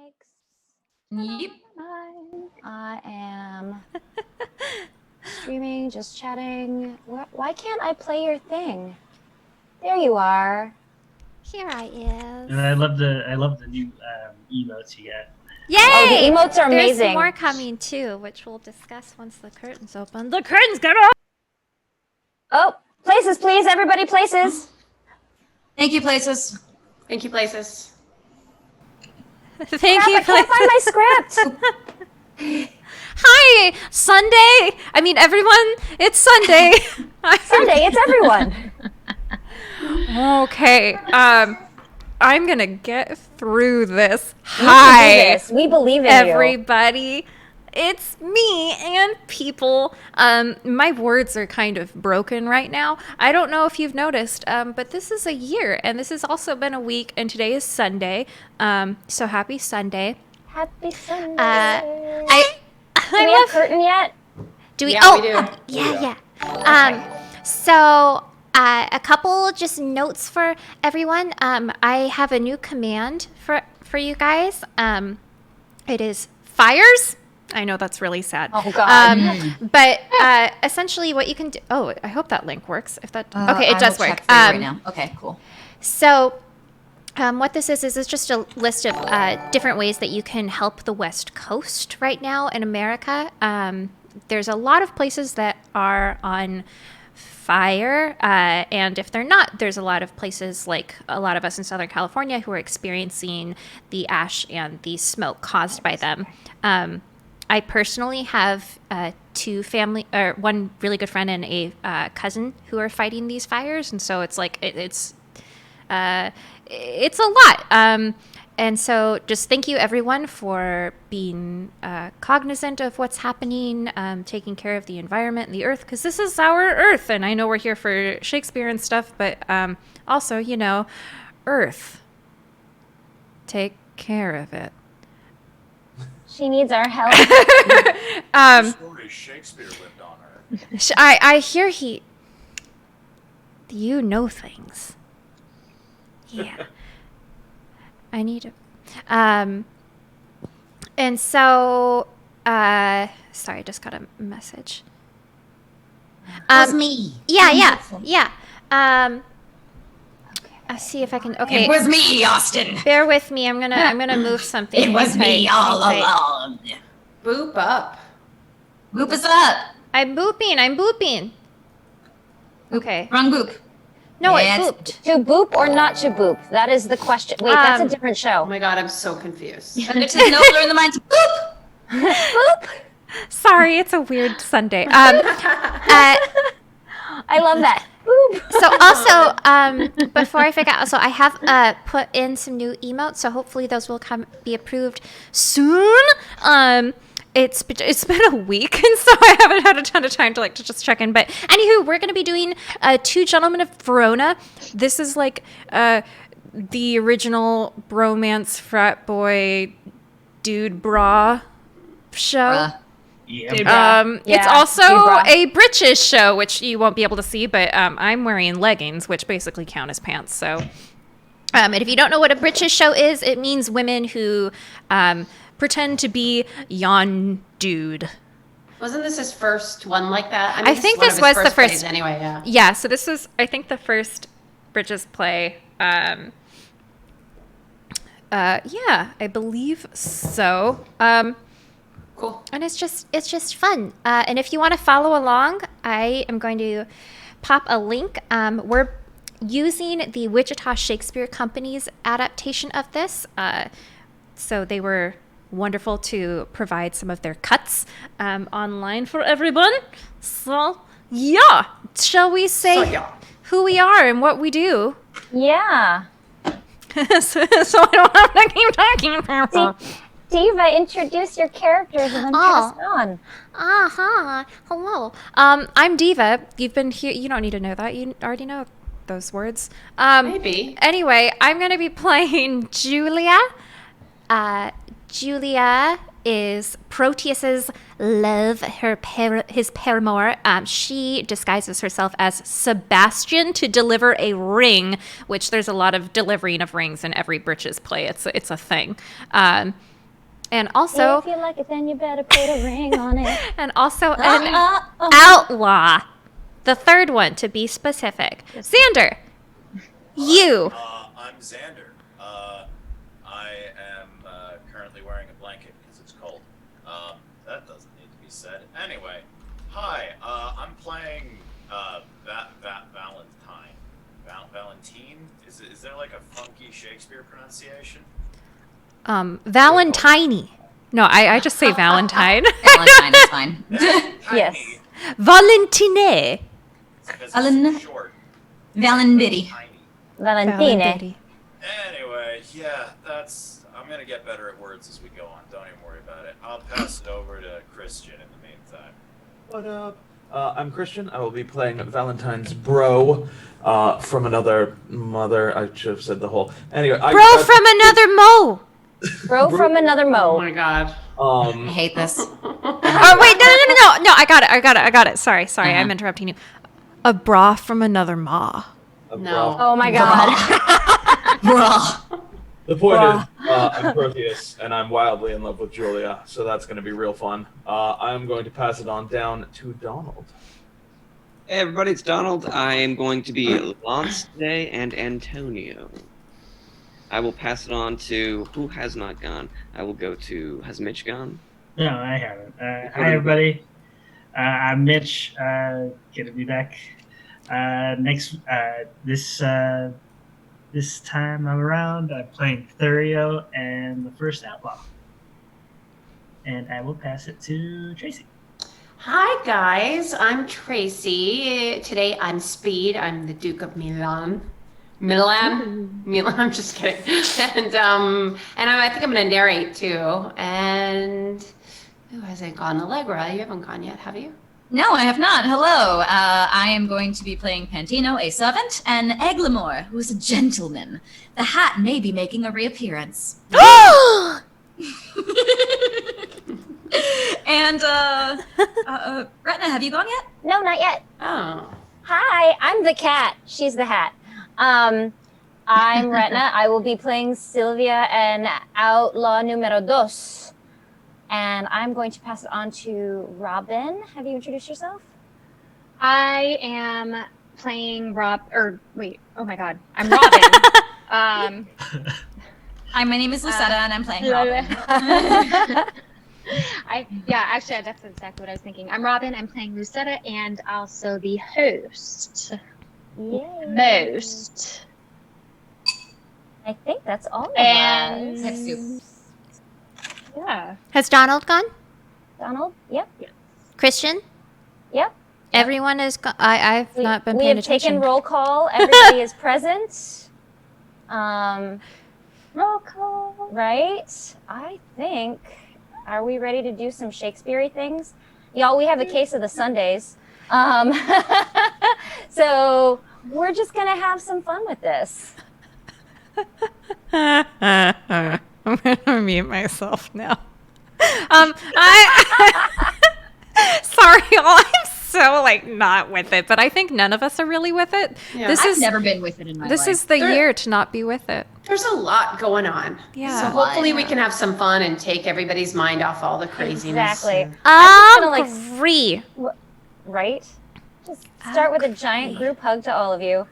mics. Yep. I am streaming, just chatting. Why can't I play your thing? There you are. Here I is. And I love the new emotes you got. Yay! Oh, the emotes are amazing. There's more coming too, which we'll discuss once the curtains open. The curtains get open! Oh, places, please, everybody, places. Thank you, places. Thank you, places. Thank you, I can't find my script. Hi, Sunday. I mean, everyone. It's Sunday. Sunday, it's everyone. Okay. I'm gonna get through this. We believe in everybody. It's me and people. My words are kind of broken right now. I don't know if you've noticed, but this is a year, and this has also been a week, and today is Sunday. So happy Sunday. Happy Sunday. Do we have curtain yet? Do we? Yeah, we do. Yeah. So a couple just notes for everyone. I have a new command for you guys. It is fires. I know that's really sad. Oh God. But essentially, what you can do. Oh, I hope that link works. If that okay, it does work. Right now. Okay, cool. So. What this is it's just a list of different ways that you can help the West Coast right now in America. There's a lot of places that are on fire, and if they're not, there's a lot of places like a lot of us in Southern California who are experiencing the ash and the smoke caused by them. I personally have one really good friend and a cousin who are fighting these fires, and so it's like it's a lot. And so just thank you, everyone, for being cognizant of what's happening, taking care of the environment and the earth, because this is our earth. And I know we're here for Shakespeare and stuff, but also, earth. Take care of it. She needs our help. Story Shakespeare lived on her. I hear you know things. Yeah. I need to. And so, sorry, I just got a message. It was me. Yeah. I'll see if I can. Okay. It was me, Austin. Bear with me. I'm gonna move something. It was me all along. Boop up. Boop us up. I'm booping. Okay. Wrong boop. No, Yes. it booped. To boop or not to boop? That is the question. Wait, that's a different Oh show. my god, I'm so confused. But it is nobler in the mind to boop. Boop. Sorry, it's a weird Sunday. I love that. Boop. So also, before I forget, also I have put in some new emotes, so hopefully those will be approved soon. It's been a week, and so I haven't had a ton of time to just check in. But anywho, we're going to be doing 2 Gentlemen of Verona. This is like the original bromance frat boy dude bra show. Yeah. It's also a British show, which you won't be able to see, but I'm wearing leggings, which basically count as pants. So, and if you don't know what a British show is, it means women who pretend to be yon dude. Wasn't this his first one like that? I think this was the first. plays anyway, yeah. Yeah, so this was, I think, the first British play. Yeah, I believe so. Cool. And it's just fun. And if you want to follow along, I am going to pop a link. We're using the Wichita Shakespeare Company's adaptation of this. So they were wonderful to provide some of their cuts online for everyone. So, yeah. Shall we say who we are and what we do? Yeah. so I don't have to keep talking forever. Deva, introduce your characters and then pass it on. Hello. I'm Deva. You've been here. You don't need to know that. You already know those words. Maybe. Anyway, I'm going to be playing Julia. Julia is Proteus's love, his paramour. She disguises herself as Sebastian to deliver a ring, which there's a lot of delivering of rings in every British play. It's a thing. And also, if you like it, then you better put a ring on it. and also an outlaw. The third one, to be specific. Xander, you. I'm Xander. I am currently wearing a blanket because it's cold. That doesn't need to be said. Anyway, hi. I'm playing Valentine. Valentine? Is there like a funky Shakespeare pronunciation? Valentine. No, I just say Valentine. Valentine is fine. Yes. Valentine. Because Valen- it's short. Valenbitty. Tiny. Valentine. Anyway, yeah, I'm gonna get better at words as we go on. Don't even worry about it. I'll pass it over to Christian in the meantime. What up? I'm Christian. I will be playing Valentine's bro from another mother. I should have said the whole. Anyway, Bro from another Mo. Bro from another Oh Mo. my god. I hate this. Oh wait, no! I got it. Sorry, I'm interrupting you. A bra from another ma. No. Oh my god. Bruh. The point is, I'm Proteus, and I'm wildly in love with Julia, so that's going to be real fun. I'm going to pass it on down to Donald. Hey everybody, it's Donald. I am going to be Lance today and Antonio. I will pass it on to who has not gone. I will go to, has Mitch gone? No, I haven't. Hi, everybody. I'm Mitch. Good to be back. This time around, I'm playing Thurio and the First Outlaw. And I will pass it to Tracey. Hi guys, I'm Tracey. Today I'm Speed. I'm the Duke of Milan. Milan? I'm just kidding. And I think I'm gonna narrate too. And who hasn't gone? Allegra, you haven't gone yet, have you? No, I have not. Hello. I am going to be playing Pantino, a servant, and Eglamore, who is a gentleman. The hat may be making a reappearance. And, Ratana, have you gone yet? No, not yet. Oh. Hi, I'm the cat. She's the hat. I'm Ratana. I will be playing Sylvia and Outlaw Numero Dos. And I'm going to pass it on to Robyn. Have you introduced yourself? I am playing oh my god, I'm Robyn. Hi, my name is Lucetta, and I'm playing Robyn. Actually, that's exactly what I was thinking. I'm Robyn. I'm playing Lucetta and also the host. Yay. Most. I think that's all of And- us. Have soup. Yeah. Has Donald gone? Donald? Yep. Christian? Yep. Everyone is gone. I've not been we paying have attention. taken roll call. Everybody is present. Roll call. Right? I think. Are we ready to do some Shakespeare-y things? Y'all, we have a case of the Sundays. So we're just going to have some fun with this. I'm gonna mute myself now. Sorry, I'm so not with it, but I think none of us are really with it. Yeah. I've never been with it in my life. This is the year to not be with it. There's a lot going on. Yeah. So hopefully we can have some fun and take everybody's mind off all the craziness. Exactly. I'm just gonna, Agree. right? Just start with a giant group hug to all of you.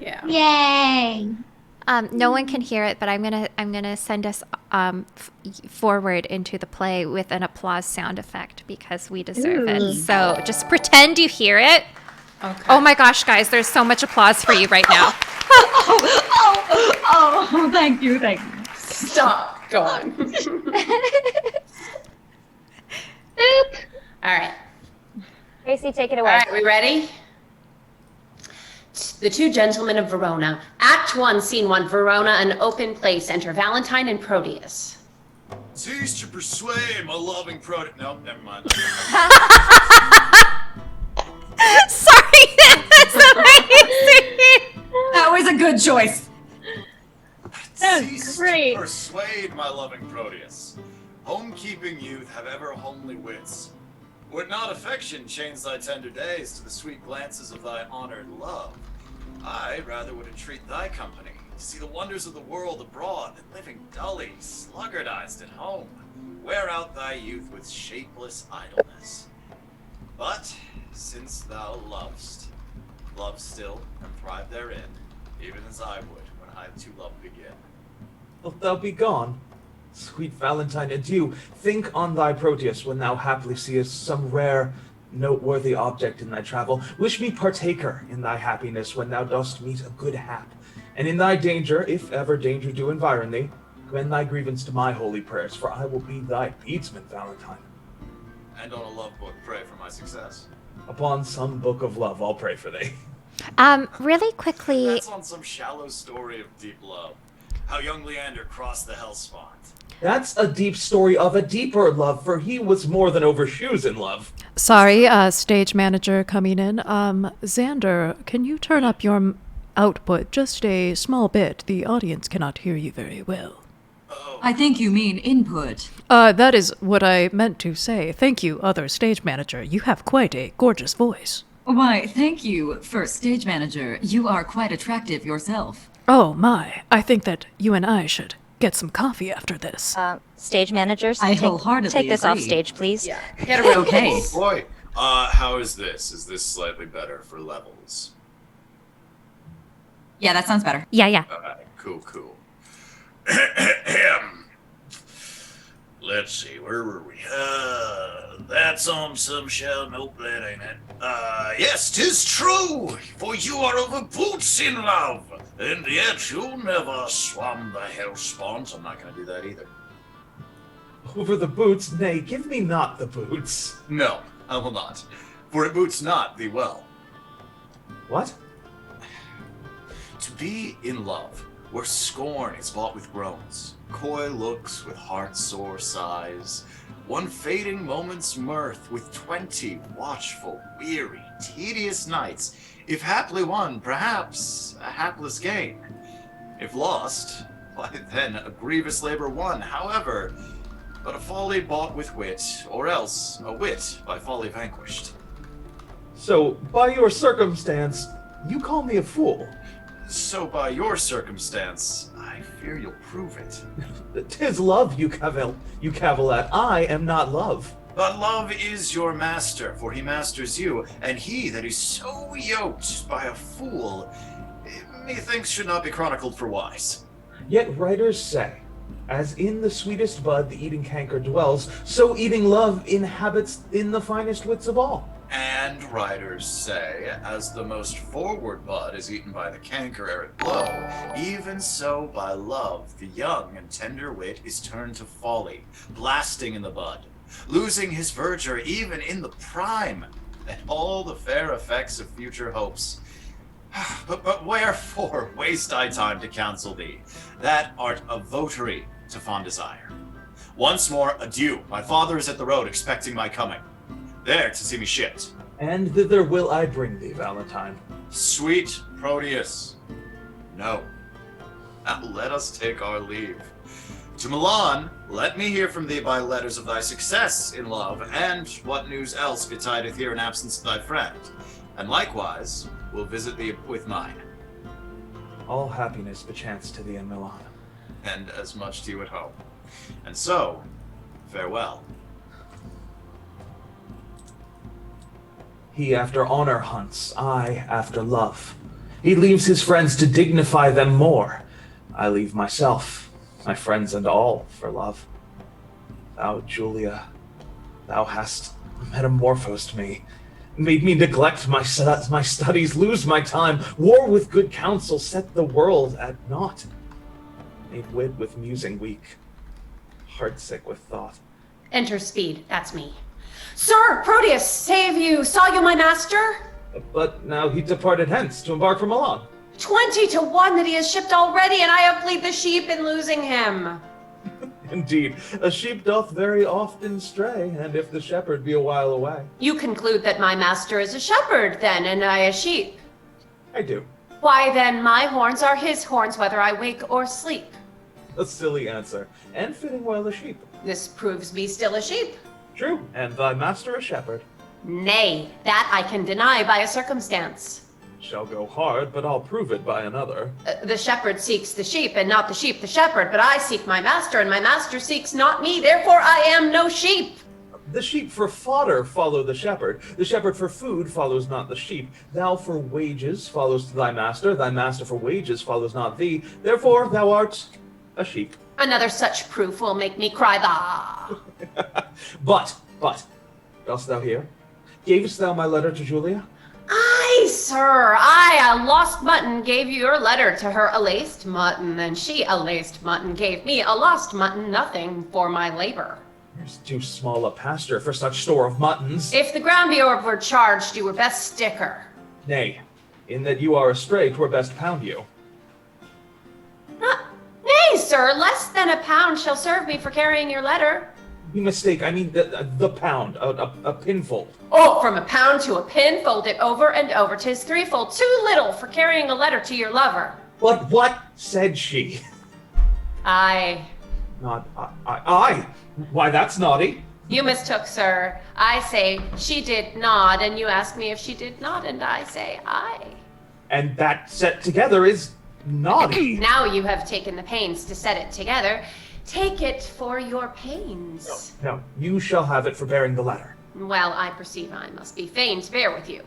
Yeah. Yay! No one can hear it, but I'm gonna send us forward into the play with an applause sound effect because we deserve it. So just pretend you hear it. Okay. Oh my gosh, guys, there's so much applause for you right now. Oh, thank you. Stop. Go on. All right. Tracey, take it All away. right, we ready? The Two Gentlemen of Verona. Act 1, Scene 1. Verona, an open place. Enter Valentine and Proteus. Cease to persuade my loving Nope, never mind. Sorry, that's amazing. That was a good choice. Cease great. to persuade my loving Proteus. Homekeeping youth have ever homely wits. Would not affection change thy tender days to the sweet glances of thy honored love? I rather would entreat thy company to see the wonders of the world abroad than living dully, sluggardized at home. wear out thy youth with shapeless idleness. But since thou lovest, love still and thrive therein, even as I would when I to love begin. Wilt thou be gone? Sweet Valentine, adieu. Think on thy Proteus when thou haply seest some rare, noteworthy object in thy travel. Wish me partaker in thy happiness when thou dost meet a good hap. And in thy danger, if ever danger do environ thee, commend thy grievance to my holy prayers, for I will be thy beadsman, Valentine. And on a love book, pray for my success. Upon some book of love, I'll pray for thee. Really quickly, That's on some shallow story of deep love. How young Leander crossed the Hellespont. That's a deep story of a deeper love, for he was more than over shoes in love. Sorry, stage manager coming in. Xander, can you turn up your output just a small bit? The audience cannot hear you very well. I think you mean input. That is what I meant to say. Thank you, other stage manager. You have quite a gorgeous voice. Why, thank you, first stage manager. You are quite attractive yourself. Oh my, I think that you and I should get some coffee after this. Stage managers, I wholeheartedly take this off agree. stage, please. Yeah. Get a real Okay. case. Boy, how is this? Is this slightly better for levels? Yeah, that sounds better. yeah. Alright, cool. Let's see, where were we? That's on some shell. Nope, that ain't it. Yes, 'tis true, for you are over boots in love, and yet you never swam the Hellespont. I'm not gonna do that either. Over the boots? Nay, give me not the boots. No, I will not, for it boots not thee well. What? To be in love, where scorn is bought with groans, coy looks with heart-sore sighs, one fading moment's mirth with 20 watchful, weary, tedious nights, if haply won, perhaps a hapless gain. If lost, why then a grievous labor won, however, but a folly bought with wit, or else a wit by folly vanquished. So, by your circumstance, you call me a fool. So by your circumstance, I fear you'll prove it. 'Tis love you cavil at. I am not love. But love is your master, for he masters you, and he that is so yoked by a fool, methinks should not be chronicled for wise. Yet writers say, as in the sweetest bud the eating canker dwells, so eating love inhabits in the finest wits of all. And writers say, as the most forward bud is eaten by the canker ere it blow, even so by love the young and tender wit is turned to folly, blasting in the bud, losing his verdure even in the prime, and all the fair effects of future hopes. But wherefore waste I time to counsel thee, that art a votary to fond desire? Once more, adieu. My father is at the road expecting my coming, there to see me shipped. And thither will I bring thee, Valentine. Sweet Proteus, no. Now let us take our leave. To Milan, let me hear from thee by letters of thy success in love, and what news else betideth here in absence of thy friend. And likewise, we'll visit thee with mine. All happiness bechance to thee in Milan. And as much to you at home. And so, farewell. He after honor hunts, I after love. He leaves his friends to dignify them more. I leave myself, my friends and all, for love. Thou, Julia, thou hast metamorphosed me, made me neglect my studies, lose my time, war with good counsel, set the world at naught, made wit with musing weak, heartsick with thought. Enter Speed, that's me. Sir, Proteus, save you, saw you my master? But now he departed hence to embark for Milan. 20 to 1 that he has shipped already, and I have played the sheep in losing him. Indeed, a sheep doth very often stray, and if the shepherd be a while away. You conclude that my master is a shepherd, then, and I a sheep. I do. Why, then, my horns are his horns, whether I wake or sleep. A silly answer, and fitting well a sheep. This proves me still a sheep. True, and thy master a shepherd. Nay, that I can deny by a circumstance. shall go hard, but I'll prove it by another. The shepherd seeks the sheep, and not the sheep the shepherd, but I seek my master, and my master seeks not me, therefore I am no sheep. The sheep for fodder follow the shepherd for food follows not the sheep. Thou for wages follows thy master for wages follows not thee, therefore thou art a sheep. Another such proof will make me cry bah. But, dost thou hear? Gavest thou my letter to Julia? Aye, sir, I, a lost mutton, gave your letter to her a laced mutton, and she, a laced mutton, gave me a lost mutton, nothing for my labor. There's too small a pasture for such store of muttons. If the ground were charged, you were best sticker. Nay, in that you are astray, 'twere best pound you. Nay, sir, less than a pound shall serve me for carrying your letter. You mistake, I mean the pound, a pinfold. Oh, from a pound to a pin, fold it over and over, 'tis threefold too little for carrying a letter to your lover. What said she? I. Not I. Why, that's naughty. You mistook, sir. I say she did nod, and you ask me if she did not, and I say aye. And that set together is naughty. Now you have taken the pains to set it together. Take it for your pains. No, you shall have it for bearing the letter. Well, I perceive I must be fain to bear with you.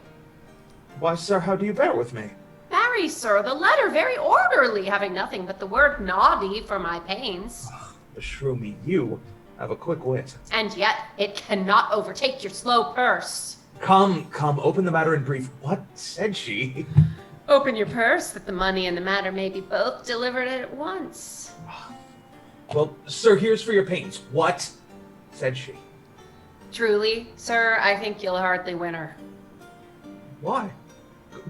Why, sir, how do you bear with me? Marry, sir, the letter very orderly, having nothing but the word naughty for my pains. Beshrew me, you have a quick wit. And yet it cannot overtake your slow purse. Come, open the matter in brief. What said she? Open your purse, that the money and the matter may be both delivered at once. Well, sir, here's for your pains. What said she? Truly, sir, I think you'll hardly win her. Why?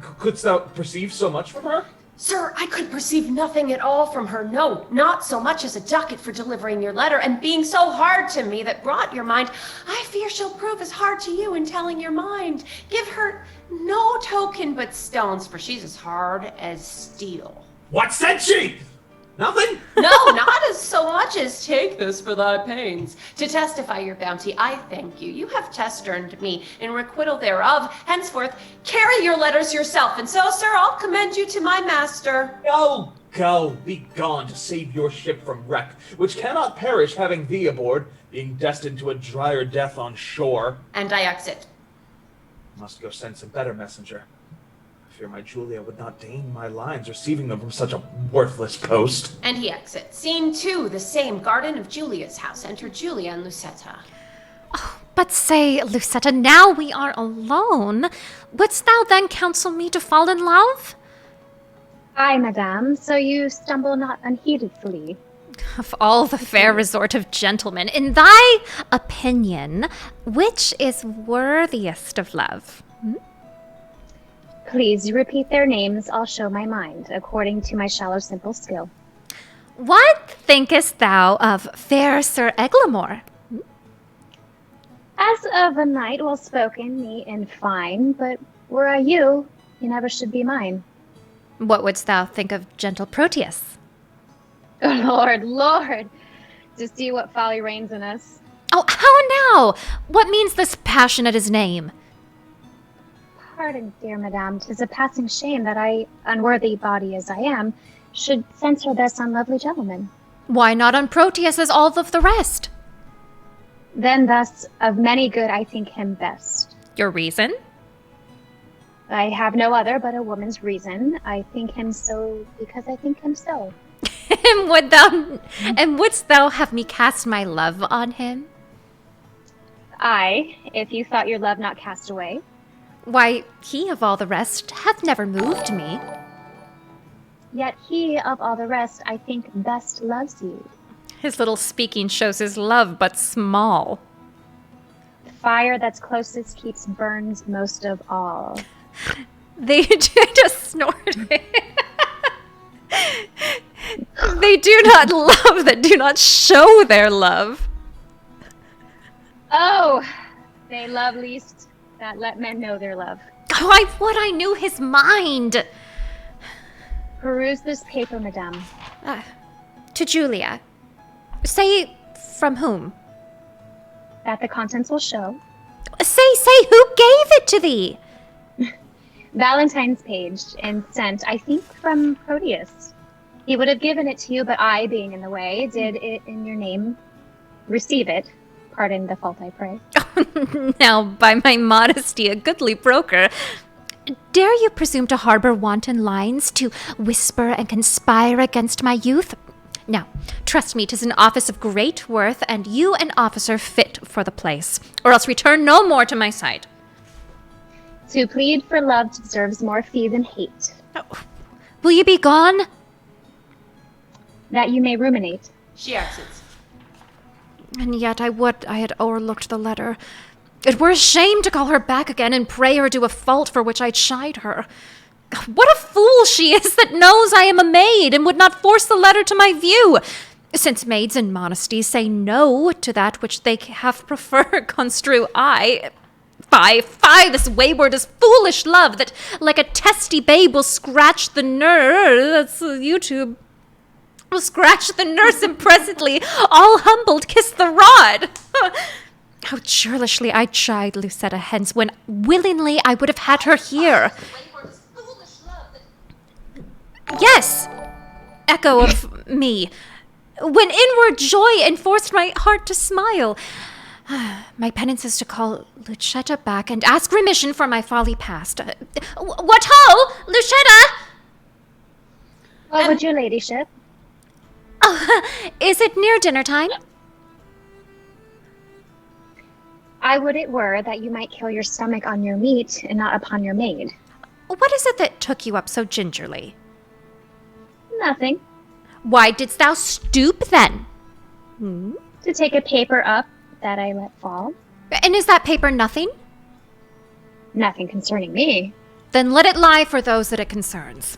Couldst thou perceive so much from her? Sir, I could perceive nothing at all from her, no, not so much as a ducat for delivering your letter, and being so hard to me that brought your mind, I fear she'll prove as hard to you in telling your mind. Give her no token but stones, for she's as hard as steel. What said she? Nothing? No, not as so much as take this for thy pains. To testify your bounty, I thank you. You have test-earned me in requital thereof. Henceforth, carry your letters yourself, and so, sir, I'll commend you to my master. Go, be gone to save your ship from wreck, which cannot perish having thee aboard, being destined to a drier death on shore. And I exit. Must go send some better messenger. I fear my Julia would not deign my lines, receiving them from such a worthless post. And he exits. Scene 2, the same garden of Julia's house. Enter Julia and Lucetta. Oh, but say, Lucetta, now we are alone. Wouldst thou then counsel me to fall in love? Aye, madame, so you stumble not unheededly. Of all the fair resort of gentlemen, in thy opinion, which is worthiest of love? Please repeat their names, I'll show my mind, according to my shallow simple skill. What thinkest thou of fair Sir Eglamour? As of a knight well spoken, neat and fine, but were I you, you never should be mine. What wouldst thou think of gentle Proteus? Oh, Lord, to see what folly reigns in us. Oh, how now? What means this passion at his name? Pardon, dear madame, 'tis a passing shame that I, unworthy body as I am, should censure thus on lovely gentlemen. Why not on Proteus as all of the rest? Then thus, of many good I think him best. Your reason? I have no other but a woman's reason. I think him so because I think him so. And wouldst thou have me cast my love on him? Aye, if you thought your love not cast away. Why, he of all the rest hath never moved me. Yet he of all the rest I think best loves you. His little speaking shows his love but small. Fire that's closest keeps burns most of all. They just snorted. They do not love that do not show their love. Oh, they love least that let men know their love. Oh, I would I knew his mind. Peruse this paper, madame. To Julia. Say from whom? That the contents will show. Say who gave it to thee? Valentine's page and sent, I think, from Proteus. He would have given it to you, but I, being in the way, did it in your name. Receive it. Pardon the fault, I pray. Now, by my modesty, a goodly broker, dare you presume to harbor wanton lines, to whisper and conspire against my youth? Now, trust me, 'tis an office of great worth, and you an officer fit for the place, or else return no more to my sight. To plead for love deserves more fee than hate. Will you be gone? That you may ruminate. She exits. And yet I had overlooked the letter. It were a shame to call her back again and pray her to a fault for which I chide her. What a fool she is that knows I am a maid and would not force the letter to my view, since maids in modesty say no to that which they have preferred, construe I. Fie, this wayward is foolish love that, like a testy babe, will scratch the that's YouTube. Will scratch the nurse and presently, all humbled, kiss the rod. How churlishly I chide Lucetta hence, when willingly I would have had her here. Yes, echo of me, when inward joy enforced my heart to smile. My penance is to call Lucetta back and ask remission for my folly past. What ho, Lucetta! What would your ladyship? Oh, is it near dinner time? I would it were that you might kill your stomach on your meat and not upon your maid. What is it that took you up so gingerly? Nothing. Why didst thou stoop then? To take a paper up that I let fall. And is that paper nothing? Nothing concerning me. Then let it lie for those that it concerns.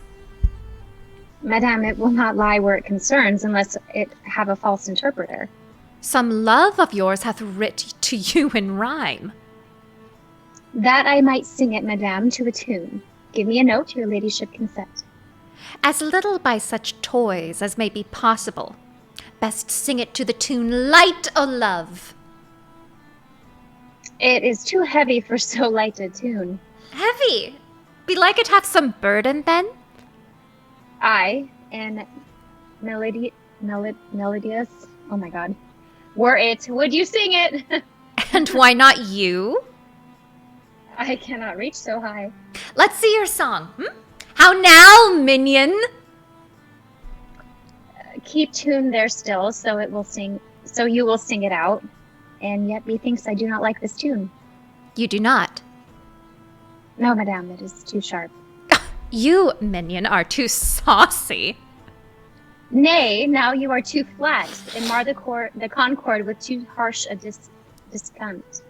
Madame, it will not lie where it concerns unless it have a false interpreter. Some love of yours hath writ to you in rhyme. That I might sing it, madame, to a tune. Give me a note, your ladyship consent. As little by such toys as may be possible. Best sing it to the tune Light o' Love. It is too heavy for so light a tune. Heavy? Belike it hath some burden then? I, and melodious, oh my god. Were it, would you sing it? And why not you? I cannot reach so high. Let's see your song. How now, minion? Keep tune there still, so it will sing. So you will sing it out. And yet methinks I do not like this tune. You do not? No, madame, it is too sharp. You, minion, are too saucy. Nay, now you are too flat, and mar the concord with too harsh a dissent.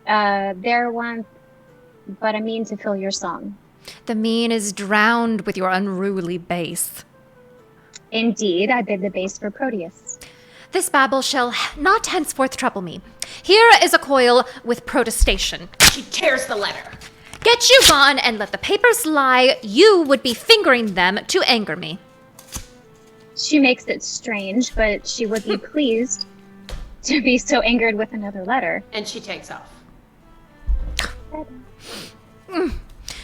There one, but a mean to fill your song. The mean is drowned with your unruly bass. Indeed, I bid the bass for Proteus. This babble shall not henceforth trouble me. Here is a coil with protestation. She tears the letter. Get you gone and let the papers lie. You would be fingering them to anger me. She makes it strange, but she would be pleased to be so angered with another letter. And she takes off.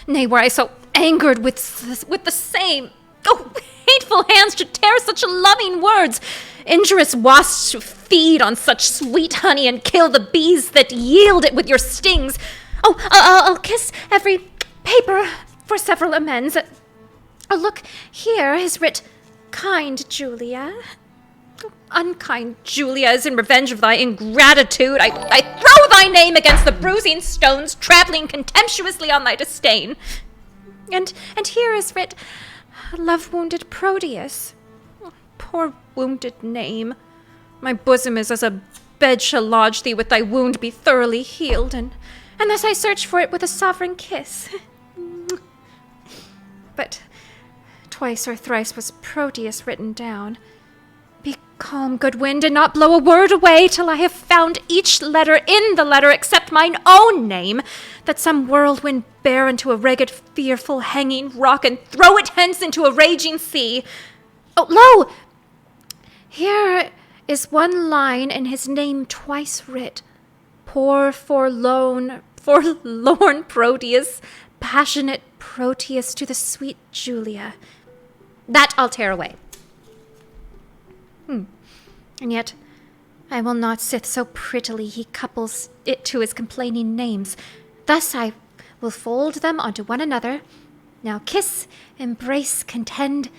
Nay, were I so angered with the same. Oh, hateful hands should tear such loving words. Injurious wasps to feed on such sweet honey and kill the bees that yield it with your stings. Oh, I'll kiss every paper for several amends. Oh, look, here is writ, kind Julia. Unkind Julia is in revenge of thy ingratitude. I throw thy name against the bruising stones, trampling contemptuously on thy disdain. And here is writ, love-wounded Proteus. Oh, poor wounded name. My bosom is as a bed shall lodge thee with thy wound be thoroughly healed, and thus I search for it with a sovereign kiss. But twice or thrice was Proteus written down. Be calm, good wind, and not blow a word away till I have found each letter in the letter except mine own name, that some whirlwind bear into a ragged, fearful, hanging rock, and throw it hence into a raging sea. Oh, lo! Here is one line in his name twice writ. Poor, forlorn forlorn Proteus, passionate Proteus to the sweet Julia. That I'll tear away. And yet, I will not sith so prettily he couples it to his complaining names. Thus I will fold them onto one another. Now kiss, embrace, contend,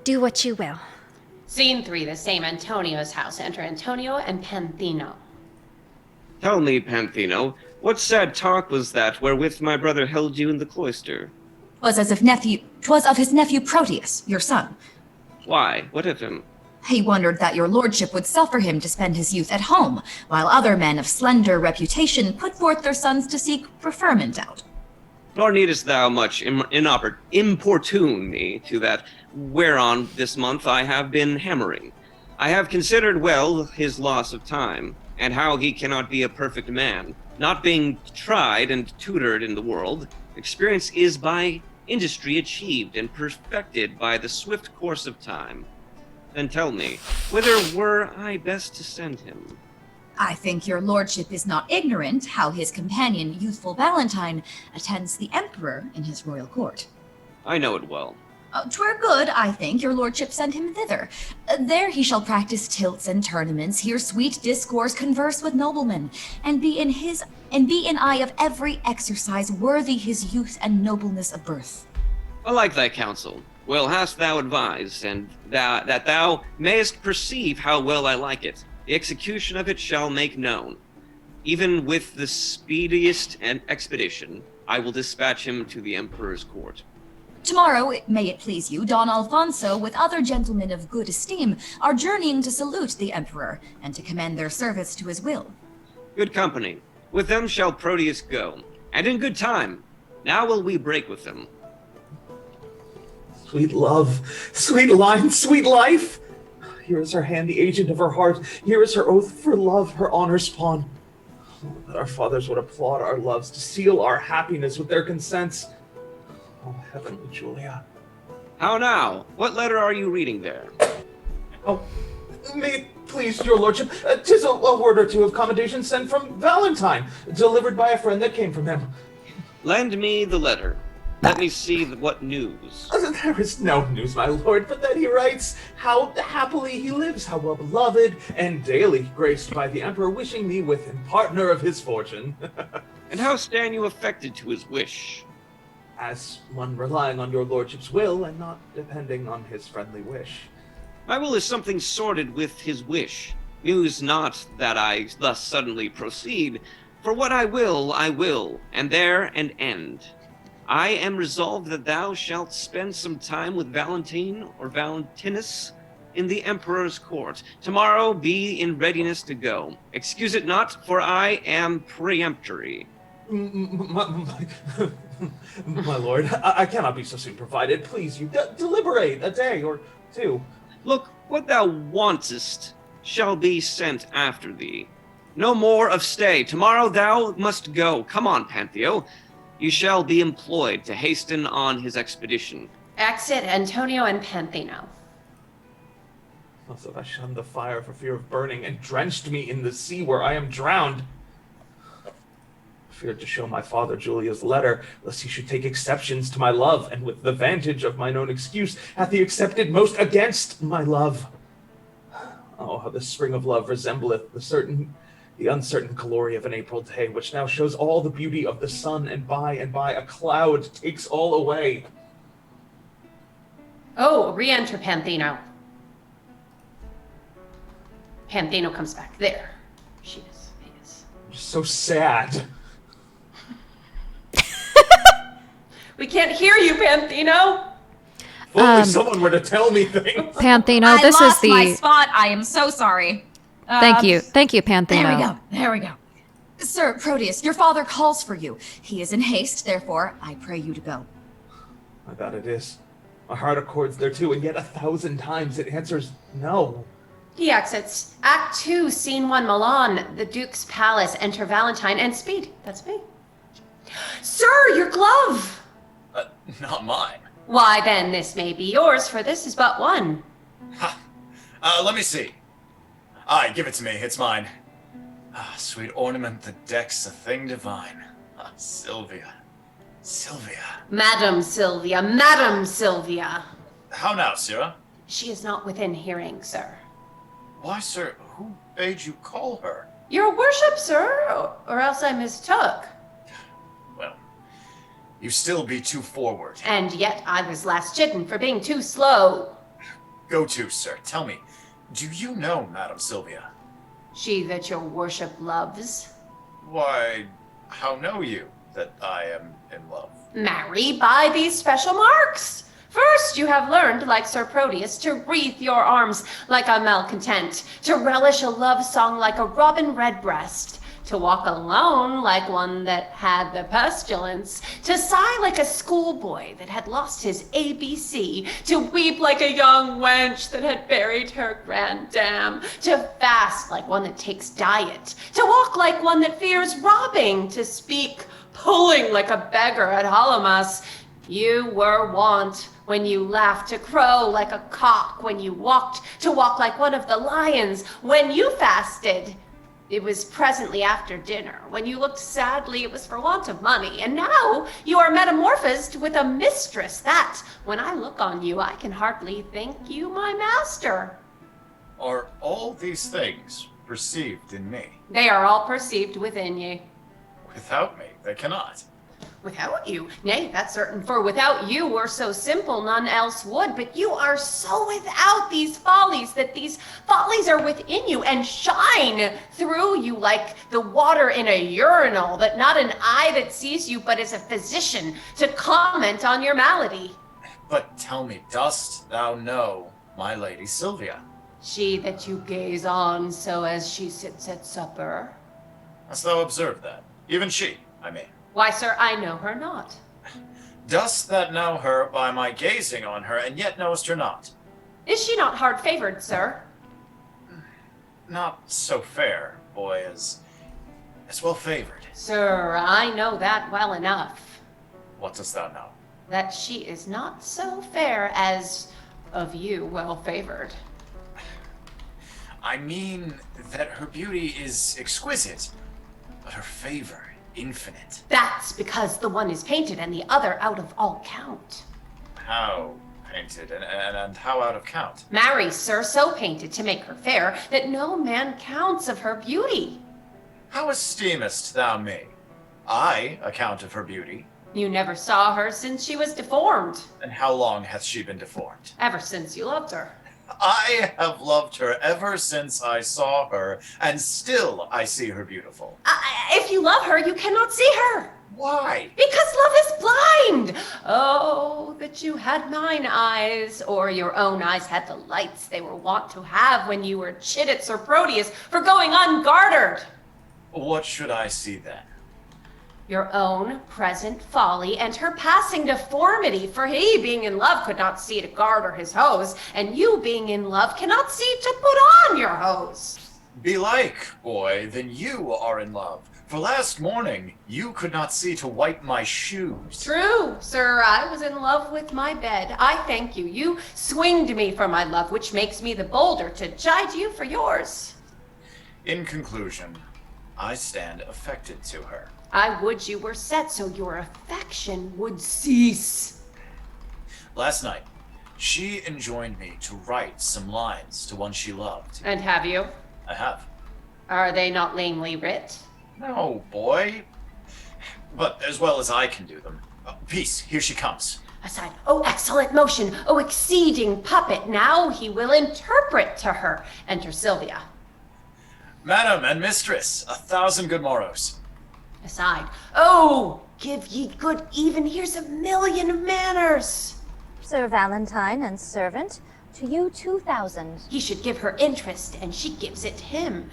do what you will. Scene 3, the same Antonio's house. Enter Antonio and Panthino. Tell me, Panthino, what sad talk was that wherewith my brother held you in the cloister? 'Twas of his nephew Proteus, your son. Why? What of him? He wondered that your lordship would suffer him to spend his youth at home, while other men of slender reputation put forth their sons to seek preferment out. Nor needest thou much importune me to that whereon this month I have been hammering. I have considered well his loss of time, and how he cannot be a perfect man, not being tried and tutored in the world. Experience is by industry achieved and perfected by the swift course of time. Then tell me, whither were I best to send him? I think your lordship is not ignorant how his companion, youthful Valentine, attends the emperor in his royal court. I know it well. 'Twere good, I think, your lordship send him thither. There he shall practice tilts and tournaments, hear sweet discourse, converse with noblemen, and be in eye of every exercise worthy his youth and nobleness of birth. I like thy counsel. Well hast thou advised, and that thou mayest perceive how well I like it. The execution of it shall make known. Even with the speediest expedition, I will dispatch him to the emperor's court. Tomorrow, may it please you, Don Alfonso, with other gentlemen of good esteem, are journeying to salute the emperor, and to commend their service to his will. Good company. With them shall Proteus go, and in good time. Now will we break with them. Sweet love, sweet line, sweet life. Here is her hand, the agent of her heart. Here is her oath for love, her honor spawn. Oh, that our fathers would applaud our loves, to seal our happiness with their consents. Oh, heavenly Julia. How now? What letter are you reading there? Oh, may it please your lordship, 'tis a word or two of commendation sent from Valentine, delivered by a friend that came from him. Lend me the letter. Let me see what news. There is no news, my lord, but that he writes how happily he lives, how well beloved, and daily graced by the emperor, wishing me with him partner of his fortune. And how stand you affected to his wish? As one relying on your lordship's will, and not depending on his friendly wish. My will is something sorted with his wish. Muse not that I thus suddenly proceed, for what I will, and there an end. I am resolved that thou shalt spend some time with Valentine or Valentinus in the emperor's court. Tomorrow be in readiness to go. Excuse it not, for I am peremptory. My lord, I cannot be so soon provided. Please, you deliberate a day or two. Look, what thou wantest shall be sent after thee. No more of stay. Tomorrow thou must go. Come on, Pantheo. You shall be employed to hasten on his expedition. Exit Antonio and Panthino. Also, I shunned the fire for fear of burning, and drenched me in the sea where I am drowned. Feared to show my father Julia's letter, lest he should take exceptions to my love, and with the vantage of mine own excuse, hath he accepted most against my love. Oh, how the spring of love resembleth the uncertain glory of an April day, which now shows all the beauty of the sun, and by a cloud takes all away. Oh, re-enter Panthino. Panthino comes back. There. She is. He is. So sad. We can't hear you, Panthino. If only someone were to tell me things. Panthino, this I is lost the... my spot. I am so sorry. Thank you, Panthino. There we go. Sir Proteus, your father calls for you. He is in haste, therefore I pray you to go. I bet it is. My heart accords thereto, and yet 1,000 times it answers no. He exits. Act 2, Scene 1, Milan, the Duke's Palace. Enter Valentine and Speed. That's me. Sir, your glove! Not mine. Why then, this may be yours, for this is but one. Ha! Let me see. Aye, give it to me. It's mine. Ah, sweet ornament that decks a thing divine. Sylvia. Sylvia. Madam Sylvia, Madam Sylvia. How now, Sirrah? She is not within hearing, sir. Why, sir, who bade you call her? Your worship, sir, or else I mistook. Well, you still be too forward. And yet I was last chidden for being too slow. Go to, sir. Tell me, do you know Madam Sylvia? She that your worship loves. Why, how know you that I am in love? Marry by these special marks. First, you have learned, like Sir Proteus, to wreathe your arms like a malcontent, to relish a love song like a robin redbreast, to walk alone like one that had the pestilence, to sigh like a schoolboy that had lost his ABC, to weep like a young wench that had buried her grandam, to fast like one that takes diet, to walk like one that fears robbing, to speak pulling like a beggar at Halamas. You were wont, when you laughed, to crow like a cock, when you walked, to walk like one of the lions. When you fasted, it was presently after dinner. When you looked sadly, it was for want of money. And now you are metamorphosed with a mistress that, when I look on you, I can hardly think you my master. Are all these things perceived in me? They are all perceived within ye. Without me, they cannot. Without you? Nay, that's certain, for without you were so simple none else would, but you are so without these follies that these follies are within you and shine through you like the water in a urinal, that not an eye that sees you but is a physician to comment on your malady. But tell me, dost thou know my lady Sylvia? She that you gaze on so as she sits at supper. Hast thou observed that? Even she, I mean. Why, sir, I know her not. Dost thou know her by my gazing on her, and yet knowest her not? Is she not hard favored, sir? Not so fair, boy, as well favored. Sir, I know that well enough. What dost thou know? That she is not so fair as of you well favored. I mean that her beauty is exquisite, but her favor infinite. That's because the one is painted and the other out of all count. How painted and how out of count? Marry, sir, so painted to make her fair that no man counts of her beauty. How esteemest thou me? I account of her beauty. You never saw her since she was deformed. And how long hath she been deformed? Ever since you loved her. I have loved her ever since I saw her, and still I see her beautiful. If you love her, you cannot see her. Why? Because love is blind. Oh, that you had mine eyes, or your own eyes had the lights they were wont to have when you were chid at Sir Proteus for going ungartered. What should I see then? Your own present folly and her passing deformity, for he, being in love, could not see to garter his hose, and you, being in love, cannot see to put on your hose. Belike, boy, then you are in love. For last morning, you could not see to wipe my shoes. True, sir, I was in love with my bed. I thank you. You swinged me for my love, which makes me the bolder to chide you for yours. In conclusion, I stand affected to her. I would you were set so your affection would cease. Last night, she enjoined me to write some lines to one she loved. And have you? I have. Are they not lamely writ? No, boy. But as well as I can do them. Peace, here she comes. Aside, oh excellent motion, oh exceeding puppet, now he will interpret to her. Enter Sylvia. Madam and mistress, 1,000 good morrows. Aside, oh, give ye good even, here's a million of manners. Sir Valentine and servant, to you 2,000. He should give her interest, and she gives it him.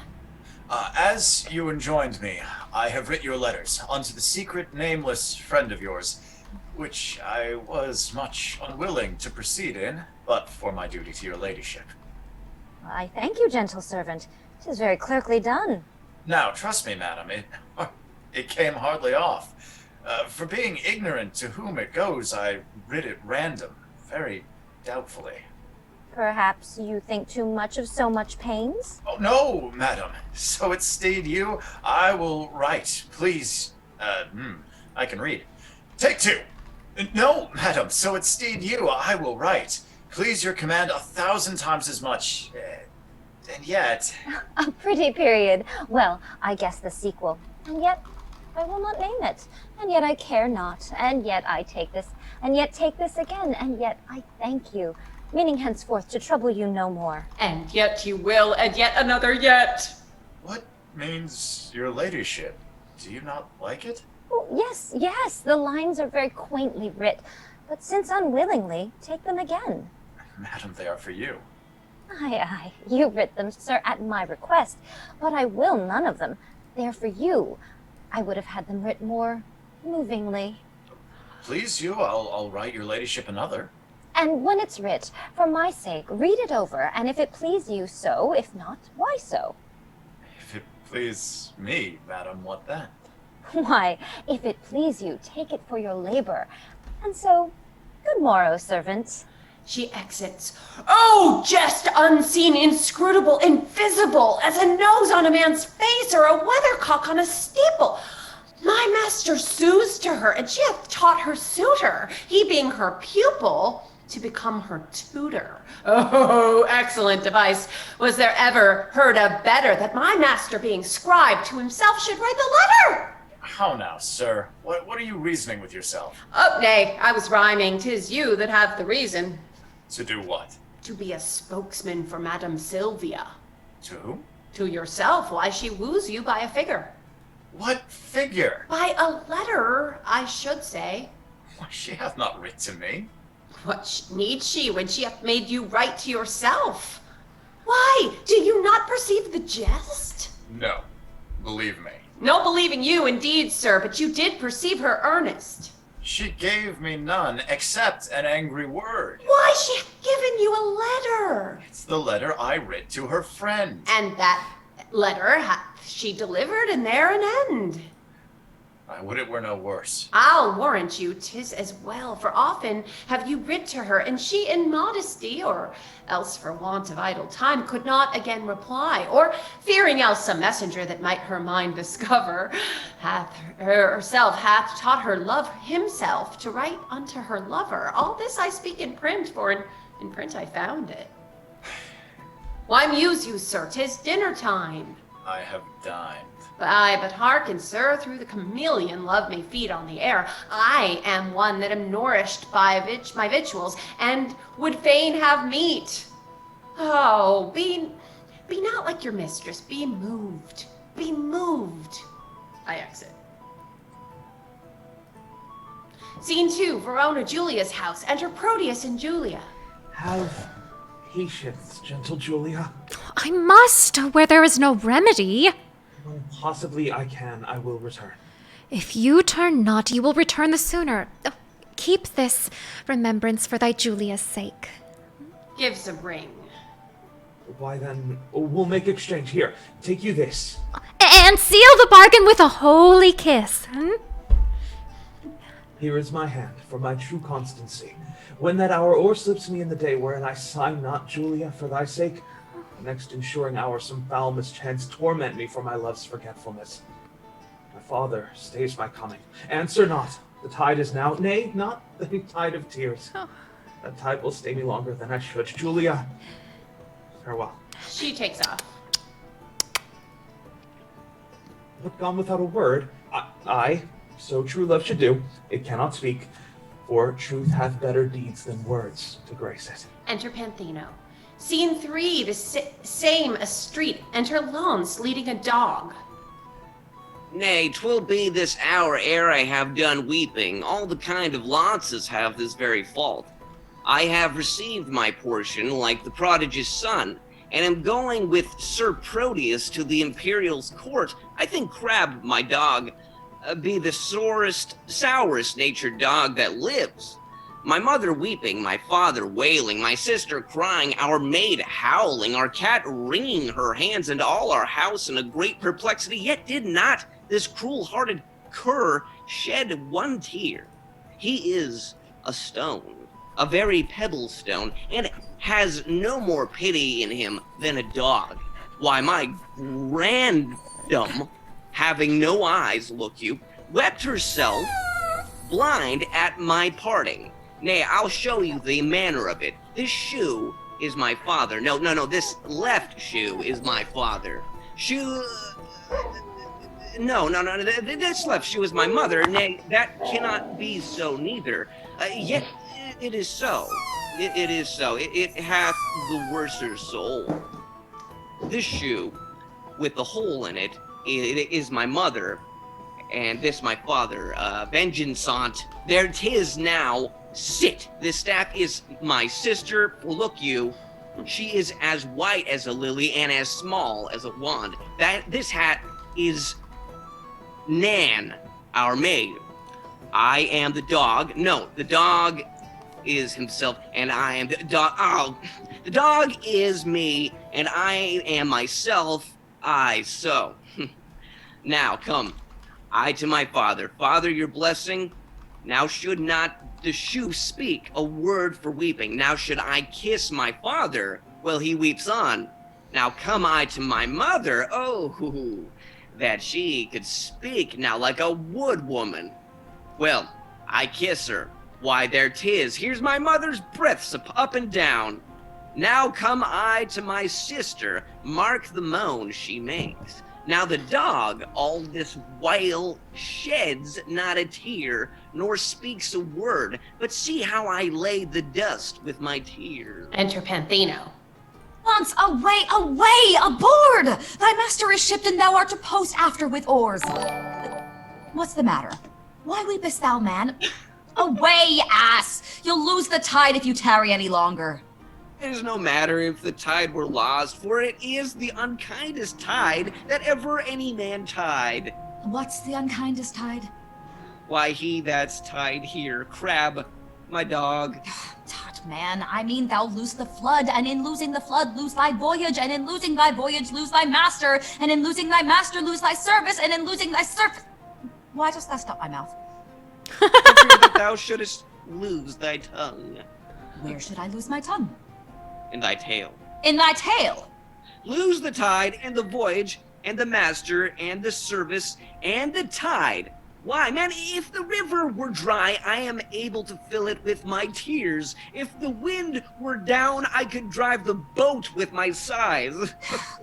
As you enjoined me, I have writ your letters unto the secret nameless friend of yours, which I was much unwilling to proceed in, but for my duty to your ladyship. I thank you, gentle servant. 'Tis very clerkly done. Now, trust me, madam, it came hardly off. For being ignorant to whom it goes, I writ it random, very doubtfully. Perhaps you think too much of so much pains? Oh, no, madam. So it stayed you? I will write. Please, I can read. Take 2. No, madam, so it's steed you. I will write. Please your command 1,000 times as much. And yet... A pretty period. Well, I guess the sequel. And yet, I will not name it. And yet I care not. And yet I take this. And yet take this again. And yet I thank you. Meaning henceforth to trouble you no more. And yet you will, and yet another yet. What means your ladyship? Do you not like it? Oh, yes, yes. The lines are very quaintly writ. But since unwillingly, take them again. Madam, they are for you. Aye, aye. You writ them, sir, at my request. But I will none of them. They are for you. I would have had them writ more movingly. Please you, I'll write your ladyship another. And when it's writ, for my sake, read it over, and if it please you, so. If not, why so? If it please me, madam, what then? Why, if it please you, take it for your labor. And so, good morrow, servant. She exits. Oh, just unseen, inscrutable, invisible, as a nose on a man's face or a weathercock on a steeple. My master sues to her, and she hath taught her suitor, he being her pupil, to become her tutor. Oh, excellent device. Was there ever heard a better, that my master being scribe to himself should write the letter? How now, sir? What are you reasoning with yourself? Oh, nay, I was rhyming. 'Tis you that have the reason. To do what? To be a spokesman for Madame Sylvia. To whom? To yourself, why she woos you by a figure. What figure? By a letter, I should say. Why, she hath not writ to me. What needs she when she hath made you write to yourself? Why, do you not perceive the jest? No, believe me. No believing you, indeed, sir, but you did perceive her earnest. She gave me none except an angry word. Why, she hath given you a letter. It's the letter I writ to her friend. And that letter hath she delivered, and there an end. I would it were no worse. I'll warrant you 'tis as well, for often have you writ to her, and she in modesty, or else for want of idle time, could not again reply, or fearing else some messenger that might her mind discover, herself hath taught her love himself to write unto her lover. All this I speak in print, for in print I found it. Why muse you, sir? 'Tis dinner time. I have dined. Aye, but hearken, sir, through the chameleon love may feed on the air. I am one that am nourished by my victuals, and would fain have meat. Oh, be not like your mistress, be moved. Be moved. I exit. Scene 2, Verona, Julia's house. Enter Proteus and Julia. Have patience, gentle Julia. I must, where there is no remedy. When possibly I can, I will return. If you turn not, you will return the sooner. Oh, keep this remembrance for thy Julia's sake. Gives a ring. Why then, we'll make exchange. Here, take you this. And seal the bargain with a holy kiss. Here is my hand for my true constancy. When that hour o'erslips me in the day wherein I sign not, Julia, for thy sake, the next ensuring hour some foul mischance torment me for my love's forgetfulness. My father stays my coming. Answer not. The tide is now, nay, not the tide of tears. Oh. That tide will stay me longer than I should. Julia, farewell. She takes off. But gone without a word, I, so true love should do, it cannot speak, for truth hath better deeds than words to grace it. Enter Panthino. Scene 3, the same a street. Enter Lance leading a dog. Nay, 'twill be this hour ere I have done weeping. All the kind of Lances have this very fault. I have received my portion like the prodigious son, and am going with Sir Proteus to the Imperial's court. I think Crab, my dog, be the sourest natured dog that lives. My mother weeping, my father wailing, my sister crying, our maid howling, our cat wringing her hands, and all our house in a great perplexity, yet did not this cruel-hearted cur shed one tear. He is a stone, a very pebble stone, and has no more pity in him than a dog. Why, my grandam, having no eyes, look you, wept herself blind at my parting. Nay, I'll show you the manner of it. This shoe is my father. No, this left shoe is my father. No, this left shoe is my mother. Nay, that cannot be so neither. Yet it is so. It is so. It hath the worser soul. This shoe, with the hole in it, it is my mother, and this my father. Vengeance on't. There 'tis now. Sit. This staff is my sister. Look you, she is as white as a lily and as small as a wand. This hat is Nan, our maid. I am the dog. No, the dog is himself, and I am the dog. Oh, the dog is me, and I am myself. So. Now, come. I to my father. Father, your blessing. Now should not the shoe speak a word for weeping. Now should I kiss my father, well, he weeps on. Now come I to my mother. Oh, that she could speak now like a wood woman. Well, I kiss her. Why, there 'tis. Here's my mother's breaths up and down. Now come I to my sister. Mark the moan she makes. Now the dog all this while sheds not a tear, nor speaks a word, but see how I lay the dust with my tears. Enter Panthino. Once, away, aboard! Thy master is shipped, and thou art to post after with oars. What's the matter? Why weepest thou, man? Away, ass! You'll lose the tide if you tarry any longer. It is no matter if the tide were lost, for it is the unkindest tide that ever any man tied. What's the unkindest tide? Why, he that's tied here, Crab, my dog. Tut, man, I mean thou lose the flood, and in losing the flood lose thy voyage, and in losing thy voyage lose thy master, and in losing thy master lose thy service, and in losing thy service... Why dost thou stop my mouth? I fear that thou shouldest lose thy tongue. Where should I lose my tongue? In thy tail. In thy tail? Lose the tide, and the voyage, and the master, and the service, and the tide. Why, man, if the river were dry, I am able to fill it with my tears. If the wind were down, I could drive the boat with my sighs.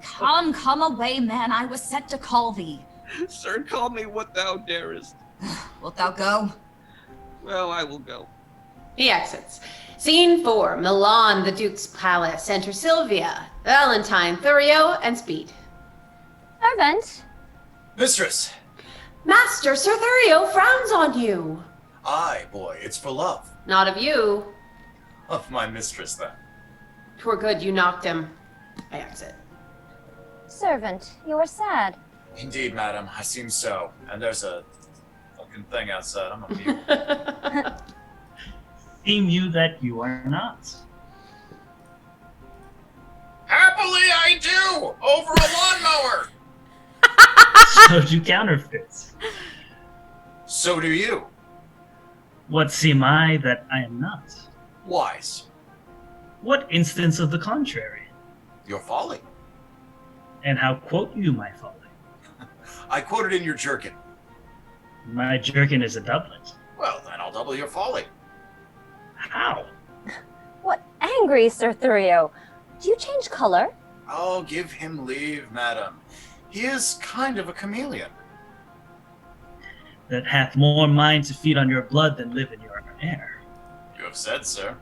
Come away, man. I was sent to call thee. Sir, call me what thou darest. Wilt thou go? Well, I will go. He exits. Scene 4, Milan, the Duke's palace. Enter Sylvia, Valentine, Thurio, and Speed. Servant. Mistress! Master, Sir Thurio frowns on you. Aye, boy, it's for love. Not of you. Of my mistress, then. 'Twere good you knocked him. I exit. Servant, you are sad. Indeed, madam, I seem so. And there's a fucking thing outside. I'm a mute. Seem you that you are not. Happily I do! Over a lawnmower! So do counterfeits. So do you. What seem I that I am not? Wise. What instance of the contrary? Your folly. And how quote you my folly? I quoted in your jerkin. My jerkin is a doublet. Well, then I'll double your folly. How? What angry, Sir Thurio? Do you change color? Oh, give him leave, madam. He is kind of a chameleon. That hath more mind to feed on your blood than live in your air. You have said, sir.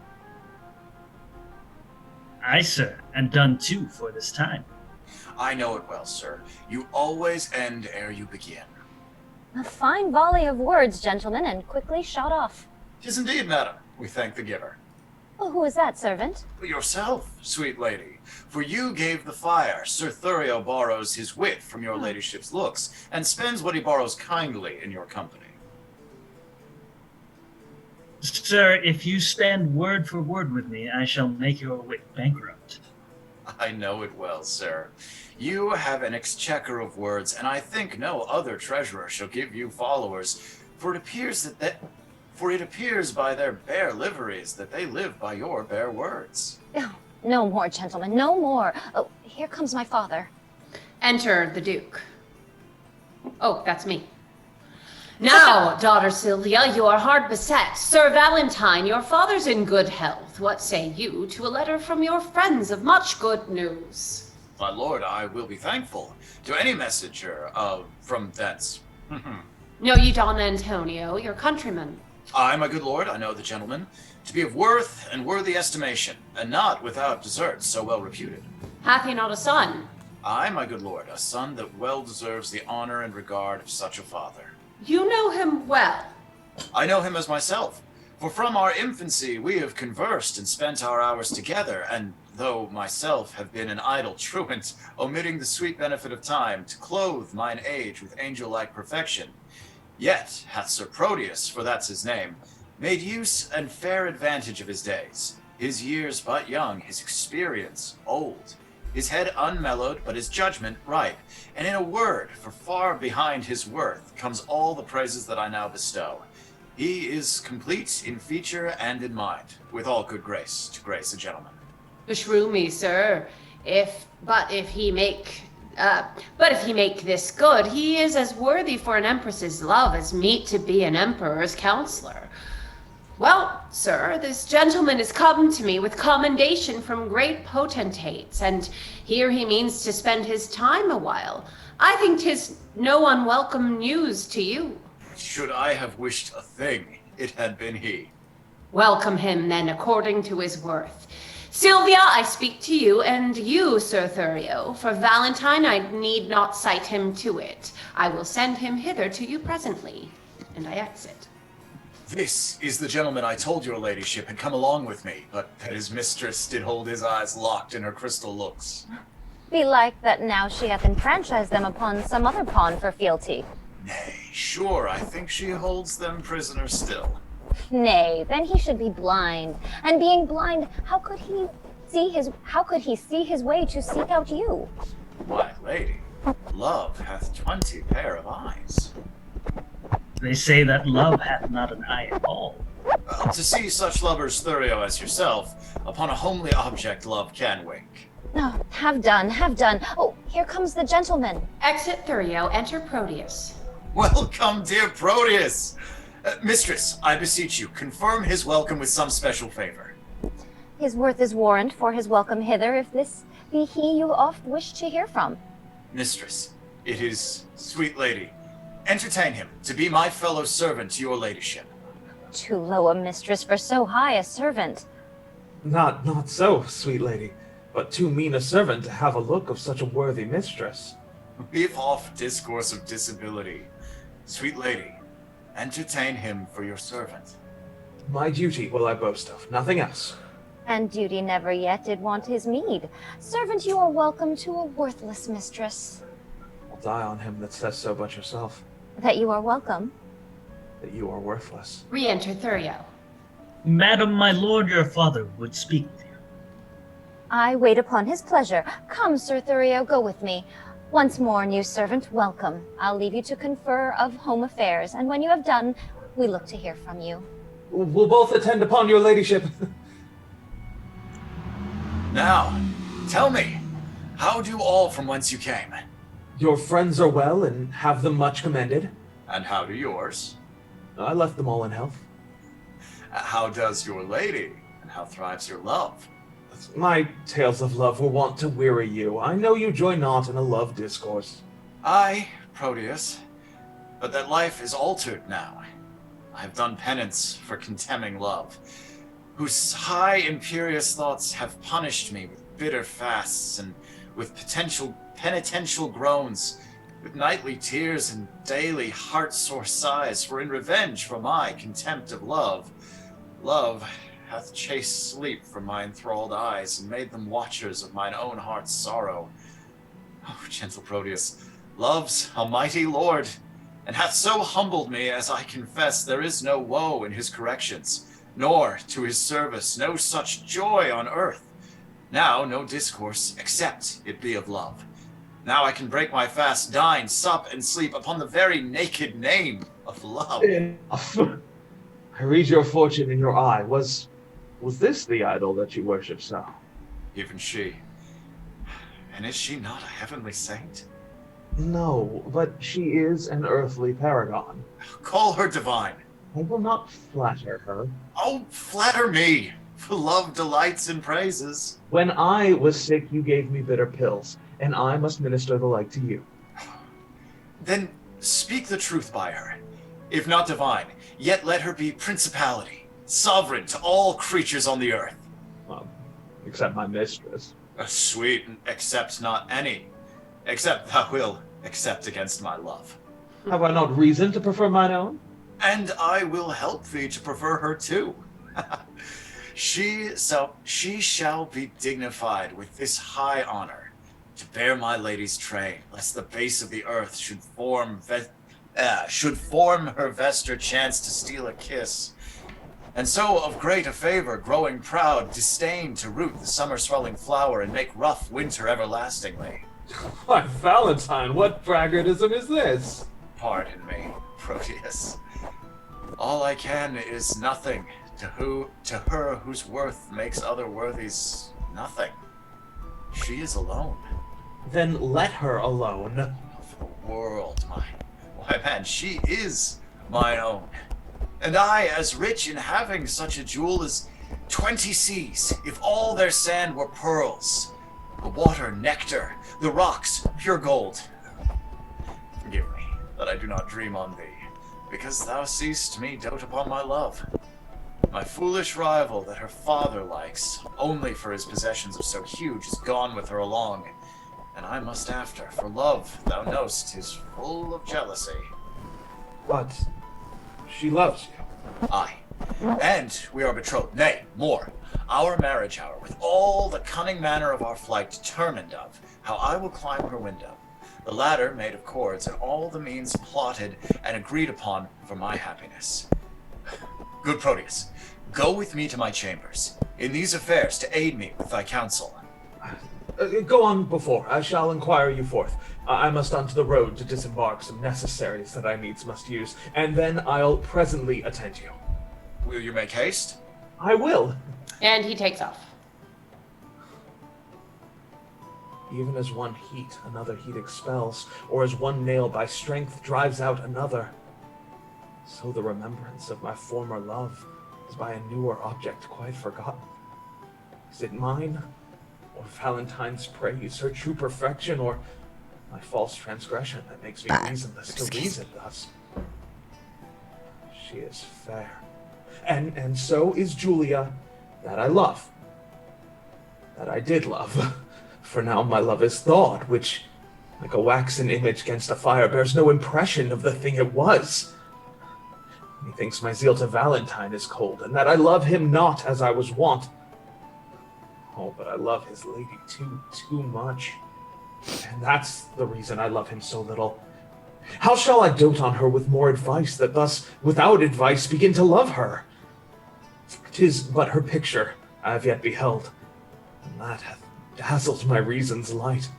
Aye, sir, and done too for this time. I know it well, sir. You always end ere you begin. A fine volley of words, gentlemen, and quickly shot off. 'Tis indeed, madam. We thank the giver. Well, who is that, servant? Yourself, sweet lady. For you gave the fire. Sir Thurio borrows his wit from your ladyship's looks, and spends what he borrows kindly in your company. Sir, if you stand word for word with me, I shall make your wit bankrupt. I know it well, sir. You have an exchequer of words, and I think no other treasurer shall give you followers, for it appears by their bare liveries that they live by your bare words. Oh, no more, gentlemen, no more. Oh, here comes my father. Enter the Duke. Oh, that's me. Now, daughter Sylvia, you are hard beset. Sir Valentine, your father's in good health. What say you to a letter from your friends of much good news? My lord, I will be thankful to any messenger from thence. Know ye Don Antonio, your countryman? I, my good lord, I know the gentleman to be of worth and worthy estimation, and not without deserts so well reputed. Hath he not a son? I, my good lord, a son that well deserves the honor and regard of such a father. You know him well. I know him as myself, for from our infancy we have conversed and spent our hours together, and though myself have been an idle truant, omitting the sweet benefit of time to clothe mine age with angel-like perfection, yet hath Sir Proteus, for that's his name, made use and fair advantage of his days, his years but young, his experience old, his head unmellowed, but his judgment ripe. And in a word, for far behind his worth comes all the praises that I now bestow. He is complete in feature and in mind, with all good grace to grace a gentleman. Beshrew me, sir. If he make this good, he is as worthy for an empress's love as meet to be an emperor's counselor. Well, sir, this gentleman is come to me with commendation from great potentates, and here he means to spend his time a while. I think 'tis no unwelcome news to you. Should I have wished a thing, it had been he. Welcome him, then, according to his worth. Sylvia, I speak to you, and you, Sir Thurio. For Valentine, I need not cite him to it. I will send him hither to you presently. And I exit. This is the gentleman I told your ladyship had come along with me, but that his mistress did hold his eyes locked in her crystal looks. Belike that now she hath enfranchised them upon some other pawn for fealty. Nay, sure, I think she holds them prisoner still. Nay, then he should be blind. And being blind, how could he see his way to seek out you? My lady, love hath 20 pair of eyes. They say that love hath not an eye at all. To see such lovers Thurio as yourself, upon a homely object love can wink. No, have done, have done. Oh, here comes the gentleman. Exit Thurio, enter Proteus. Welcome, dear Proteus! Mistress, I beseech you, confirm his welcome with some special favor. His worth is warrant for his welcome hither, if this be he you oft wished to hear from. Mistress, it is sweet lady. Entertain him to be my fellow servant to your ladyship. Too low a mistress for so high a servant. Not so, sweet lady, but too mean a servant to have a look of such a worthy mistress. Leave off discourse of disability. Sweet lady, entertain him for your servant. My duty will I boast of, nothing else. And duty never yet did want his meed. Servant, you are welcome to a worthless mistress. I'll die on him that says so but yourself, That you are welcome. that you are worthless. Re-enter Thurio. Madam, my lord your father would speak with you. I wait upon his pleasure. Come, Sir Thurio, go with me. Once more, new servant, welcome. I'll leave you to confer of home affairs, and when you have done, we look to hear from you. We'll both attend upon your ladyship. Now, tell me, how do all from whence you came? Your friends are well and have them much commended. And how do yours? I left them all in health. How does your lady? And how thrives your love? My tales of love were wont to weary you. I know you join not in a love discourse. Aye, Proteus, but that life is altered now. I have done penance for contemning love, whose high imperious thoughts have punished me with bitter fasts and with penitential groans, with nightly tears and daily heart-sore sighs, for in revenge for my contempt of love, love hath chased sleep from my enthralled eyes and made them watchers of mine own heart's sorrow. Oh, gentle Proteus, love's a mighty lord, and hath so humbled me as I confess there is no woe in his corrections, nor to his service no such joy on earth. Now no discourse, except it be of love. Now I can break my fast, dine, sup, and sleep upon the very naked name of love. I read your fortune in your eye. Was this the idol that you worship so? Even she. And is she not a heavenly saint? No, but she is an earthly paragon. Call her divine. I will not flatter her. Oh, flatter me, for love delights in praises. When I was sick, you gave me bitter pills, and I must minister the like to you. Then speak the truth by her. If not divine, yet let her be principality, sovereign to all creatures on the earth. Except my mistress. Sweet, accept not any, except thou will accept against my love. Have I not reason to prefer mine own? And I will help thee to prefer her too. She shall be dignified with this high honor, to bear my lady's train, lest the base of the earth should form her vesture chance to steal a kiss. And so of great a favor, growing proud, disdain to root the summer swelling flower and make rough winter everlastingly. Why, Valentine, what braggartism is this? Pardon me, Proteus. All I can is nothing to her whose worth makes other worthies nothing. She is alone. Then let her alone. Of the world, why man, she is mine own. And I as rich in having such a jewel as 20 seas, if all their sand were pearls, the water nectar, the rocks pure gold. Forgive me that I do not dream on thee, because thou seest me dote upon my love. My foolish rival that her father likes, only for his possessions are so huge, is gone with her along, and I must after, for love, thou know'st, is full of jealousy. But she loves you. Aye, and we are betrothed. Nay, more, our marriage hour, with all the cunning manner of our flight determined of, how I will climb her window, the ladder made of cords, and all the means plotted and agreed upon for my happiness. Good Proteus, go with me to my chambers, in these affairs to aid me with thy counsel. Go on before, I shall inquire you forth. I must onto the road to disembark some necessaries that I needs must use, and then I'll presently attend you. Will you make haste? I will. And he takes off. Even as one heat another heat expels, or as one nail by strength drives out another, so the remembrance of my former love is by a newer object quite forgotten. Is it mine, or Valentine's praise, her true perfection, or my false transgression that makes me reasonless to reason thus? She is fair, and so is Julia, that I love, that I did love. For now my love is thawed, which, like a waxen image against a fire, bears no impression of the thing it was. Methinks my zeal to Valentine is cold, and that I love him not as I was wont. Oh, but I love his lady too much. And that's the reason I love him so little. How shall I dote on her with more advice, that thus, without advice, begin to love her? 'Tis but her picture I have yet beheld, and that hath dazzled my reason's light.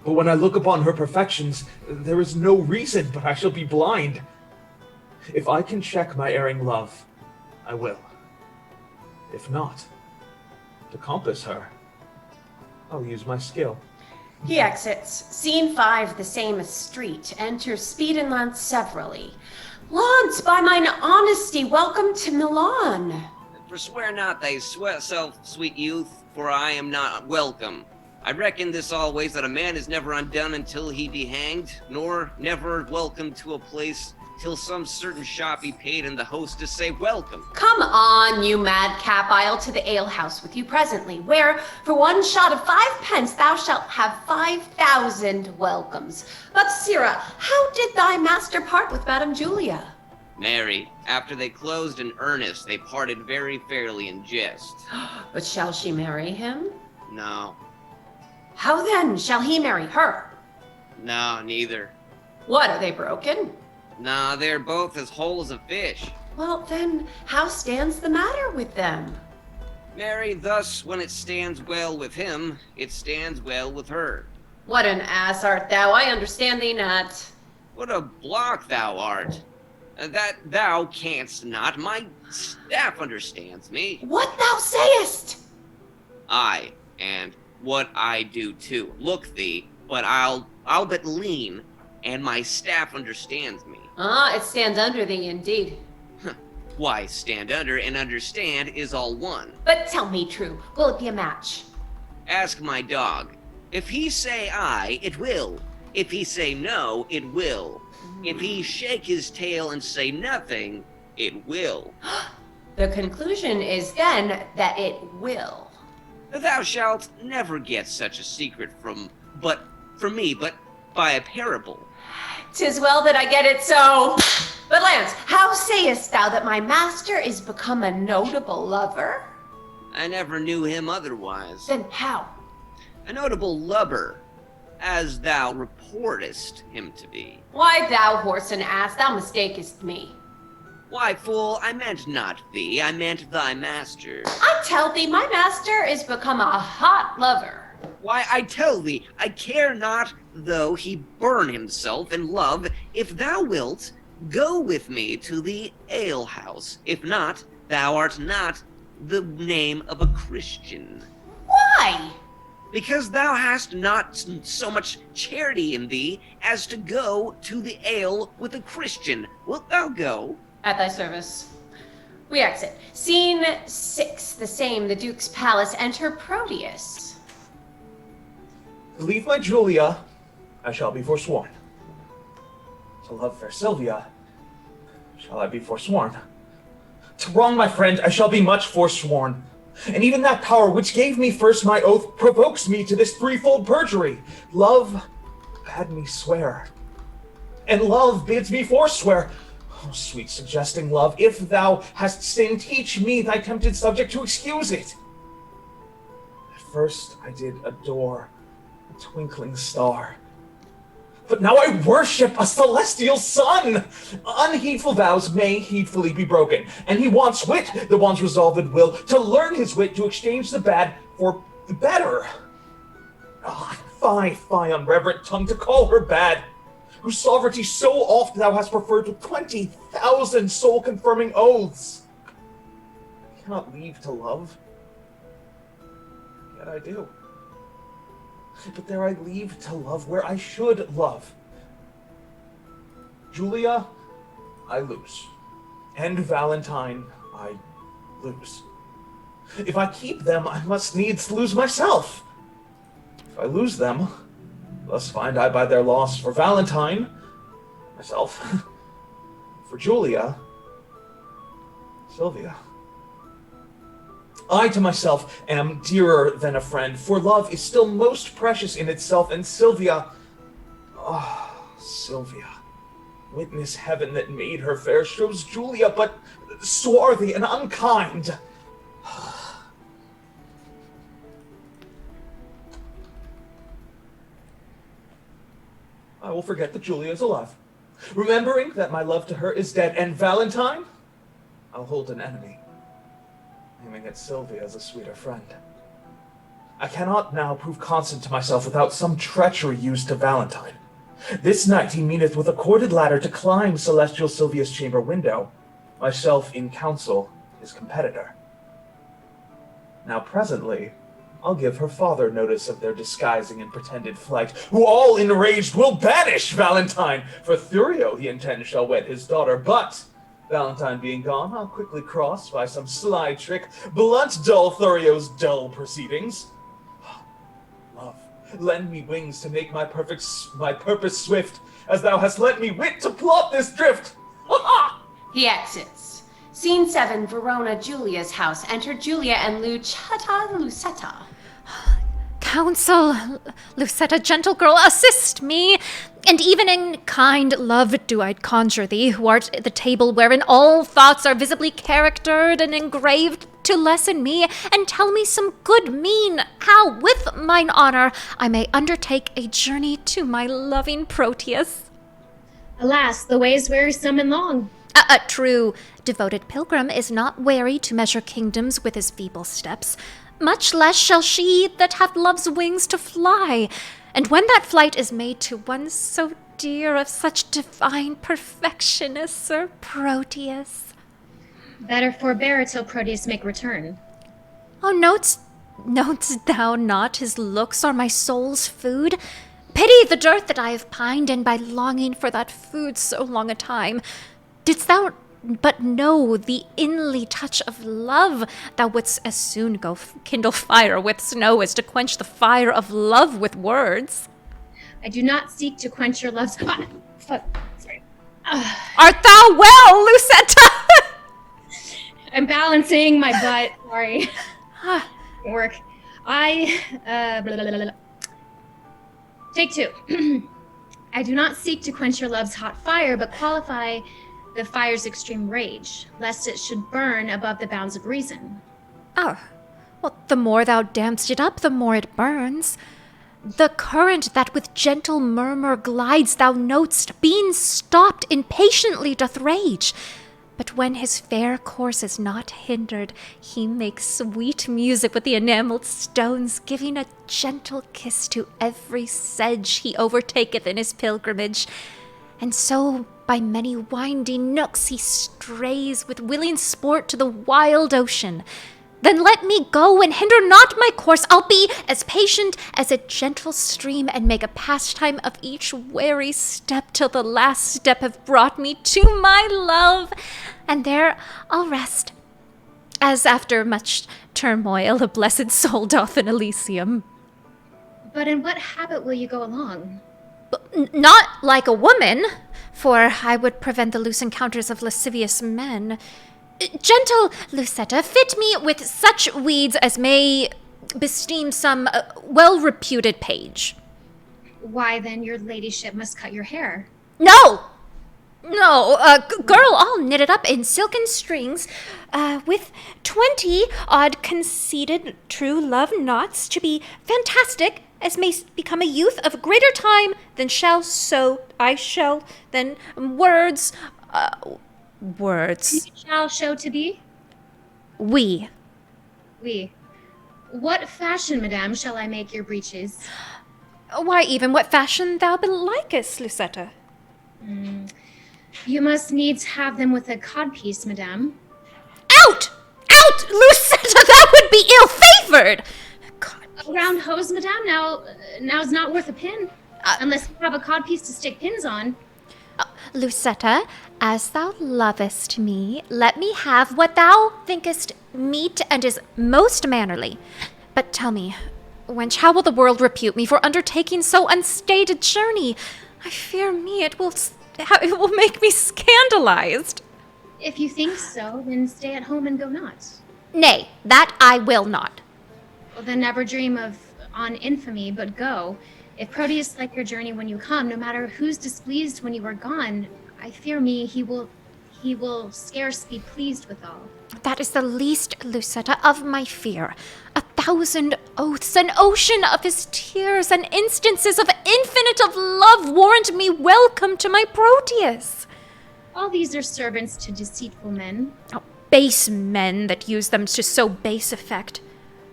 But when I look upon her perfections, there is no reason but I shall be blind. If I can check my erring love, I will. If not, to compass her, I'll use my skill. He exits. Scene 5, the same street. Enter Speed and Lance severally. Lance, by mine honesty, welcome to Milan. Forswear not thy self, sweet youth, for I am not welcome. I reckon this always, that a man is never undone until he be hanged, nor never welcome to a place till some certain shot be paid and the hostess say welcome. Come on, you madcap, I'll to the alehouse with you presently, where for one shot of 5 pence thou shalt have 5,000 welcomes. But Sirrah, how did thy master part with Madame Julia? Marry, after they closed in earnest, they parted very fairly in jest. But shall she marry him? No. How then shall he marry her? No, neither. What, are they broken? Nah, they're both as whole as a fish. Well then, how stands the matter with them? Marry, thus, when it stands well with him, it stands well with her. What an ass art thou, I understand thee not. What a block thou art. That thou canst not, my staff understands me. What thou sayest! Aye, and what I do too. Look thee, but I'll but lean, and my staff understands me. Ah, it stands under thee indeed. Why, stand under and understand is all one. But tell me true, will it be a match? Ask my dog. If he say aye, it will. If he say no, it will. If he shake his tail and say nothing, it will. The conclusion is then that it will. Thou shalt never get such a secret from me, but by a parable. 'Tis well that I get it so. But Lance, how sayest thou that my master is become a notable lover? I never knew him otherwise. Then how? A notable lubber, as thou reportest him to be. Why, thou horse and ass, thou mistakest me. Why, fool, I meant not thee, I meant thy master. I tell thee, my master is become a hot lover. Why, I tell thee, I care not though he burn himself in love. If thou wilt, go with me to the alehouse. If not, thou art not the name of a Christian. Why? Because thou hast not so much charity in thee as to go to the ale with a Christian. Wilt thou go? At thy service. We exit. Scene 6, the same, the Duke's palace. Enter Proteus. To leave my Julia, I shall be forsworn. To love fair Sylvia, shall I be forsworn. To wrong my friend, I shall be much forsworn. And even that power which gave me first my oath provokes me to this threefold perjury. Love bade me swear, and love bids me forswear. Oh, sweet suggesting love, if thou hast sinned, teach me, thy tempted subject, to excuse it. At first I did adore a twinkling star, but now I worship a celestial sun. Unheedful vows may heedfully be broken, and he wants wit, the one's resolved will, to learn his wit, to exchange the bad for the better. Ah, fie, unreverent tongue, to call her bad, whose sovereignty so oft thou hast preferred to 20,000 soul-confirming oaths. I cannot leave to love, yet I do. But there I leave to love where I should love. Julia, I lose. And Valentine, I lose. If I keep them, I must needs lose myself. If I lose them, thus find I by their loss for Valentine, myself, for Julia, Sylvia. I to myself am dearer than a friend, for love is still most precious in itself, and Sylvia, Sylvia, witness heaven that made her fair, shows Julia but swarthy and unkind. I will forget that Julia is alive, remembering that my love to her is dead, and Valentine, I'll hold an enemy, aiming at Sylvia as a sweeter friend. I cannot now prove constant to myself without some treachery used to Valentine. This night he meaneth with a corded ladder to climb celestial Sylvia's chamber window, myself in counsel his competitor. Now presently, I'll give her father notice of their disguising and pretended flight, who all enraged will banish Valentine, for Thurio he intends shall wed his daughter, but Valentine being gone, I'll quickly cross by some sly trick, blunt dull Thurio's dull proceedings. Love, lend me wings to make my purpose swift, as thou hast lent me wit to plot this drift. He exits. Scene 7, Verona, Julia's house. Enter Julia and Lucetta. Counsel, Lucetta, gentle girl, assist me. And even in kind love do I conjure thee, who art at the table wherein all thoughts are visibly charactered and engraved, to lesson me, and tell me some good mean, how with mine honor I may undertake a journey to my loving Proteus. Alas, the way is wearisome and long. A true devoted pilgrim is not weary to measure kingdoms with his feeble steps. Much less shall she that hath love's wings to fly. And when that flight is made to one so dear, of such divine perfection as Sir Proteus. Better forbear till Proteus make return. Oh, notest thou not his looks are my soul's food? Pity the dearth that I have pined in by longing for that food so long a time. Didst thou but know the inly touch of love, thou wouldst as soon go kindle fire with snow as to quench the fire of love with words. I do not seek to quench your love's hot. Sorry. Art thou well, Lucetta? I'm balancing my butt. Sorry. Work. Blah, blah, blah, blah. Take two. I do not seek to quench your love's hot fire, but qualify the fire's extreme rage, lest it should burn above the bounds of reason. Oh, well, the more thou dampst it up, the more it burns. The current that with gentle murmur glides, thou not'st, being stopped, impatiently doth rage. But when his fair course is not hindered, he makes sweet music with the enamelled stones, giving a gentle kiss to every sedge he overtaketh in his pilgrimage. And so by many winding nooks he strays with willing sport to the wild ocean. Then let me go, and hinder not my course. I'll be as patient as a gentle stream, and make a pastime of each wary step, till the last step have brought me to my love. And there I'll rest, as after much turmoil a blessed soul doth in Elysium. But in what habit will you go along? Not like a woman, for I would prevent the loose encounters of lascivious men. Gentle Lucetta, fit me with such weeds as may besteem some well-reputed page. Why, then your ladyship must cut your hair. No! Girl, I'll knit it up in silken strings, with 20 odd conceited true love knots, to be fantastic, as may become a youth of greater time than than words. You shall show to be? We. What fashion, madame, shall I make your breeches? Why, even what fashion thou likest, Lucetta? You must needs have them with a codpiece, madame. Out, Lucetta, that would be ill-favored! A round hose, madame, now's not worth a pin. Unless you have a codpiece to stick pins on. Lucetta, as thou lovest me, let me have what thou thinkest meet and is most mannerly. But tell me, wench, how will the world repute me for undertaking so unstated a journey? I fear me it will make me scandalized. If you think so, then stay at home and go not. Nay, that I will not. Well, then never dream on infamy, but go. If Proteus like your journey when you come, no matter who's displeased when you are gone, I fear me he will scarce be pleased withal. That is the least, Lucetta, of my fear. 1,000 oaths, an ocean of his tears, and instances of infinite of love warrant me welcome to my Proteus. All these are servants to deceitful men. Oh, base men that use them to so base effect.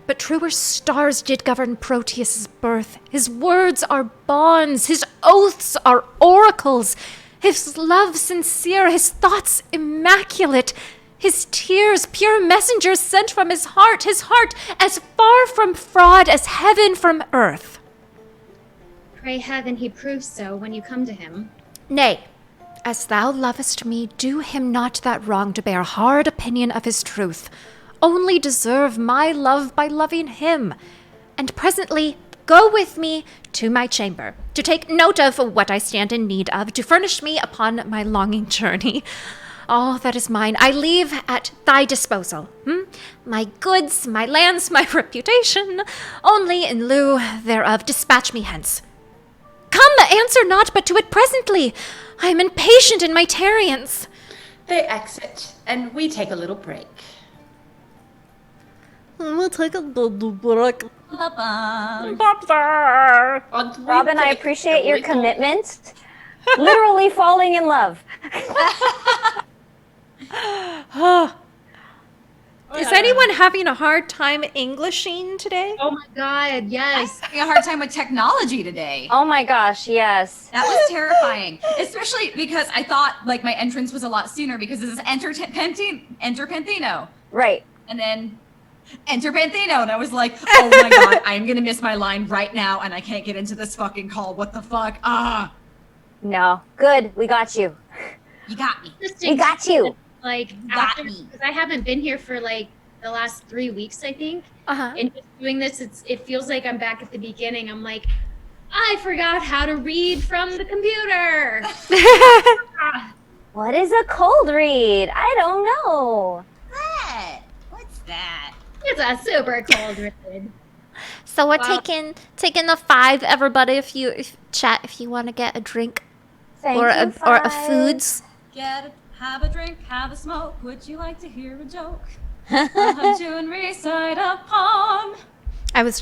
But truer stars did govern Proteus' birth. His words are bonds, his oaths are oracles, his love sincere, his thoughts immaculate, his tears pure messengers sent from his heart as far from fraud as heaven from earth. Pray heaven he proves so when you come to him. Nay, as thou lovest me, do him not that wrong to bear hard opinion of his truth. Only deserve my love by loving him. And presently go with me to my chamber, to take note of what I stand in need of, to furnish me upon my longing journey. All that is mine I leave at thy disposal. My goods, my lands, my reputation. Only in lieu thereof dispatch me hence. Come, answer not, but to it presently. I am impatient in my tarriance. They exit, and we take a little break. We'll take a little break. Robyn, I appreciate your commitment. Literally falling in love. Is anyone having a hard time Englishing today? Oh my god, yes. Having a hard time with technology today. Oh my gosh, yes. That was terrifying. Especially because I thought like my entrance was a lot sooner because this is Enter Pentino. Right. And then enter Panthino. And I was like, oh my god, I'm gonna miss my line right now, and I can't get into this fucking call. What the fuck? No. Good. We got you. You got me. We got you. Like, Got after, me. because I haven't been here for like the last 3 weeks, I think. Uh-huh. And just doing this, it feels like I'm back at the beginning. I'm like, I forgot how to read from the computer. What is a cold read? I don't know. What's that? It's a super cold read. So we're Wow. taking the 5, everybody. If you want to get a drink Thank or you, a Five. foods. Have a drink, have a smoke. Would you like to hear a joke? I'll hunt you and recite a poem. I was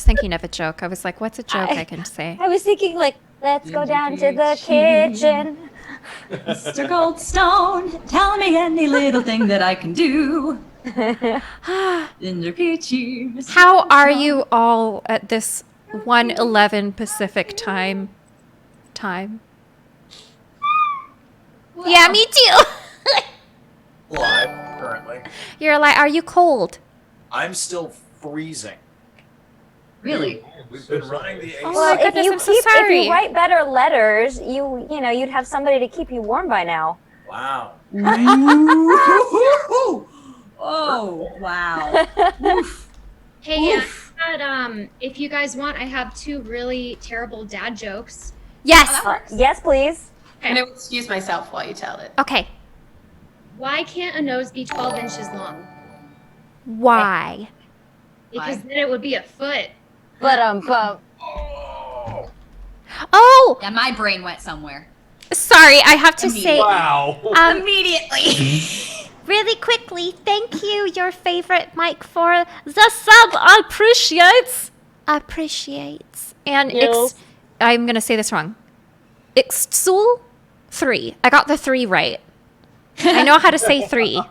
thinking of a joke. I was like, what's a joke I can say? I was thinking, like, let's go down to the kitchen. Mr. Goldstone, tell me any little thing that I can do. Ginger Peachy. Mr. How are Goldstone. you all at this 1:11 Pacific time? Yeah, me too. Live, currently. You're like, are you cold? I'm still freezing. Really? We've been running the AC. Oh Well, my goodness, I'm so if sorry. you write better letters, you'd have somebody to keep you warm by now. Wow. Oh, wow. Hey, if you guys want, I have 2 really terrible dad jokes. Yes. Yes, please. I'm going to excuse myself while you tell it. Okay. Why can't a nose be 12 inches long? Why? Because then it would be a foot. But Oh, Yeah, my brain went somewhere. sorry. I have to say Wow. Immediately. really quickly. Thank you, your favorite Mike, for the sub. Appreciates. And Yes. I'm gonna say this wrong. Ixtul 3. I got the 3 right. I know how to say 3.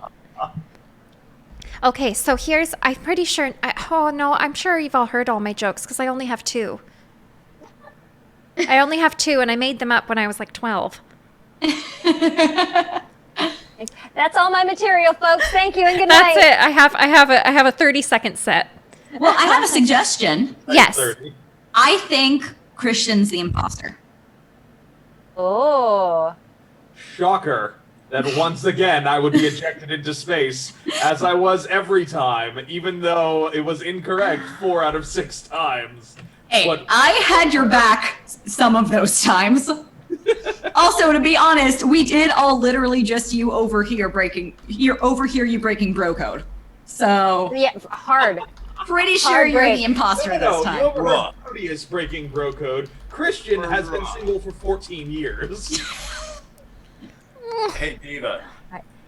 Okay, so I'm pretty sure. I'm sure you've all heard all my jokes because I only have 2. And I made them up when I was like 12. that's all my material, folks. Thank you and good That's night. it. I have a 30-second set. Well, I have a suggestion. Yes. 30. I think Christian's the imposter. Oh. Shocker. That once again I would be ejected into space, as I was every time, even though it was incorrect 4 out of 6 times. Hey, What- I had your back some of those times. Also, to be honest, we did all literally just you overhear you breaking bro code. So Yeah, hard. pretty sure Hard you're break. the imposter No, this you time. overheard Proteus breaking bro code. Christian has been single for 14 years. Hey, Deva.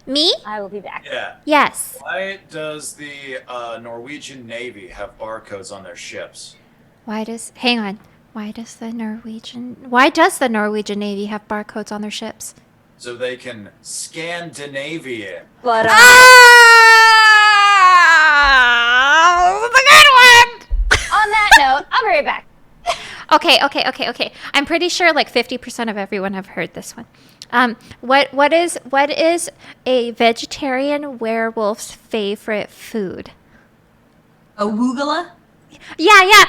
Me? I will be back. Yeah. Yes. Why does the Norwegian Navy have barcodes on their ships? Why does the Norwegian Navy have barcodes on their ships? So they can Scandinavian. But The good one. on that note, I'll be right back. Okay. I'm pretty sure like 50% of everyone have heard this one. What is a vegetarian werewolf's favorite food? A woogala? Yeah.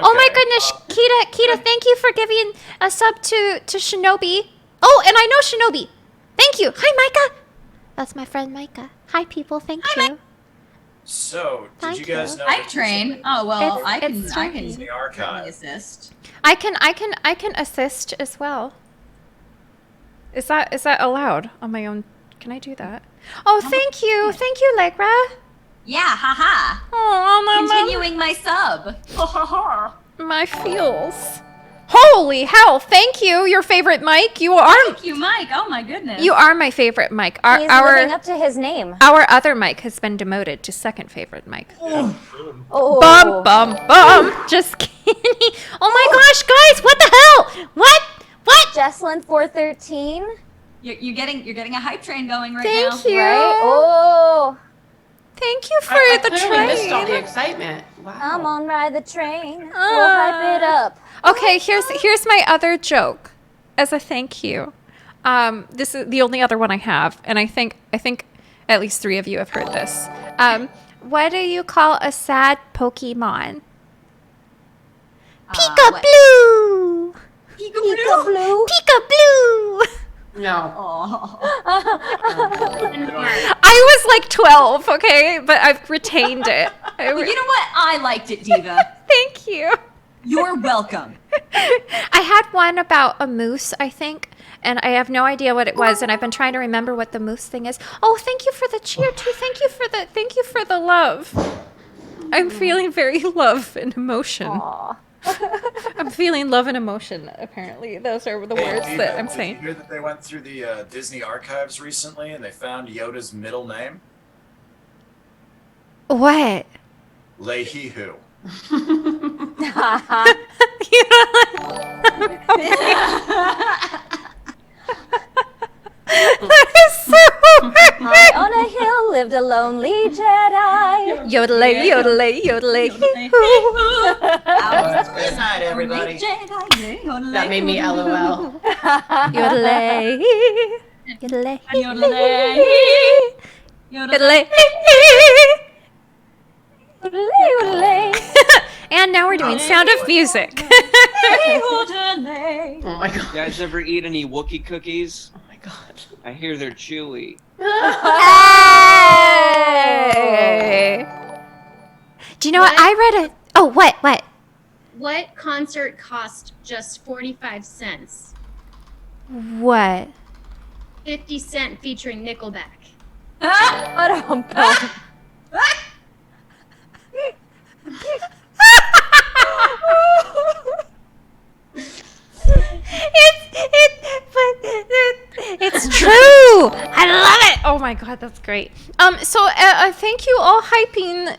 Oh my goodness, Kita, thank you for giving a sub to Shinobi. Oh, and I know Shinobi. Thank you. Hi, Micah. That's my friend Micah. Hi, people. Thank you. So, did Thank you guys you. know? Hype train. Oh well, It's- I can it's in the certainly archive. assist. I can assist as well. Is that allowed on my own? Can I do that? Oh, thank you, Allegra. Yeah, haha. Oh, Continuing my sub. my feels. Holy hell! Thank you, your favorite Mike. You are Thank you, Mike. Oh my goodness. my favorite Mike. He's living up to his name. Our other Mike has been demoted to second favorite Mike. Oh. Bum. Just kidding. Oh my gosh, guys, what the hell? What? Jesslyn 413. You're getting a hype train going right Thank now. you. Right? Oh. Thank you for I the clearly missed all the train. excitement. Wow. Come on, ride the train. We'll hype it up. Okay, here's my other joke as a thank you. This is the only other one I have, and I think at least 3 of you have heard this. What do you call a sad Pokemon? Pika-blue! Pika-blue. Pika-blue! No. I was like 12, okay? But I've retained it. Well, you know what? I liked it, Diva. Thank you. You're welcome. I had one about a moose, I think, and I have no idea what it was, and I've been trying to remember what the moose thing is. Oh, thank you for the cheer too. Thank you for the love. I'm feeling very love and emotion. Aw. I'm feeling love and emotion, apparently. Those are the words Diva, that I'm did saying. you hear that they went through the Disney archives recently and they found Yoda's middle name? What? Lehihu. That is so High on a hill lived a lonely Jedi. Yodelay, yodelay, yodelay. Good night, everybody. That made me LOL. Yodelay. Yodelay. Yodelay. Yodelay. And now we're doing Sound of Music. Oh my god. You guys ever eat any Wookiee cookies? Oh my god. I hear they're chewy. Hey! Do you know what? I read a... Oh, what? What concert cost just 45 cents? What? 50 Cent featuring Nickelback. It's true. I love it. Oh my god, that's great. So thank you all hyping.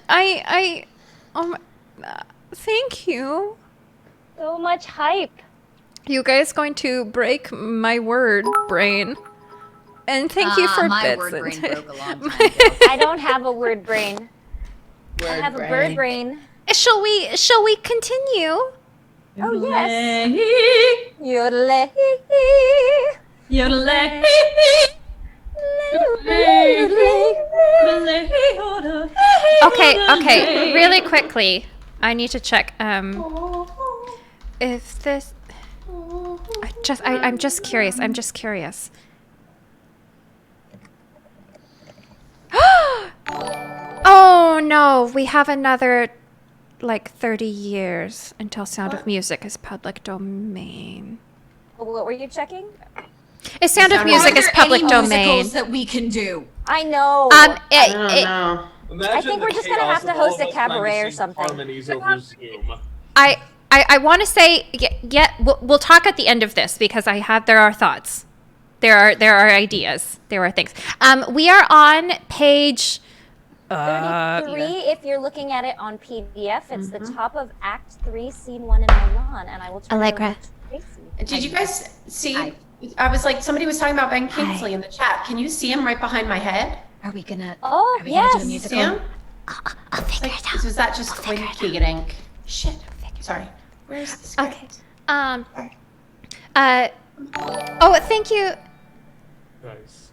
Thank you. So much hype. You guys going to break my word brain. And thank you for my bits. word brain and- broke a long time ago. I don't have a word brain. I have a bird brain. Shall we continue? Oh yes. Yodelay. Yodelay. Okay, really quickly. I need to check if this I'm just curious. Oh no, we have another like 30 years until Sound of Music is public domain. What were you checking? Is Sound of Are Music is there public any domain? musicals that we can do? I know. I don't know. I think we're just gonna have to host a cabaret or something. Harmonies over Zoom. I want to say we'll talk at the end of this because there are thoughts, there are ideas, there are things. We are on page 33. If you're looking at it on PDF, it's the top of Act 3, Scene 1 in Milan, and I will turn Allegra. it over to Tracey. Did you guys see? I was like, somebody was talking about Ben Kingsley in the chat. Can you see him right behind my head? Are we gonna? Oh Are we gonna do a yes. musical? See him? I'll figure it out. Was that just winking ink? Shit. Sorry. Where's the script? Okay. Oh, thank you. Nice.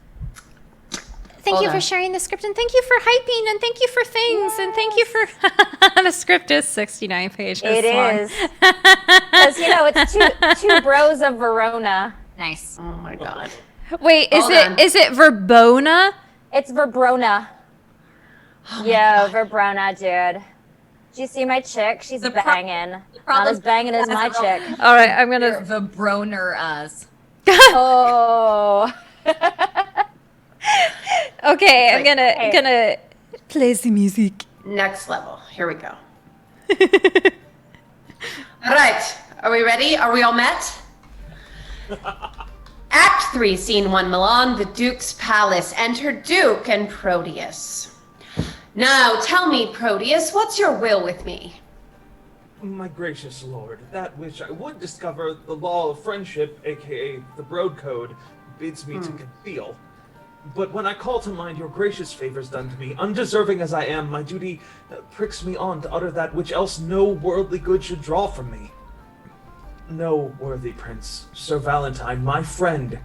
Thank Hold you for on. sharing the script, and thank you for hyping, and thank you for things, and thank you for the script is 69 pages It long. is. Because, it's two bros of Verona. Nice. Oh my god. Wait, Hold on. is it Verbona? It's Verbrona. Yo, Verbrona, dude. Do you see my chick? She's banging. Not as banging as my chick. All right, I'm gonna. The Broner us. Oh. Okay, I'm Hey. gonna play the music. Next level. Here we go. All right. Are we ready? Are we all met? Act 3, Scene 1, Milan, the Duke's Palace. Enter Duke and Proteus. Now, tell me, Proteus, what's your will with me? My gracious lord, that which I would discover the law of friendship, aka the Broad Code, bids me to conceal. But when I call to mind your gracious favors done to me, undeserving as I am, my duty pricks me on to utter that which else no worldly good should draw from me. No, worthy prince, Sir Valentine, my friend,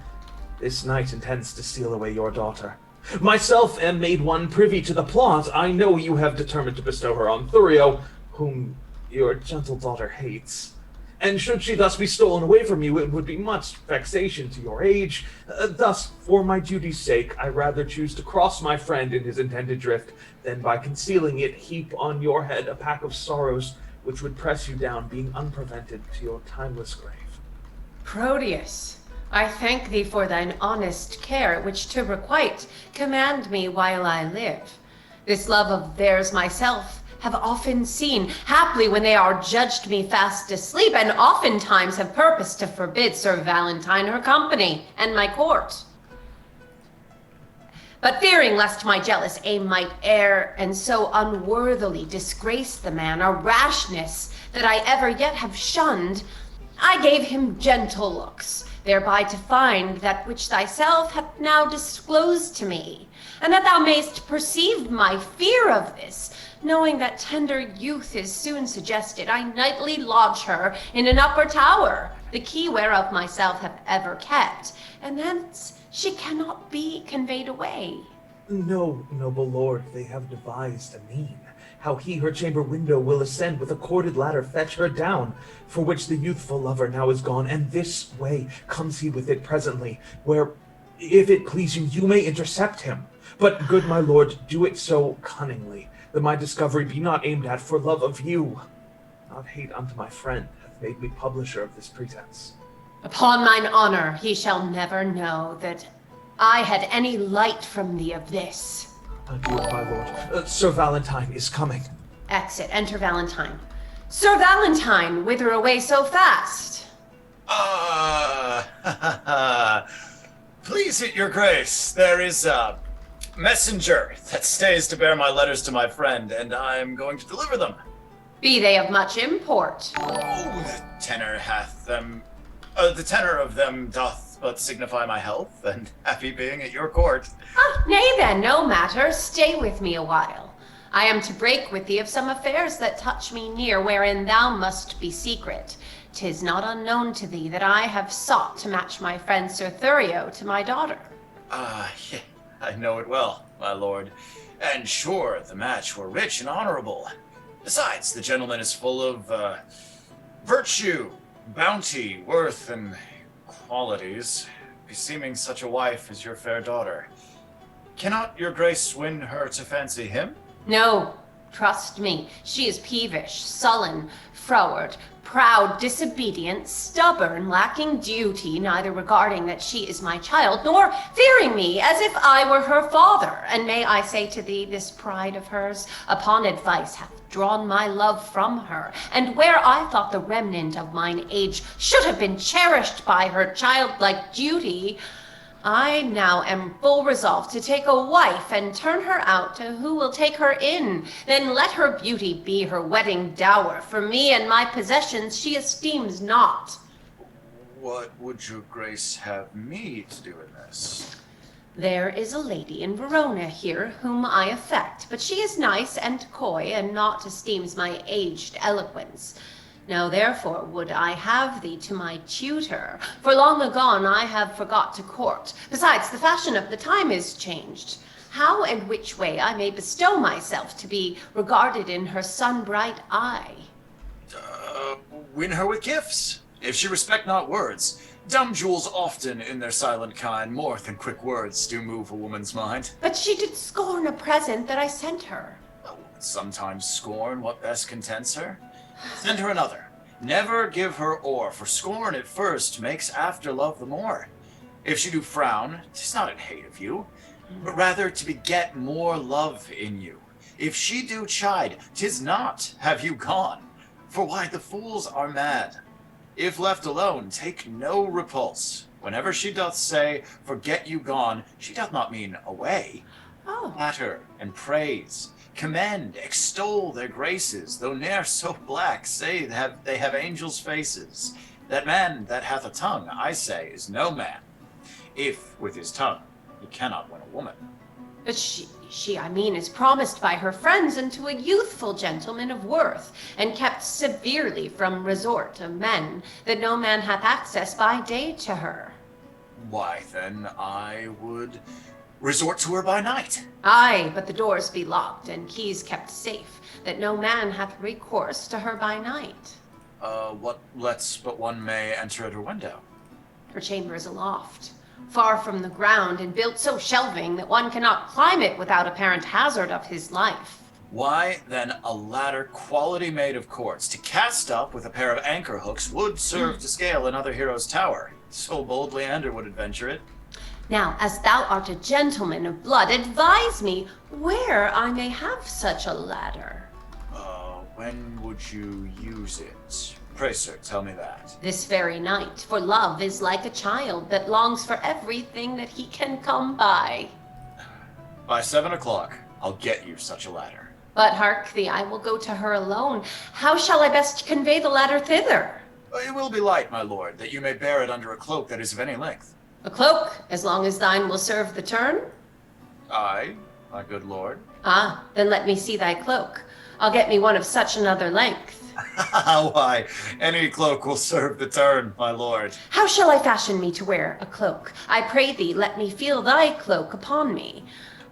This knight intends to steal away your daughter. Myself am made one privy to the plot. I know you have determined to bestow her on Thurio, whom your gentle daughter hates. And should she thus be stolen away from you, it would be much vexation to your age. Thus, for my duty's sake, I rather choose to cross my friend in his intended drift, than by concealing it heap on your head a pack of sorrows which would press you down, being unprevented, to your timeless grave. Proteus, I thank thee for thine honest care, which to requite command me while I live. This love of theirs myself have often seen, haply when they are judged me fast asleep, and oftentimes have purposed to forbid Sir Valentine her company and my court. But fearing lest my jealous aim might err, and so unworthily disgrace the man, a rashness that I ever yet have shunned, I gave him gentle looks, thereby to find that which thyself hath now disclosed to me, and that thou mayst perceive my fear of this, knowing that tender youth is soon suggested, I nightly lodge her in an upper tower, the key whereof myself have ever kept, and thence she cannot be conveyed away. No, noble lord, they have devised a mean, how he her chamber window will ascend with a corded ladder fetch her down, for which the youthful lover now is gone, and this way comes he with it presently, where, if it please you, you may intercept him. But, good my lord, do it so cunningly, that my discovery be not aimed at for love of you. Not hate unto my friend hath made me publisher of this pretense. Upon mine honor, he shall never know that I had any light from thee of this. Adieu, my lord. Sir Valentine is coming. Exit, enter Valentine. Sir Valentine, whither away so fast? Please, your grace, there is a messenger that stays to bear my letters to my friend, and I'm going to deliver them. Be they of much import? Oh, the tenor of them doth but signify my health and happy being at your court. Nay then, no matter, stay with me a while. I am to break with thee of some affairs that touch me near, wherein thou must be secret. 'Tis not unknown to thee that I have sought to match my friend Sir Thurio to my daughter. Yeah, I know it well, my lord. And sure, the match were rich and honorable. Besides, the gentleman is full of, virtue, bounty, worth, and qualities, beseeming such a wife as your fair daughter. Cannot your grace win her to fancy him? No, trust me, she is peevish, sullen, froward, proud, disobedient, stubborn, lacking duty, neither regarding that she is my child, nor fearing me as if I were her father. And may I say to thee, this pride of hers, upon advice, hath drawn my love from her, and where I thought the remnant of mine age should have been cherished by her childlike duty, I now am full resolved to take a wife and turn her out to who will take her in. Then let her beauty be her wedding dower. For me and my possessions she esteems not. What would your grace have me to do in this? There is a lady in Verona here whom I affect, but she is nice and coy, and not esteems my aged eloquence. Now therefore would I have thee to my tutor, for long agone I have forgot to court. Besides, the fashion of the time is changed. How and which way I may bestow myself to be regarded in her sun-bright eye? Win her with gifts. If she respect not words, dumb jewels often in their silent kind, more than quick words, do move a woman's mind. But she did scorn a present that I sent her. Sometimes scorn what best contents her. Send her another. Never give her o'er, for scorn at first makes after love the more. If she do frown, 'tis not in hate of you, but rather to beget more love in you. If she do chide, 'tis not have you gone, for why the fools are mad. If left alone, take no repulse. Whenever she doth say, forget you gone, she doth not mean away. Flatter and praise. Commend, extol their graces, though ne'er so black, say they have angels' faces. That man that hath a tongue, I say, is no man, if with his tongue he cannot win a woman. But she, I mean, is promised by her friends unto a youthful gentleman of worth, and kept severely from resort of men, that no man hath access by day to her. Why, then I would resort to her by night. Aye, but the doors be locked and keys kept safe, that no man hath recourse to her by night. What lets but one may enter at her window? Her chamber is aloft, far from the ground, and built so shelving that one cannot climb it without apparent hazard of his life. Why, then a ladder quality made of cords to cast up with a pair of anchor hooks would serve to scale another hero's tower. So bold Leander would adventure it. Now, as thou art a gentleman of blood, advise me where I may have such a ladder. When would you use it? Pray, sir, tell me that. This very night, for love is like a child that longs for everything that he can come by. By 7 o'clock, I'll get you such a ladder. But hark thee, I will go to her alone. How shall I best convey the ladder thither? It will be light, my lord, that you may bear it under a cloak that is of any length. A cloak, as long as thine will serve the turn? Aye, my good lord. Ah, then let me see thy cloak. I'll get me one of such another length. Why, any cloak will serve the turn, my lord. How shall I fashion me to wear a cloak? I pray thee, let me feel thy cloak upon me.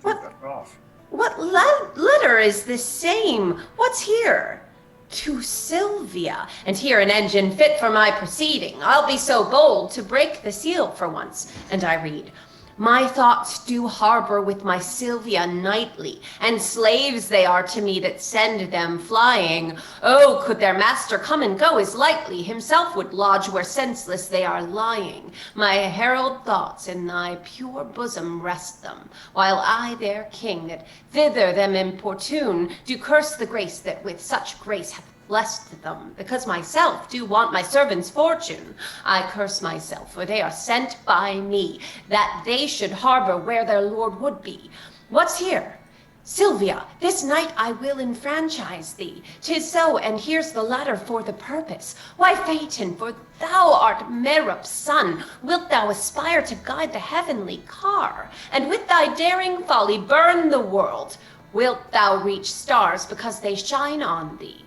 What letter is this same? What's here? To Sylvia, and here an engine fit for my proceeding. I'll be so bold to break the seal for once. And I read, my thoughts do harbor with my Sylvia nightly, and slaves they are to me that send them flying. Oh, could their master come and go as lightly, himself would lodge where senseless they are lying. My herald thoughts in thy pure bosom rest them, while I, their king, that thither them importune, do curse the grace that with such grace hath blessed them, because myself do want my servants' fortune. I curse myself, for they are sent by me, that they should harbor where their lord would be. What's here? Sylvia, this night I will enfranchise thee. 'Tis so, and here's the ladder for the purpose. Why, Phaeton, for thou art Merup's son, wilt thou aspire to guide the heavenly car, and with thy daring folly burn the world? Wilt thou reach stars because they shine on thee?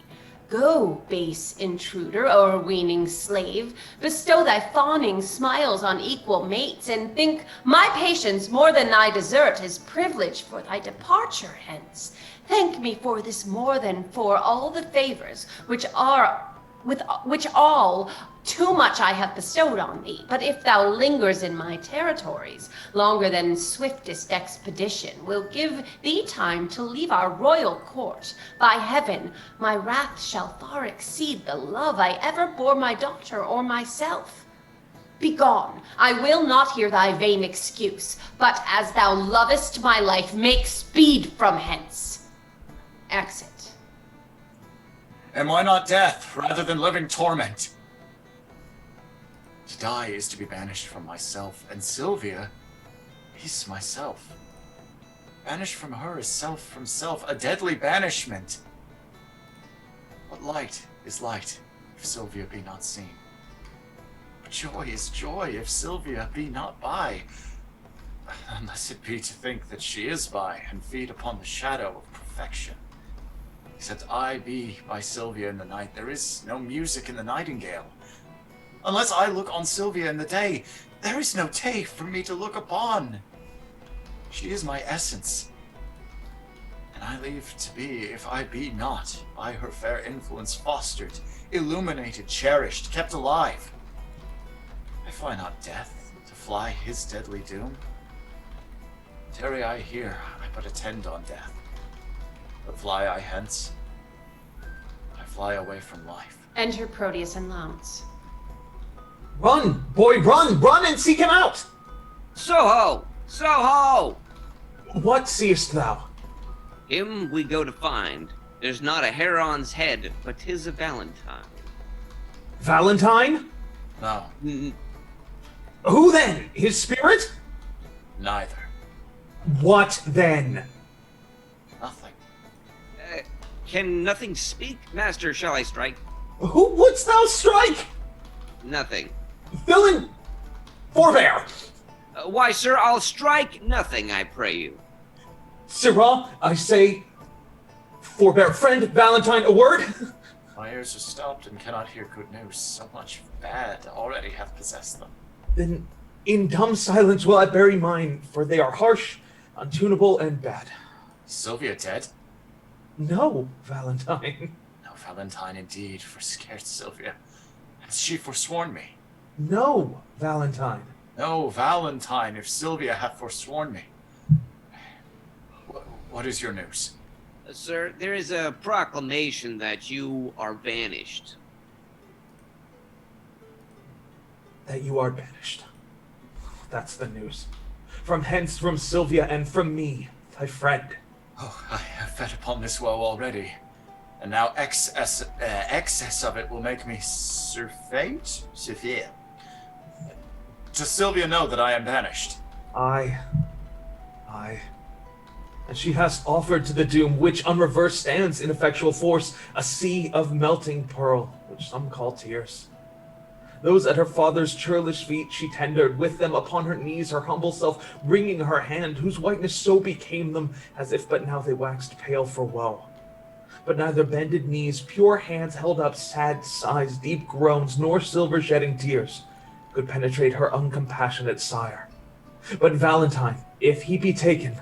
Go, base intruder, o'erweening slave, bestow thy fawning smiles on equal mates, and think my patience more than thy desert is privilege for thy departure hence. Thank me for this more than for all the favors which all too much I have bestowed on thee. But if thou lingers in my territories, longer than swiftest expedition will give thee time to leave our royal court, by heaven, my wrath shall far exceed the love I ever bore my daughter or myself. Begone, I will not hear thy vain excuse, but as thou lovest my life, make speed from hence. Exit. And why not death, rather than living torment? To die is to be banished from myself, and Sylvia is myself. Banished from her is self from self, a deadly banishment. What light is light, if Sylvia be not seen? But joy is joy, if Sylvia be not by. Unless it be to think that she is by, and feed upon the shadow of perfection. Except I be by Sylvia in the night, there is no music in the nightingale. Unless I look on Sylvia in the day, there is no day for me to look upon. She is my essence, and I leave to be if I be not by her fair influence fostered, illuminated, cherished, kept alive. I fly not death to fly his deadly doom. Tarry I here, I but attend on death. But fly I hence, I fly away from life. Enter Proteus and Launce. Run, boy, run! Run and seek him out! Soho! Soho! What seest thou? Him we go to find. There's not a hair on's head, but 'tis a Valentine. Valentine? No, Who then? His spirit? neither. What then? Nothing. Can nothing speak? Master, shall I strike? Who wouldst thou strike? Nothing. Villain! Forbear! Why, sir, I'll strike nothing, I pray you. Sirrah, I say, forbear. Friend Valentine, a word? My ears are stopped and cannot hear good news. So much bad already hath possessed them. Then In dumb silence will I bury mine, for they are harsh, untunable, and bad. Sylvia dead? No, Valentine. No, Valentine indeed, for scared Sylvia. Has she forsworn me? No, Valentine. No, Valentine, if Sylvia hath forsworn me. What is your news? Sir, there is a proclamation that you are banished. That you are banished. That's the news. From hence, from Sylvia, and from me, thy friend. Oh, I have fed upon this woe already. And now excess of it will make me surfeit? Sophia. Does Sylvia know that I am banished? Aye. And she has offered to the doom, which unreversed stands in effectual force, a sea of melting pearl, which some call tears. Those at her father's churlish feet she tendered, with them upon her knees, her humble self wringing her hand, whose whiteness so became them, as if but now they waxed pale for woe. But neither bended knees, pure hands held up sad sighs, deep groans, nor silver-shedding tears could penetrate her uncompassionate sire. But Valentine, if he be taken,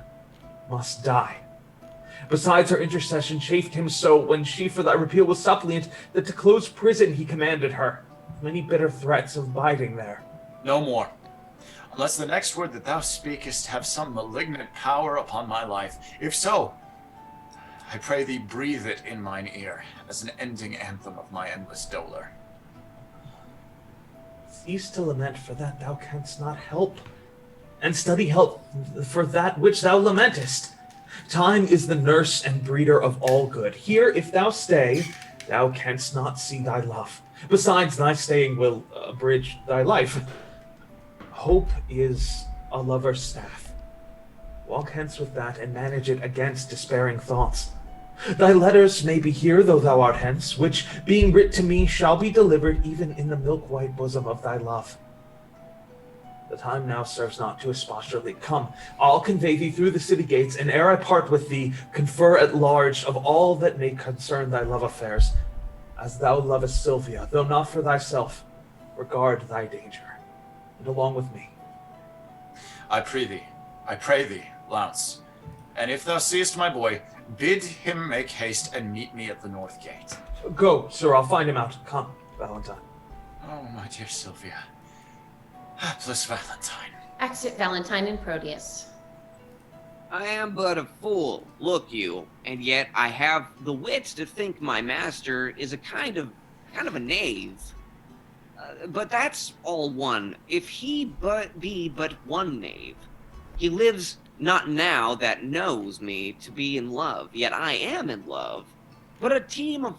must die. Besides, her intercession chafed him so, when she for thy repeal was suppliant, that to close prison he commanded her, many bitter threats of biding there. No more. Unless the next word that thou speakest have some malignant power upon my life. If so, I pray thee breathe it in mine ear, as an ending anthem of my endless dolor. Cease to lament for that thou canst not help, and study help for that which thou lamentest. Time is the nurse and breeder of all good. Here, if thou stay, thou canst not see thy love. Besides, thy staying will abridge thy life. Hope is a lover's staff. Walk hence with that, and manage it against despairing thoughts. Thy letters may be here, though thou art hence, which, being writ to me, shall be delivered even in the milk-white bosom of thy love. The time now serves not to expostulate. Come, I'll convey thee through the city gates, and ere I part with thee, confer at large of all that may concern thy love affairs. As thou lovest Sylvia, though not for thyself, regard thy danger, and along with me. I pray thee, Launce, and if thou seest my boy, bid him make haste and meet me at the north gate. Go, sir, I'll find him out. Come, Valentine. Oh, my dear Sylvia. Hapless Valentine. Exit Valentine and Proteus. I am but a fool, look you, and yet I have the wits to think my master is a kind of a knave. But that's all one. If he be but one knave, he lives not now that knows me to be in love, yet I am in love. But a team of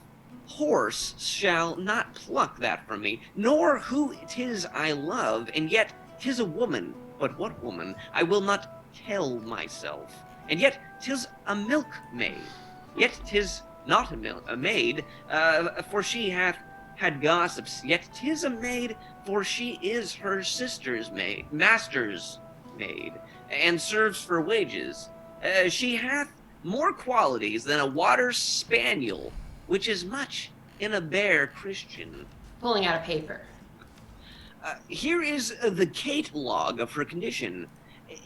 horse shall not pluck that from me, nor who 'tis I love, and yet 'tis a woman. But what woman? I will not tell myself. And yet 'tis a milkmaid. Yet 'tis not a maid, for she hath had gossips. Yet 'tis a maid, for she is her sister's maid, master's maid, and serves for wages. She hath more qualities than a water spaniel, which is much in a bare Christian. Pulling out a paper. Here is the catalog of her condition.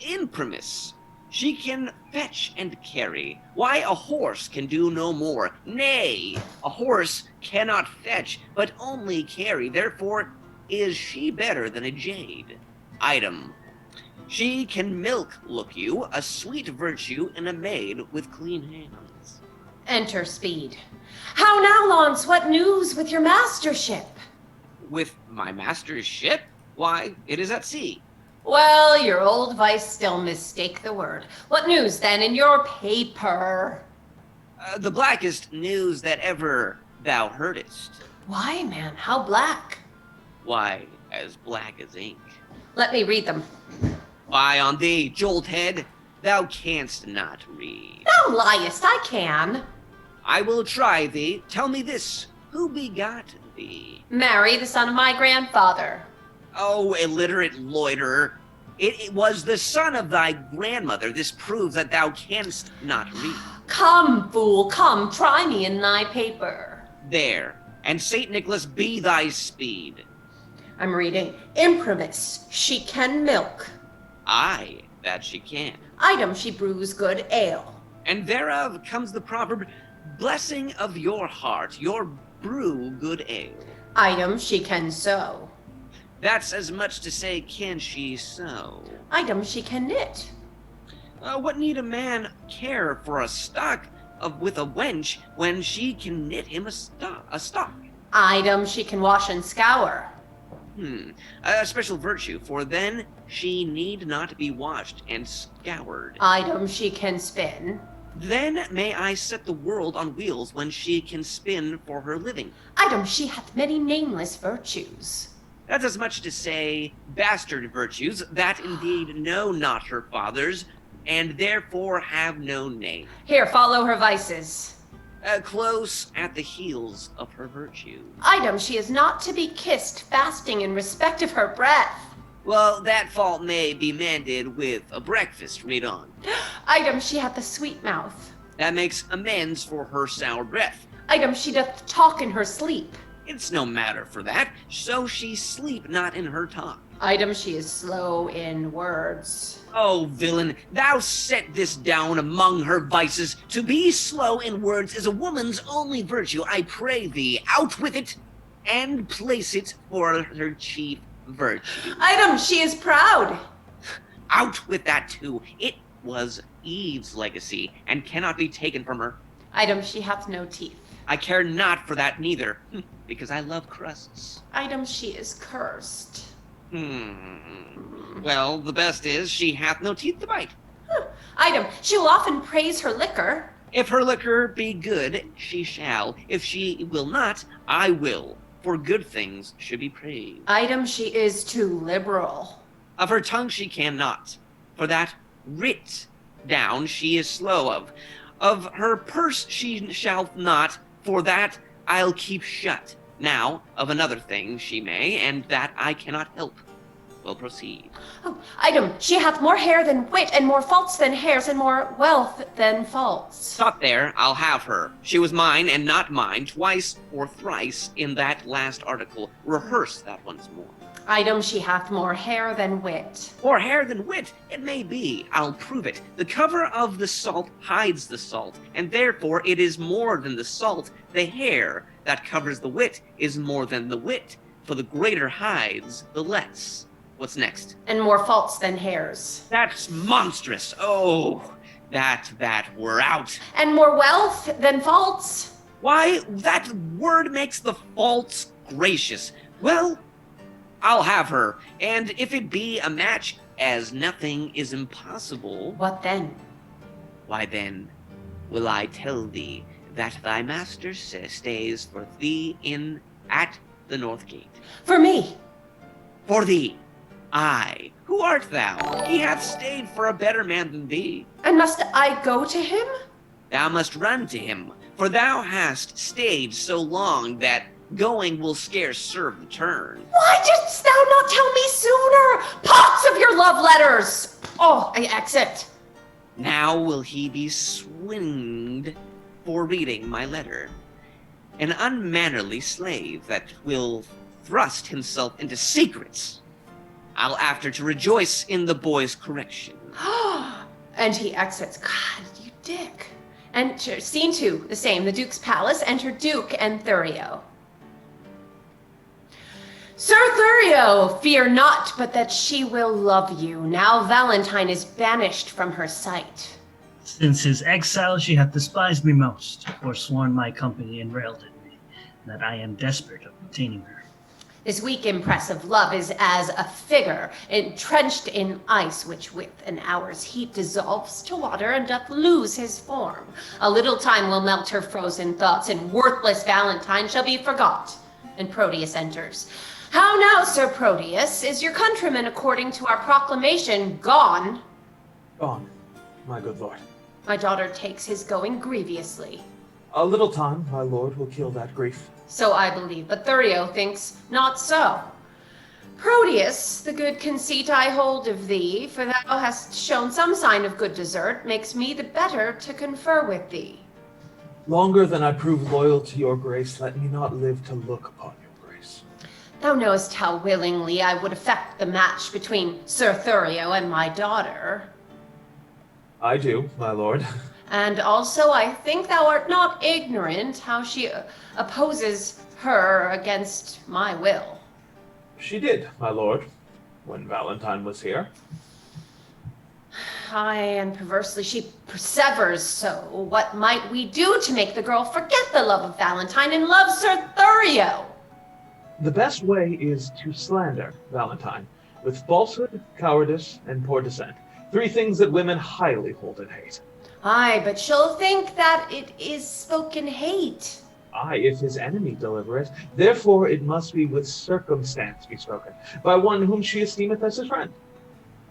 Imprimis, she can fetch and carry. Why, a horse can do no more. Nay, a horse cannot fetch, but only carry. Therefore is she better than a jade. Item, she can milk, look you, a sweet virtue in a maid with clean hands. Enter Speed. How now, Launce? What news with your mastership? With my master's ship? Why, it is at sea. Well, your old vice still mistake the word. What news, then, in your paper? The blackest news that ever thou heardest. Why, man, how black? Why, as black as ink. Let me read them. Why, on thee, jolthead, thou canst not read. Thou liest, I can. I will try thee. Tell me this, who begot thee? Mary, the son of my grandfather. Oh, illiterate loiterer. It was the son of thy grandmother. This proves that thou canst not read. Come, fool, come, try me in thy paper. There, and Saint Nicholas be thy speed. I'm reading. Imprimis, she can milk. Aye, that she can. Item, she brews good ale. And thereof comes the proverb, blessing of your heart, your brew good ale. Item, she can sew. That's as much to say, can she sew? Item, she can knit. What need a man care for a stock with a wench when she can knit him a stock? Item, she can wash and scour. A special virtue, for then she need not be washed and scoured. Item, she can spin. Then may I set the world on wheels when she can spin for her living. Item, she hath many nameless virtues. That's as much to say, bastard virtues, that indeed know not her fathers, and therefore have no name. Here, follow her vices. Close at the heels of her virtue. Item, she is not to be kissed, fasting in respect of her breath. Well, that fault may be mended with a breakfast read on. Item, she hath a sweet mouth. That makes amends for her sour breath. Item, she doth talk in her sleep. It's no matter for that, so she sleep not in her talk. Item, she is slow in words. Oh, villain, thou set this down among her vices. To be slow in words is a woman's only virtue. I pray thee, out with it, and place it for her chief virtue. Item, she is proud. Out with that too. It was Eve's legacy, and cannot be taken from her. Item, she hath no teeth. I care not for that neither, because I love crusts. Item, she is cursed. Well, the best is she hath no teeth to bite. Item, she will often praise her liquor. If her liquor be good, she shall. If she will not, I will. For good things should be praised. Item, she is too liberal. Of her tongue she cannot. For that writ down she is slow of. Of her purse she shall not. For that I'll keep shut. Now, of another thing she may, and that I cannot help. Will proceed. Oh, item, she hath more hair than wit, and more faults than hairs, and more wealth than faults. Stop there, I'll have her. She was mine and not mine, twice or thrice in that last article. Rehearse that once more. Item, she hath more hair than wit. More hair than wit, it may be. I'll prove it. The cover of the salt hides the salt, and therefore it is more than the salt. The hair that covers the wit is more than the wit, for the greater hides the less. What's next? And more faults than hairs. That's monstrous. Oh, that were out. And more wealth than faults. Why, that word makes the faults gracious. Well, I'll have her, and if it be a match, as nothing is impossible. What then? Why then, will I tell thee that thy master stays for thee at the north gate. For me. For thee. Aye. Who art thou? He hath stayed for a better man than thee. And must I go to him? Thou must run to him, for thou hast stayed so long that going will scarce serve the turn. Why didst thou not tell me sooner? Pots of your love letters! Oh, I exit. Now will he be swinged for reading my letter. An unmannerly slave that will thrust himself into secrets. I'll after to rejoice in the boy's correction. And he exits. God, you dick. Enter, scene 2, the same. The Duke's palace. Enter Duke and Thurio. Sir Thurio, fear not but that she will love you. Now Valentine is banished from her sight. Since his exile, she hath despised me most, forsworn my company and railed at me, that I am desperate of obtaining her. This weak impress of love is as a figure entrenched in ice, which with an hour's heat dissolves to water and doth lose his form. A little time will melt her frozen thoughts, and worthless Valentine shall be forgot. And Proteus enters. How now, Sir Proteus? Is your countryman, according to our proclamation, gone? Gone, my good lord. My daughter takes his going grievously. A little time, my lord, will kill that grief. So I believe, but Thurio thinks not so. Proteus, the good conceit I hold of thee, for thou hast shown some sign of good desert, makes me the better to confer with thee. Longer than I prove loyal to your grace, let me not live to look upon your grace. Thou knowest how willingly I would effect the match between Sir Thurio and my daughter. I do, my lord. And also I think thou art not ignorant how she opposes her against my will. She did, my lord, when Valentine was here. Aye, and perversely she persevers so. What might we do to make the girl forget the love of Valentine and love Sir Thurio? The best way is to slander Valentine, with falsehood, cowardice, and poor descent. 3 things that women highly hold in hate. Aye, but she'll think that it is spoken hate. Aye, if his enemy deliver it. Therefore it must be with circumstance be spoken, by one whom she esteemeth as his friend.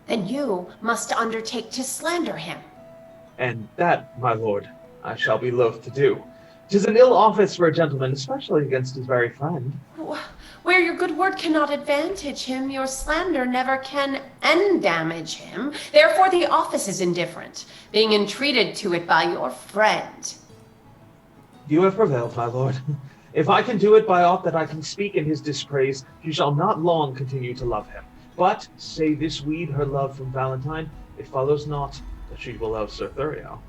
Then you must undertake to slander him. And that, my lord, I shall be loath to do. 'Tis an ill office for a gentleman, especially against his very friend. Where your good word cannot advantage him, your slander never can endamage him. Therefore the office is indifferent, being entreated to it by your friend. You have prevailed, my lord. If I can do it by aught that I can speak in his dispraise, she shall not long continue to love him. But, say this weed her love from Valentine, it follows not that she will love Sir Thurio.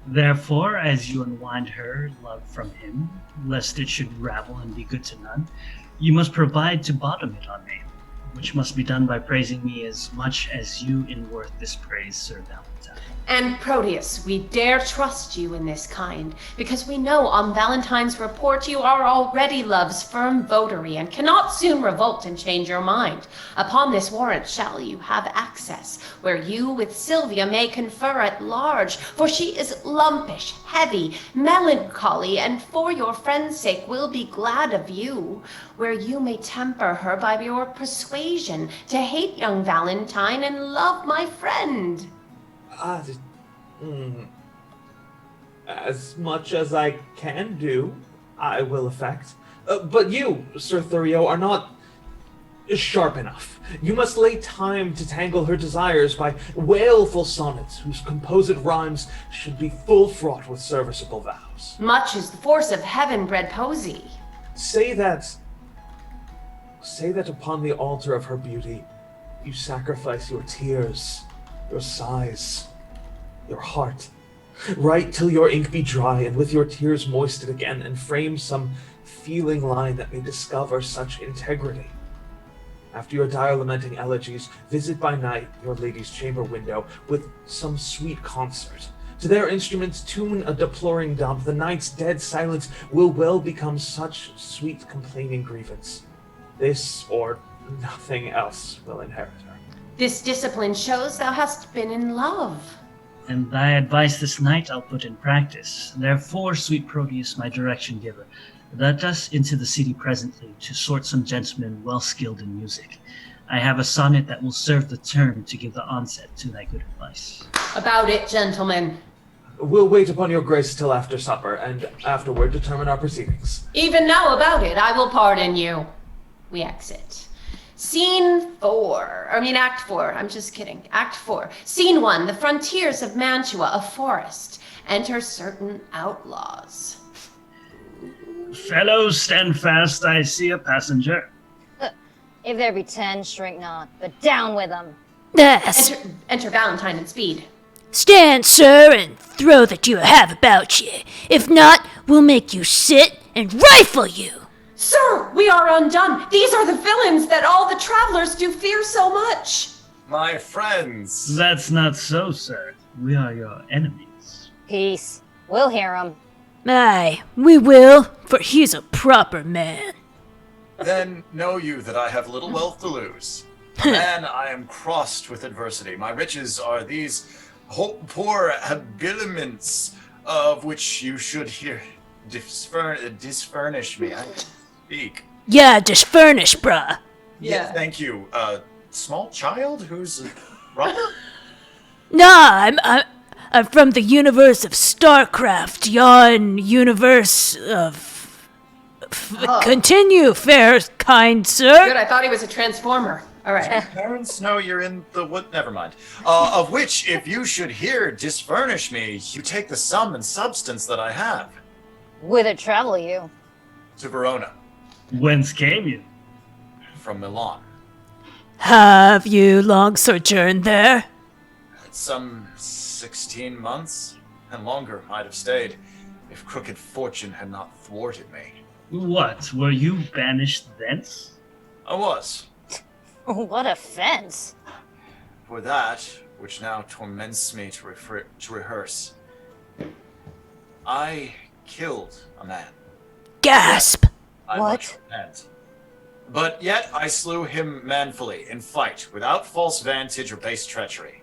Therefore, as you unwind her love from him, lest it should ravel and be good to none, you must provide to bottom it on me, which must be done by praising me as much as you in worth this praise, Sir Valentine. And Proteus, we dare trust you in this kind, because we know on Valentine's report you are already love's firm votary, and cannot soon revolt and change your mind. Upon this warrant shall you have access, where you with Sylvia may confer at large, for she is lumpish, heavy, melancholy, and for your friend's sake will be glad of you, where you may temper her by your persuasion to hate young Valentine and love my friend. As much as I can do, I will effect. But you, Sir Thurio, are not sharp enough. You must lay time to tangle her desires by wailful sonnets whose composed rhymes should be full fraught with serviceable vows. Much is the force of heaven-bred poesy. Say that upon the altar of her beauty, you sacrifice your tears, your sighs, your heart. Write till your ink be dry, and with your tears moist it again, and frame some feeling line that may discover such integrity. After your dire lamenting elegies, visit by night your lady's chamber window with some sweet concert. To their instruments tune a deploring dump. The night's dead silence will well become such sweet complaining grievance. This, or nothing else, will inherit her. This discipline shows thou hast been in love. And thy advice this night I'll put in practice. Therefore, sweet Proteus, my direction giver, let us into the city presently to sort some gentlemen well skilled in music. I have a sonnet that will serve the term to give the onset to thy good advice. About it, gentlemen. We'll wait upon your grace till after supper, and afterward determine our proceedings. Even now about it, I will pardon you. We exit. Act 4, I'm just kidding. Act 4. Scene 1, the frontiers of Mantua, a forest. Enter certain outlaws. Fellows, stand fast, I see a passenger. If there be 10, shrink not, but down with them. Yes. Enter Valentine and Speed. Stand, sir, and throw that you have about you. If not, we'll make you sit and rifle you. Sir, we are undone. These are the villains that all the travelers do fear so much. My friends. That's not so, sir. We are your enemies. Peace. We'll hear 'em. Aye, we will, for he's a proper man. Then know you that I have little wealth to lose. A man, I am crossed with adversity. My riches are these poor habiliments, of which you should here disfurnish me. I speak. Yeah, just furnish, bruh. Yeah. Thank you. Small child who's a robber? Nah, I'm from the universe of StarCraft, yon universe of... Continue, fair kind sir. Good, I thought he was a transformer. All right. Parents know you're in the wood. Never mind. Of which, if you should here disfurnish me, you take the sum and substance that I have. Whither travel you? To Verona. Whence came you? from Milan. Have you long sojourned there? Some 16 months, and longer might have stayed if crooked fortune had not thwarted me. What, were you banished thence? I was. What offense. For that, which now torments me to rehearse, I killed a man. Gasp! I much repent. But yet I slew him manfully, in fight, without false vantage or base treachery.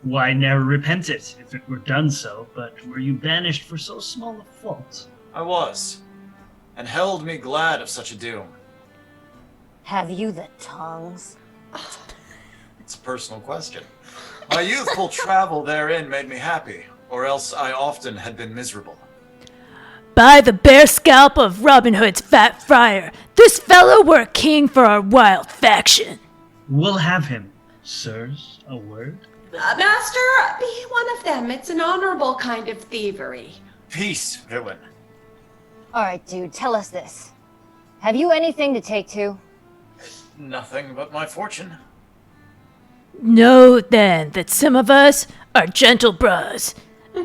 Why ne'er repent it, if it were done so, but were you banished for so small a fault? I was, and held me glad of such a doom. Have you the tongues? It's a personal question. My youthful travel therein made me happy, or else I often had been miserable. By the bare scalp of Robin Hood's fat friar, this fellow were a king for our wild faction. We'll have him. Sirs, a word? Master, be one of them. It's an honorable kind of thievery. Peace, villain. All right, dude, tell us this. Have you anything to take to? Nothing but my fortune. Know then that some of us are gentle bras.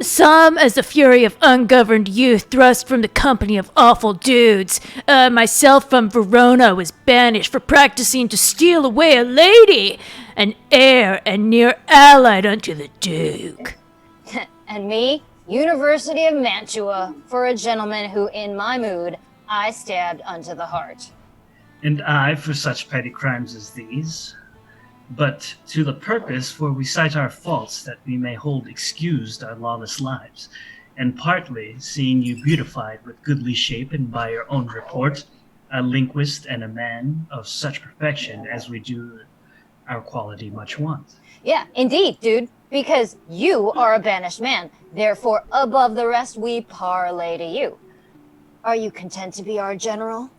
Some as the fury of ungoverned youth thrust from the company of awful dudes. Myself from Verona was banished for practicing to steal away a lady, an heir and near allied unto the Duke. And me, University of Mantua, for a gentleman who, in my mood, I stabbed unto the heart. And I for such petty crimes as these. But to the purpose, for we cite our faults that we may hold excused our lawless lives, and partly, seeing you beautified with goodly shape and by your own report, a linguist and a man of such perfection as we do our quality much want. Yeah, indeed, dude, because you are a banished man. Therefore, above the rest, we parlay to you. Are you content to be our general?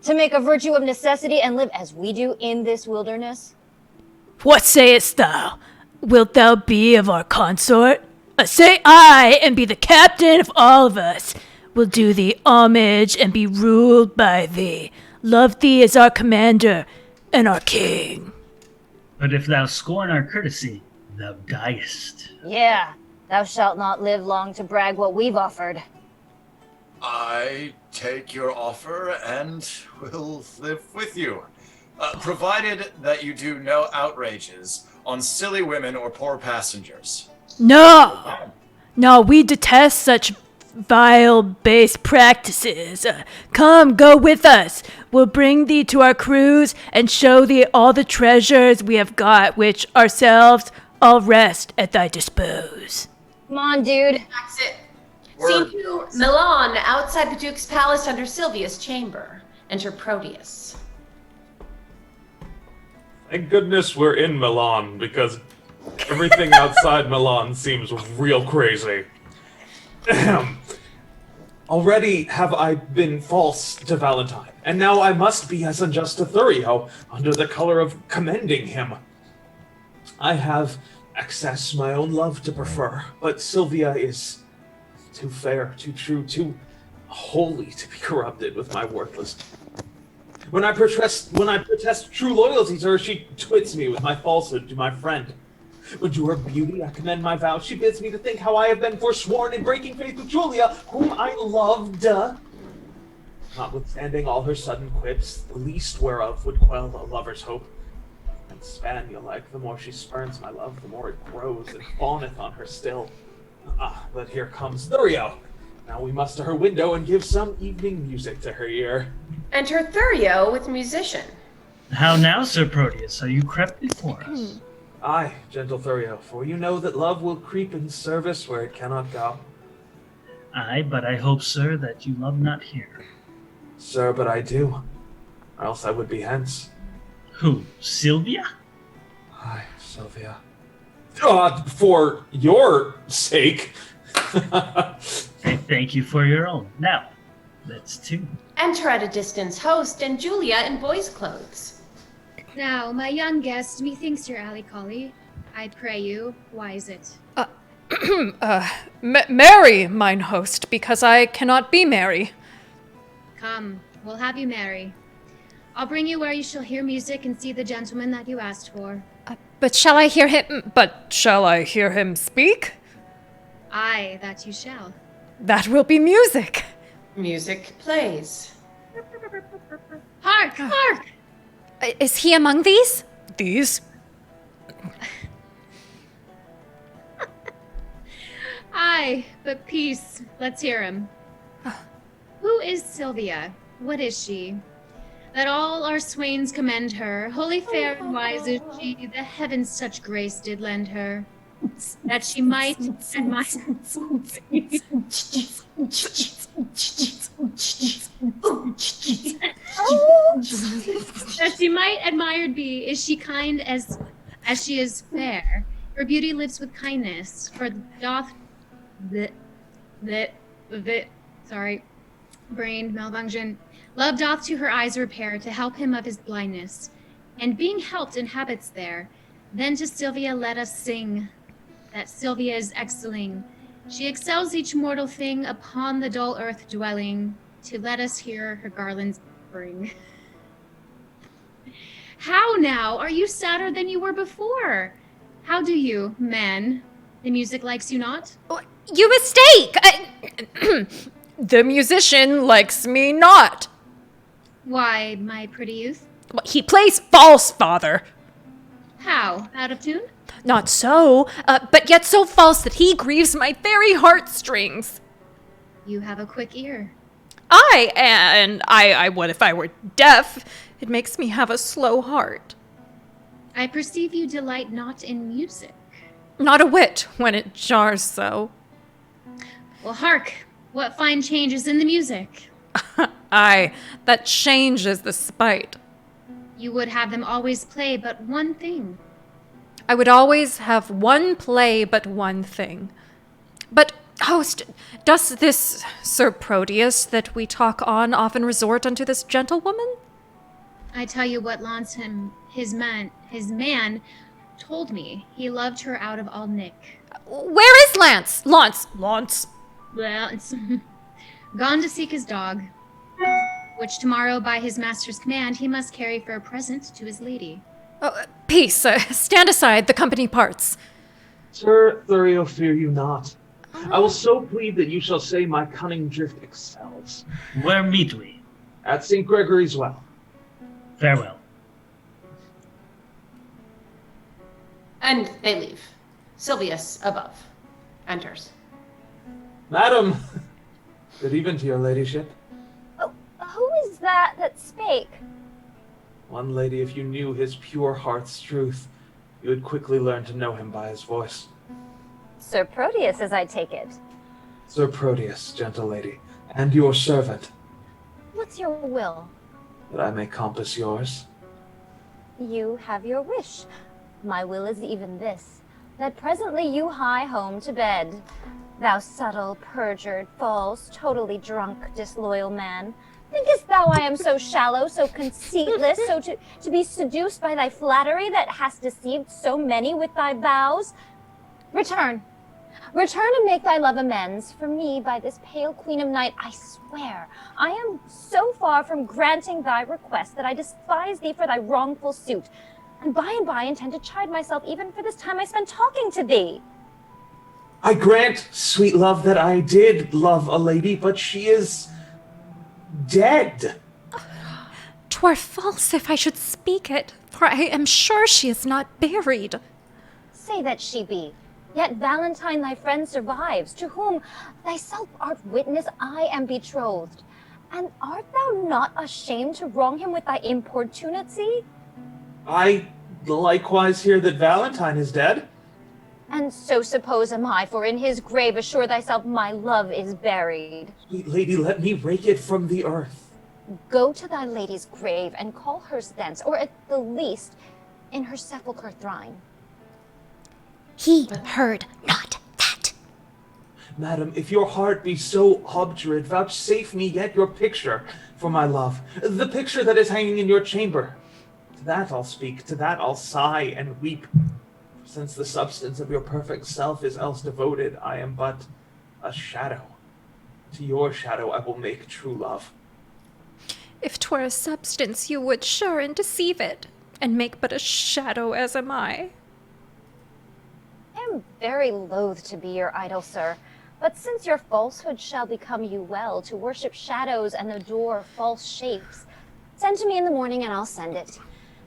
To make a virtue of necessity and live as we do in this wilderness? What sayest thou? Wilt thou be of our consort? Say I, and be the captain of all of us. Will do thee homage and be ruled by thee. Love thee as our commander and our king. But if thou scorn our courtesy, thou diest. Yeah, thou shalt not live long to brag what we've offered. I take your offer and will live with you. Provided that you do no outrages on silly women or poor passengers. No, we detest such vile, base practices. Come, go with us. We'll bring thee to our cruise and show thee all the treasures we have got, which ourselves all rest at thy dispose. Come on, dude. That's it. Scene 2, Milan, outside the Duke's palace under Silvia's chamber. Enter Proteus. Thank goodness we're in Milan, because everything outside Milan seems real crazy. Already have I been false to Valentine, and now I must be as unjust to Thurio, under the color of commending him. I have excess my own love to prefer, but Sylvia is too fair, too true, too holy to be corrupted with my worthless. When I protest true loyalty to her, she twits me with my falsehood to my friend. But to her beauty I commend my vow. She bids me to think how I have been forsworn in breaking faith with Julia, whom I loved. Notwithstanding all her sudden quips, the least whereof would quell a lover's hope. And spaniel-like, the more she spurns my love, the more it grows and fawneth on her still. But here comes Thurio. Now we must to her window and give some evening music to her ear. Enter Thurio with musician. How now, Sir Proteus, are you crept before us? Aye, gentle Thurio, for you know that love will creep in service where it cannot go. Aye, but I hope, sir, that you love not here. Sir, but I do, or else I would be hence. Who, Sylvia? Aye, Sylvia. For your sake. Thank you for your own. Now, let's tune. Enter at a distance host and Julia in boy's clothes. Now, my young guest, methinks your alley-collie. I pray you, why is it? Marry, mine host, because I cannot be merry. Come, we'll have you marry. I'll bring you where you shall hear music and see the gentleman that you asked for. But shall I hear him? But shall I hear him speak? Aye, that you shall. That will be music. Music plays. Hark! Hark! Is he among these? These? Aye, but peace. Let's hear him. Who is Sylvia? What is she? That all our swains commend her. Holy, fair, and wise is she. The heavens such grace did lend her. That she might admire. That she might admired be. Is she kind as she is fair? Her beauty lives with kindness. For doth sorry, brain malfunction. Love doth to her eyes repair to help him of his blindness, and being helped inhabits there. Then to Sylvia let us sing, that Sylvia is excelling. She excels each mortal thing upon the dull earth dwelling, to let us hear her garlands bring. How now? Are you sadder than you were before? How do you, man? The music likes you not? You mistake! The musician likes me not. Why, my pretty youth? He plays false, father. How? Out of tune? Not so, but yet so false that he grieves my very heartstrings. You have a quick ear. I would if I were deaf. It makes me have a slow heart. I perceive you delight not in music. Not a whit, when it jars so. Well, hark! What fine changes in the music! Aye, that changes the spite. You would have them always play but one thing. I would always have one play but one thing. But, host, does this Sir Proteus that we talk on often resort unto this gentlewoman? I tell you what Lance his man told me. He loved her out of all nick. Where is Lance? Lance. Well, it's gone to seek his dog, which tomorrow by his master's command he must carry for a present to his lady. Peace, stand aside, the company parts. Sir Thurio, fear you not. I will so plead that you shall say my cunning drift excels. Where meet we? At St. Gregory's Well. Farewell. And they leave. Sylvius above enters. Madam, good even to your ladyship. Oh, who is that spake? One lady, if you knew his pure heart's truth, you would quickly learn to know him by his voice. Sir Proteus, as I take it. Sir Proteus, gentle lady, and your servant, What's your will? that I may compass yours. You have your wish. My will is even this, that presently you hie home to bed. Thou subtle, perjured, false, totally drunk, disloyal man. Thinkest thou I am so shallow, so conceitless, so to be seduced by thy flattery that hast deceived so many with thy vows? Return. Return and make thy love amends. For me, by this pale queen of night, I swear, I am so far from granting thy request that I despise thee for thy wrongful suit, and by intend to chide myself even for this time I spent talking to thee. I grant, sweet love, that I did love a lady, but she is dead. 'Twere false if I should speak it, for I am sure she is not buried. Say that she be. Yet Valentine thy friend survives, to whom thyself art witness I am betrothed. And art thou not ashamed to wrong him with thy importunity? I likewise hear that Valentine is dead. And so suppose am I, for in his grave assure thyself my love is buried. Sweet lady, let me rake it from the earth. Go to thy lady's grave and call hers thence, or at the least in her sepulchre thrine. He heard not that. Madam, if your heart be so obdurate, vouchsafe me yet your picture for my love. The picture that is hanging in your chamber. To that I'll speak, to that I'll sigh and weep. Since the substance of your perfect self is else devoted, I am but a shadow. To your shadow I will make true love. If 'twere a substance, you would sure and deceive it, and make but a shadow as am I. I am very loath to be your idol, sir, but since your falsehood shall become you well to worship shadows and adore false shapes, send to me in the morning and I'll send it.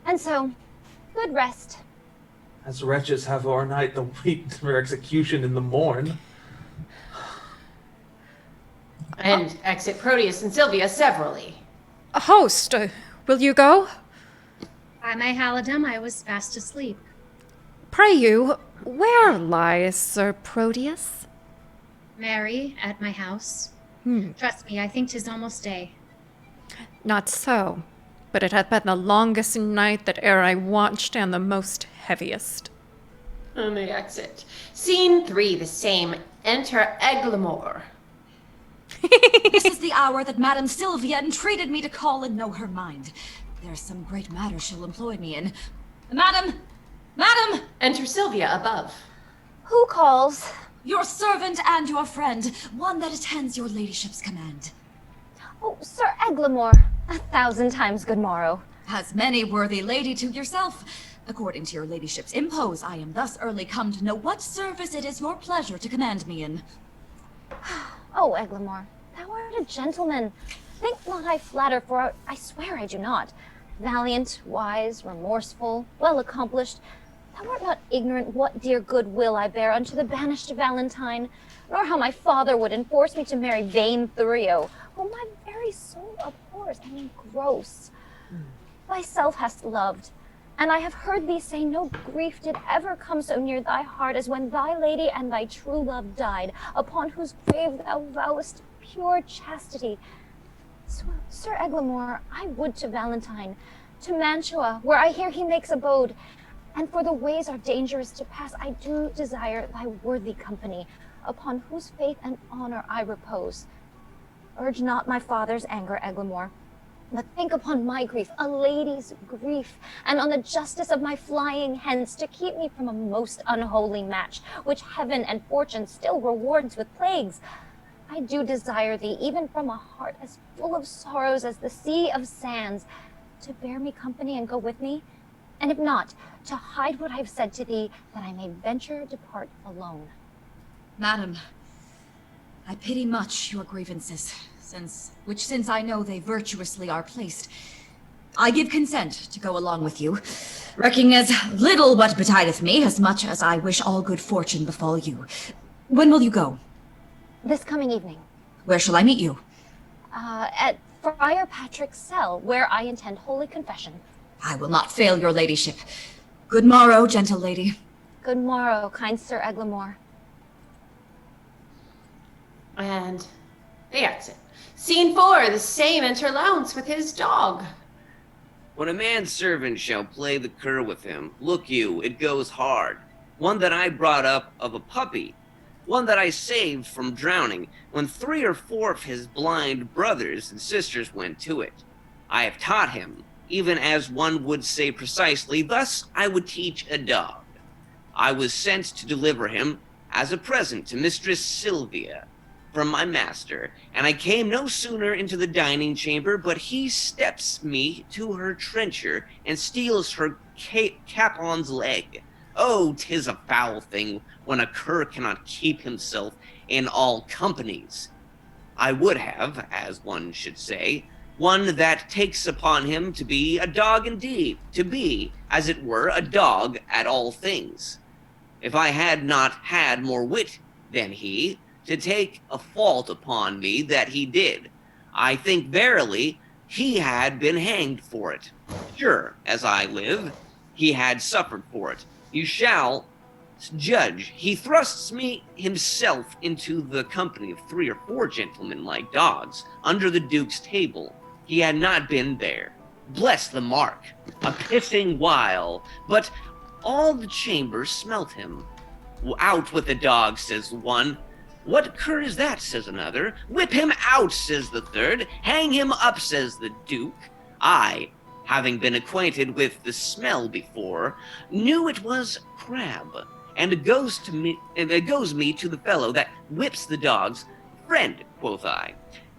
And so, good rest. As wretches have o'ernight the wait for execution in the morn. And exit Proteus and Sylvia severally. A host, will you go? By my halidom, I was fast asleep. Pray you, where lies Sir Proteus? Mary, at my house. Trust me, I think 'tis almost day. Not so, but it hath been the longest night that e'er I watched, and the most heaviest. And they exit. Scene 3, the same. Enter Eglamour. This is the hour that Madame Sylvia entreated me to call and know her mind. There's some great matter she'll employ me in. Madam! Madam! Enter Sylvia above. Who calls? Your servant and your friend, one that attends your ladyship's command. Oh, Sir Eglamour, 1,000 times good morrow. As many worthy lady to yourself. According to your ladyship's impose, I am thus early come to know what service it is your pleasure to command me in. Oh, Eglamour, thou art a gentleman. Think not I flatter, for I swear I do not. Valiant, wise, remorseful, well accomplished, thou art not ignorant what dear good will I bear unto the banished Valentine, nor how my father would enforce me to marry vain Thurio, whom my very soul abhors and engross. Thyself hast loved, and I have heard thee say no grief did ever come so near thy heart as when thy lady and thy true love died, upon whose grave thou vowest pure chastity. So, Sir Eglamour, I would to Valentine, to Mantua, where I hear he makes abode, and for the ways are dangerous to pass, I do desire thy worthy company, upon whose faith and honor I repose. Urge not my father's anger, Eglamour, but think upon my grief, a lady's grief, and on the justice of my flying hence, to keep me from a most unholy match, which heaven and fortune still rewards with plagues. I do desire thee, even from a heart as full of sorrows as the sea of sands, to bear me company and go with me, and if not, to hide what I've said to thee, that I may venture depart alone. Madam, I pity much your grievances, since I know they virtuously are placed. I give consent to go along with you, recking as little what betideth me, as much as I wish all good fortune befall you. When will you go? This coming evening. Where shall I meet you? At Friar Patrick's cell, where I intend holy confession. I will not fail your ladyship. Good morrow, gentle lady. Good morrow, kind Sir Eglamour. And they exit. Scene 4, the same. Enter Lounce with his dog. When a manservant shall play the cur with him, look you, it goes hard. One that I brought up of a puppy, one that I saved from drowning, when 3 or 4 of his blind brothers and sisters went to it. I have taught him, even as one would say precisely, thus I would teach a dog. I was sent to deliver him as a present to Mistress Sylvia from my master, and I came no sooner into the dining chamber, but he steps me to her trencher and steals her capon's leg. Oh, 'tis a foul thing when a cur cannot keep himself in all companies. I would have, as one should say, one that takes upon him to be a dog indeed, to be, as it were, a dog at all things. If I had not had more wit than he, to take a fault upon me that he did, I think verily he had been hanged for it. Sure, as I live, he had suffered for it. You shall judge. He thrusts me himself into the company of 3 or 4 gentlemen like dogs, under the Duke's table. He had not been there. Bless the mark, a pissing while, but all the chamber smelt him. Out with the dog, says one. What cur is that, says another. Whip him out, says the third. Hang him up, says the Duke. I, having been acquainted with the smell before, knew it was crab, and it goes me to the fellow that whips the dogs. Friend, quoth I,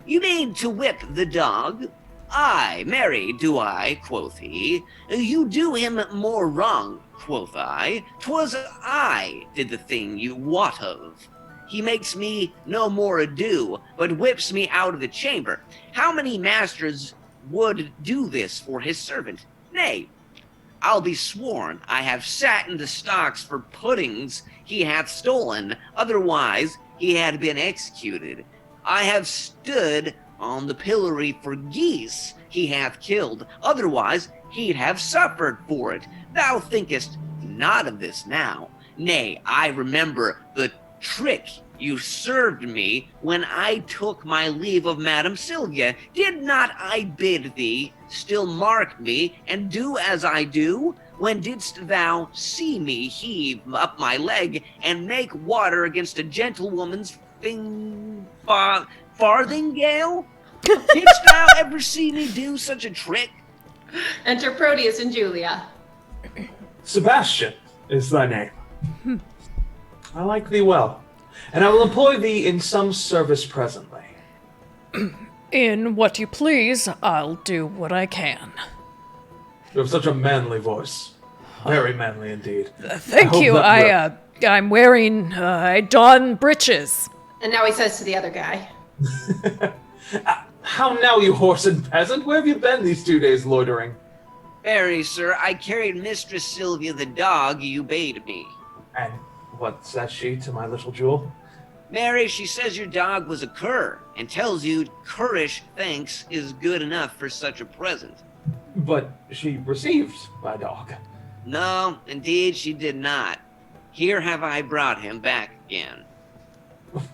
you mean to whip the dog? Ay, marry, do I, quoth he. You do him more wrong, quoth I. 'Twas I did the thing you wot of. He makes me no more ado, but whips me out of the chamber. How many masters would do this for his servant? Nay, I'll be sworn I have sat in the stocks for puddings he hath stolen, otherwise he had been executed. I have stood on the pillory for geese he hath killed, otherwise he'd have suffered for it. Thou thinkest not of this now. Nay, I remember the trick you served me when I took my leave of Madam Sylvia. Did not I bid thee still mark me and do as I do? When didst thou see me heave up my leg and make water against a gentlewoman's farthingale? Didst thou ever see me do such a trick? Enter Proteus and Julia. Sebastian is thy name. I like thee well, and I will employ thee in some service presently. In what you please, I'll do what I can. You have such a manly voice. Very manly indeed. Thank you. I'm wearing, I don breeches. And now he says to the other guy. How now, you horse and peasant? Where have you been these 2 days loitering? Very, sir, I carried Mistress Sylvia the dog you bade me. And what says she to my little jewel? Mary, she says your dog was a cur, and tells you currish thanks is good enough for such a present. But she received my dog. No, indeed she did not. Here have I brought him back again.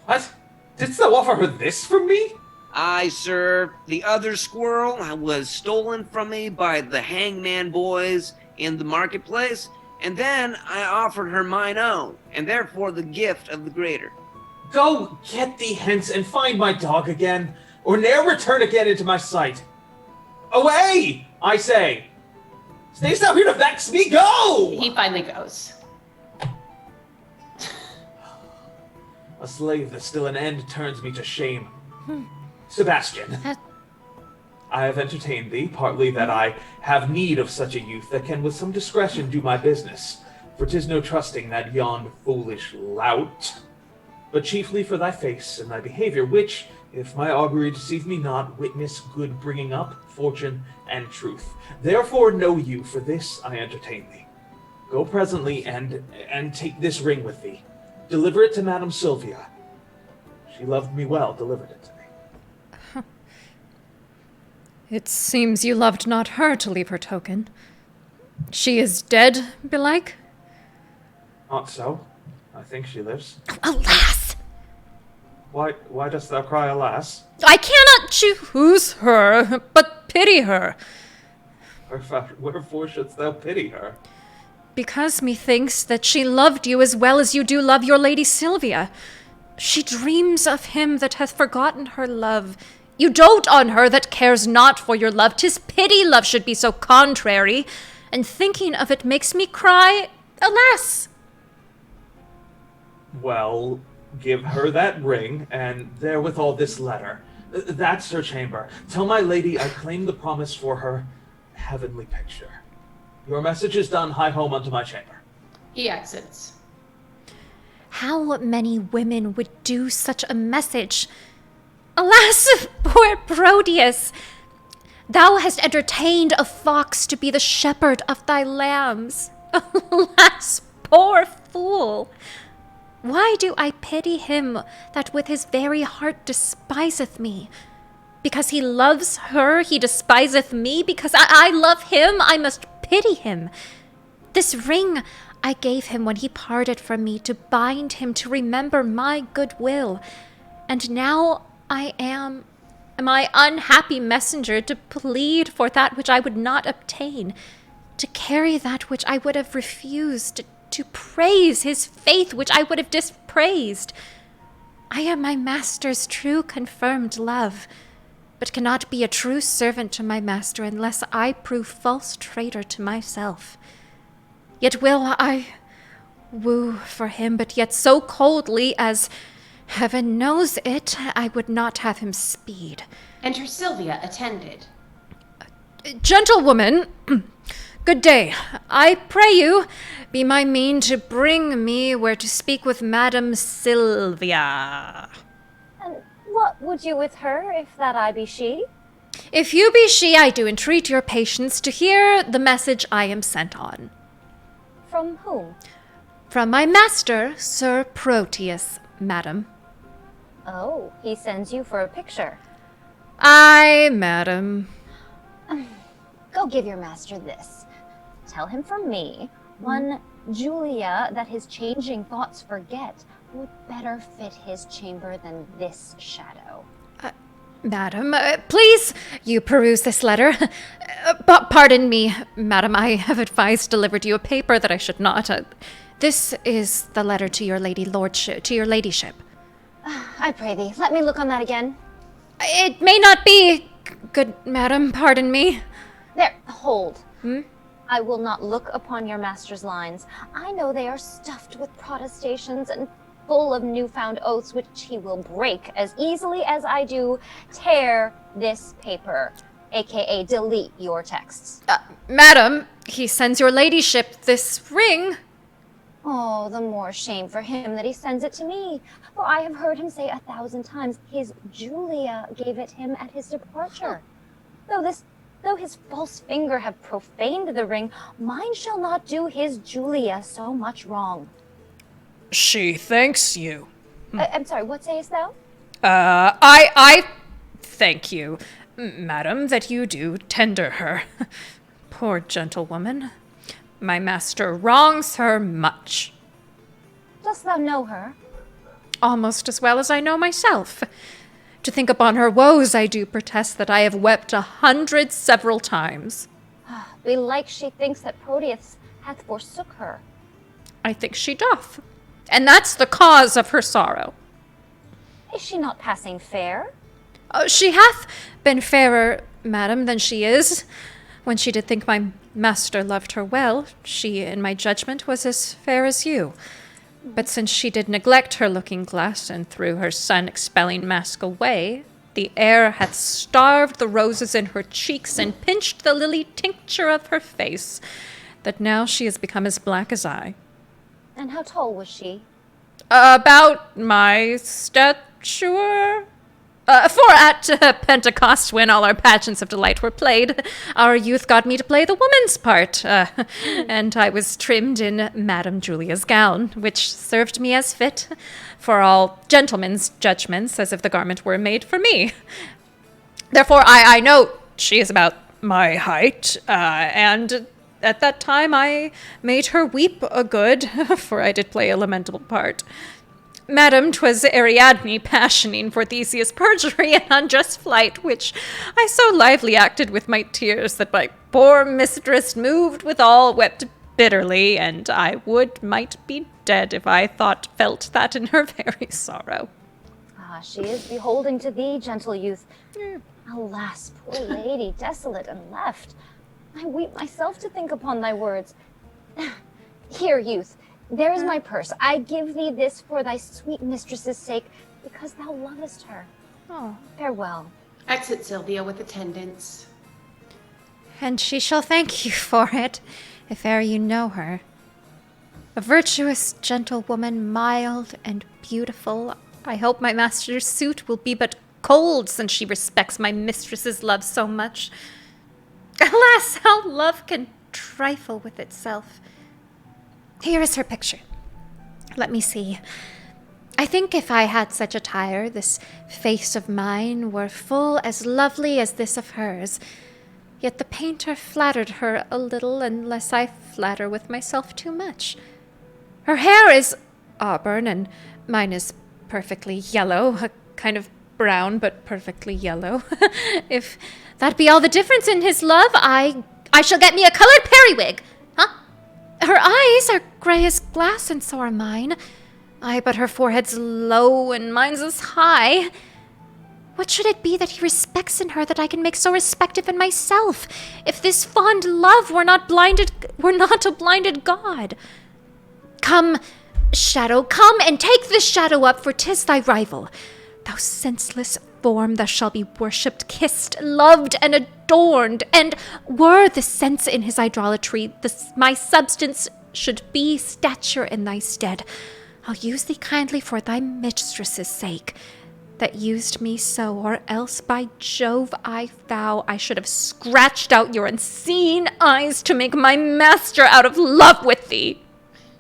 What? Didst thou offer her this from me? Aye, sir. The other squirrel was stolen from me by the hangman boys in the marketplace, and then I offered her mine own, and therefore the gift of the greater. Go get thee hence and find my dog again, or ne'er return again into my sight. Away, I say! Stayst thou here to vex me? Go! He finally goes. A slave that still an end turns me to shame. Sebastian, I have entertained thee, partly that I have need of such a youth that can with some discretion do my business, for 'tis no trusting that yond foolish lout, but chiefly for thy face and thy behavior, which, if my augury deceive me not, witness good bringing up, fortune, and truth. Therefore know you, for this I entertain thee. Go presently and take this ring with thee. Deliver it to Madam Sylvia. She loved me well, delivered it to me. It seems you loved not her to leave her token. She is dead, belike? Not so. I think she lives. Alas! Why dost thou cry alas? I cannot choose her, but pity her. Wherefore shouldst thou pity her? Because methinks that she loved you as well as you do love your Lady Sylvia. She dreams of him that hath forgotten her love. You dote on her that cares not for your love. 'Tis pity love should be so contrary, and thinking of it makes me cry, alas! Well, give her that ring, and therewithal this letter. That's her chamber. Tell my lady I claim the promise for her heavenly picture. Your message is done. Hie home unto my chamber. He exits. How many women would do such a message? Alas, poor Proteus! Thou hast entertained a fox to be the shepherd of thy lambs. Alas, poor fool! Why do I pity him that with his very heart despiseth me? Because he loves her, he despiseth me. Because I love him, I must pity him. This ring I gave him when he parted from me to bind him to remember my goodwill. And now I am my unhappy messenger to plead for that which I would not obtain, to carry that which I would have refused, to praise his faith which I would have dispraised. I am my master's true confirmed love, but cannot be a true servant to my master unless I prove false traitor to myself. Yet will I woo for him, but yet so coldly as heaven knows it, I would not have him speed. Enter Sylvia, attended. Gentlewoman, good day. I pray you, be my mean to bring me where to speak with Madam Sylvia. And what would you with her, if that I be she? If you be she, I do entreat your patience to hear the message I am sent on. From whom? From my master, Sir Proteus, madam. Oh, he sends you for a picture. Aye, madam. Go give your master this. Tell him from me, one Julia that his changing thoughts forget would better fit his chamber than this shadow. Madam, please, you peruse this letter. Pardon me, madam, I have advised delivered you a paper that I should not. This is the letter to your ladyship. I pray thee, let me look on that again. It may not be, good madam, pardon me. There, hold. I will not look upon your master's lines. I know they are stuffed with protestations and full of newfound oaths which he will break as easily as I do tear this paper, aka delete your texts. Madam, he sends your ladyship this ring. Oh, the more shame for him that he sends it to me. For I have heard him say 1,000 times his Julia gave it him at his departure. Though his false finger have profaned the ring, mine shall not do his Julia so much wrong. She thanks you. I'm sorry, what sayest thou? I thank you, madam, that you do tender her. Poor gentlewoman. My master wrongs her much. Dost thou know her? Almost as well as I know myself. To think upon her woes, I do protest that I have wept 100 several times. Belike she thinks that Proteus hath forsook her. I think she doth, and that's the cause of her sorrow. Is she not passing fair? She hath been fairer, madam, than she is. When she did think my master loved her well, she, in my judgment, was as fair as you. But since she did neglect her looking-glass, and threw her sun-expelling mask away, the air hath starved the roses in her cheeks, and pinched the lily tincture of her face, that now she is become as black as I. And how tall was she? About my stature. For at Pentecost, when all our pageants of delight were played, our youth got me to play the woman's part, and I was trimmed in Madame Julia's gown, which served me as fit for all gentlemen's judgments, as if the garment were made for me. Therefore, I know she is about my height, and at that time I made her weep a good, for I did play a lamentable part. Madam, 'twas Ariadne passioning for Theseus' perjury and unjust flight, which I so lively acted with my tears that my poor mistress, moved withal, wept bitterly, and I might be dead if I felt that in her very sorrow. She is beholding to thee, gentle youth. Alas, poor lady, desolate and left. I weep myself to think upon thy words. Here, youth, there is my purse. I give thee this for thy sweet mistress's sake, because thou lovest her. Oh. Farewell. Exit Sylvia with attendants. And she shall thank you for it, if e'er you know her. A virtuous gentlewoman, mild and beautiful. I hope my master's suit will be but cold, since she respects my mistress's love so much. Alas, how love can trifle with itself. Here is her picture. Let me see. I think if I had such attire, this face of mine were full as lovely as this of hers. Yet the painter flattered her a little, unless I flatter with myself too much. Her hair is auburn, and mine is perfectly yellow, a kind of brown, but perfectly yellow. If that be all the difference in his love, I shall get me a colored periwig. Her eyes are gray as glass, and so are mine. Ay, but her forehead's low, and mine's as high. What should it be that he respects in her that I can make so respective in myself, if this fond love were not a blinded god? Come, shadow, come and take this shadow up, for 'tis thy rival. Thou senseless, form that shall be worshipped, kissed, loved, and adorned. And were the sense in his idolatry, my substance should be stature in thy stead. I'll use thee kindly for thy mistress's sake, that used me so, or else by Jove I vow I should have scratched out your unseen eyes to make my master out of love with thee.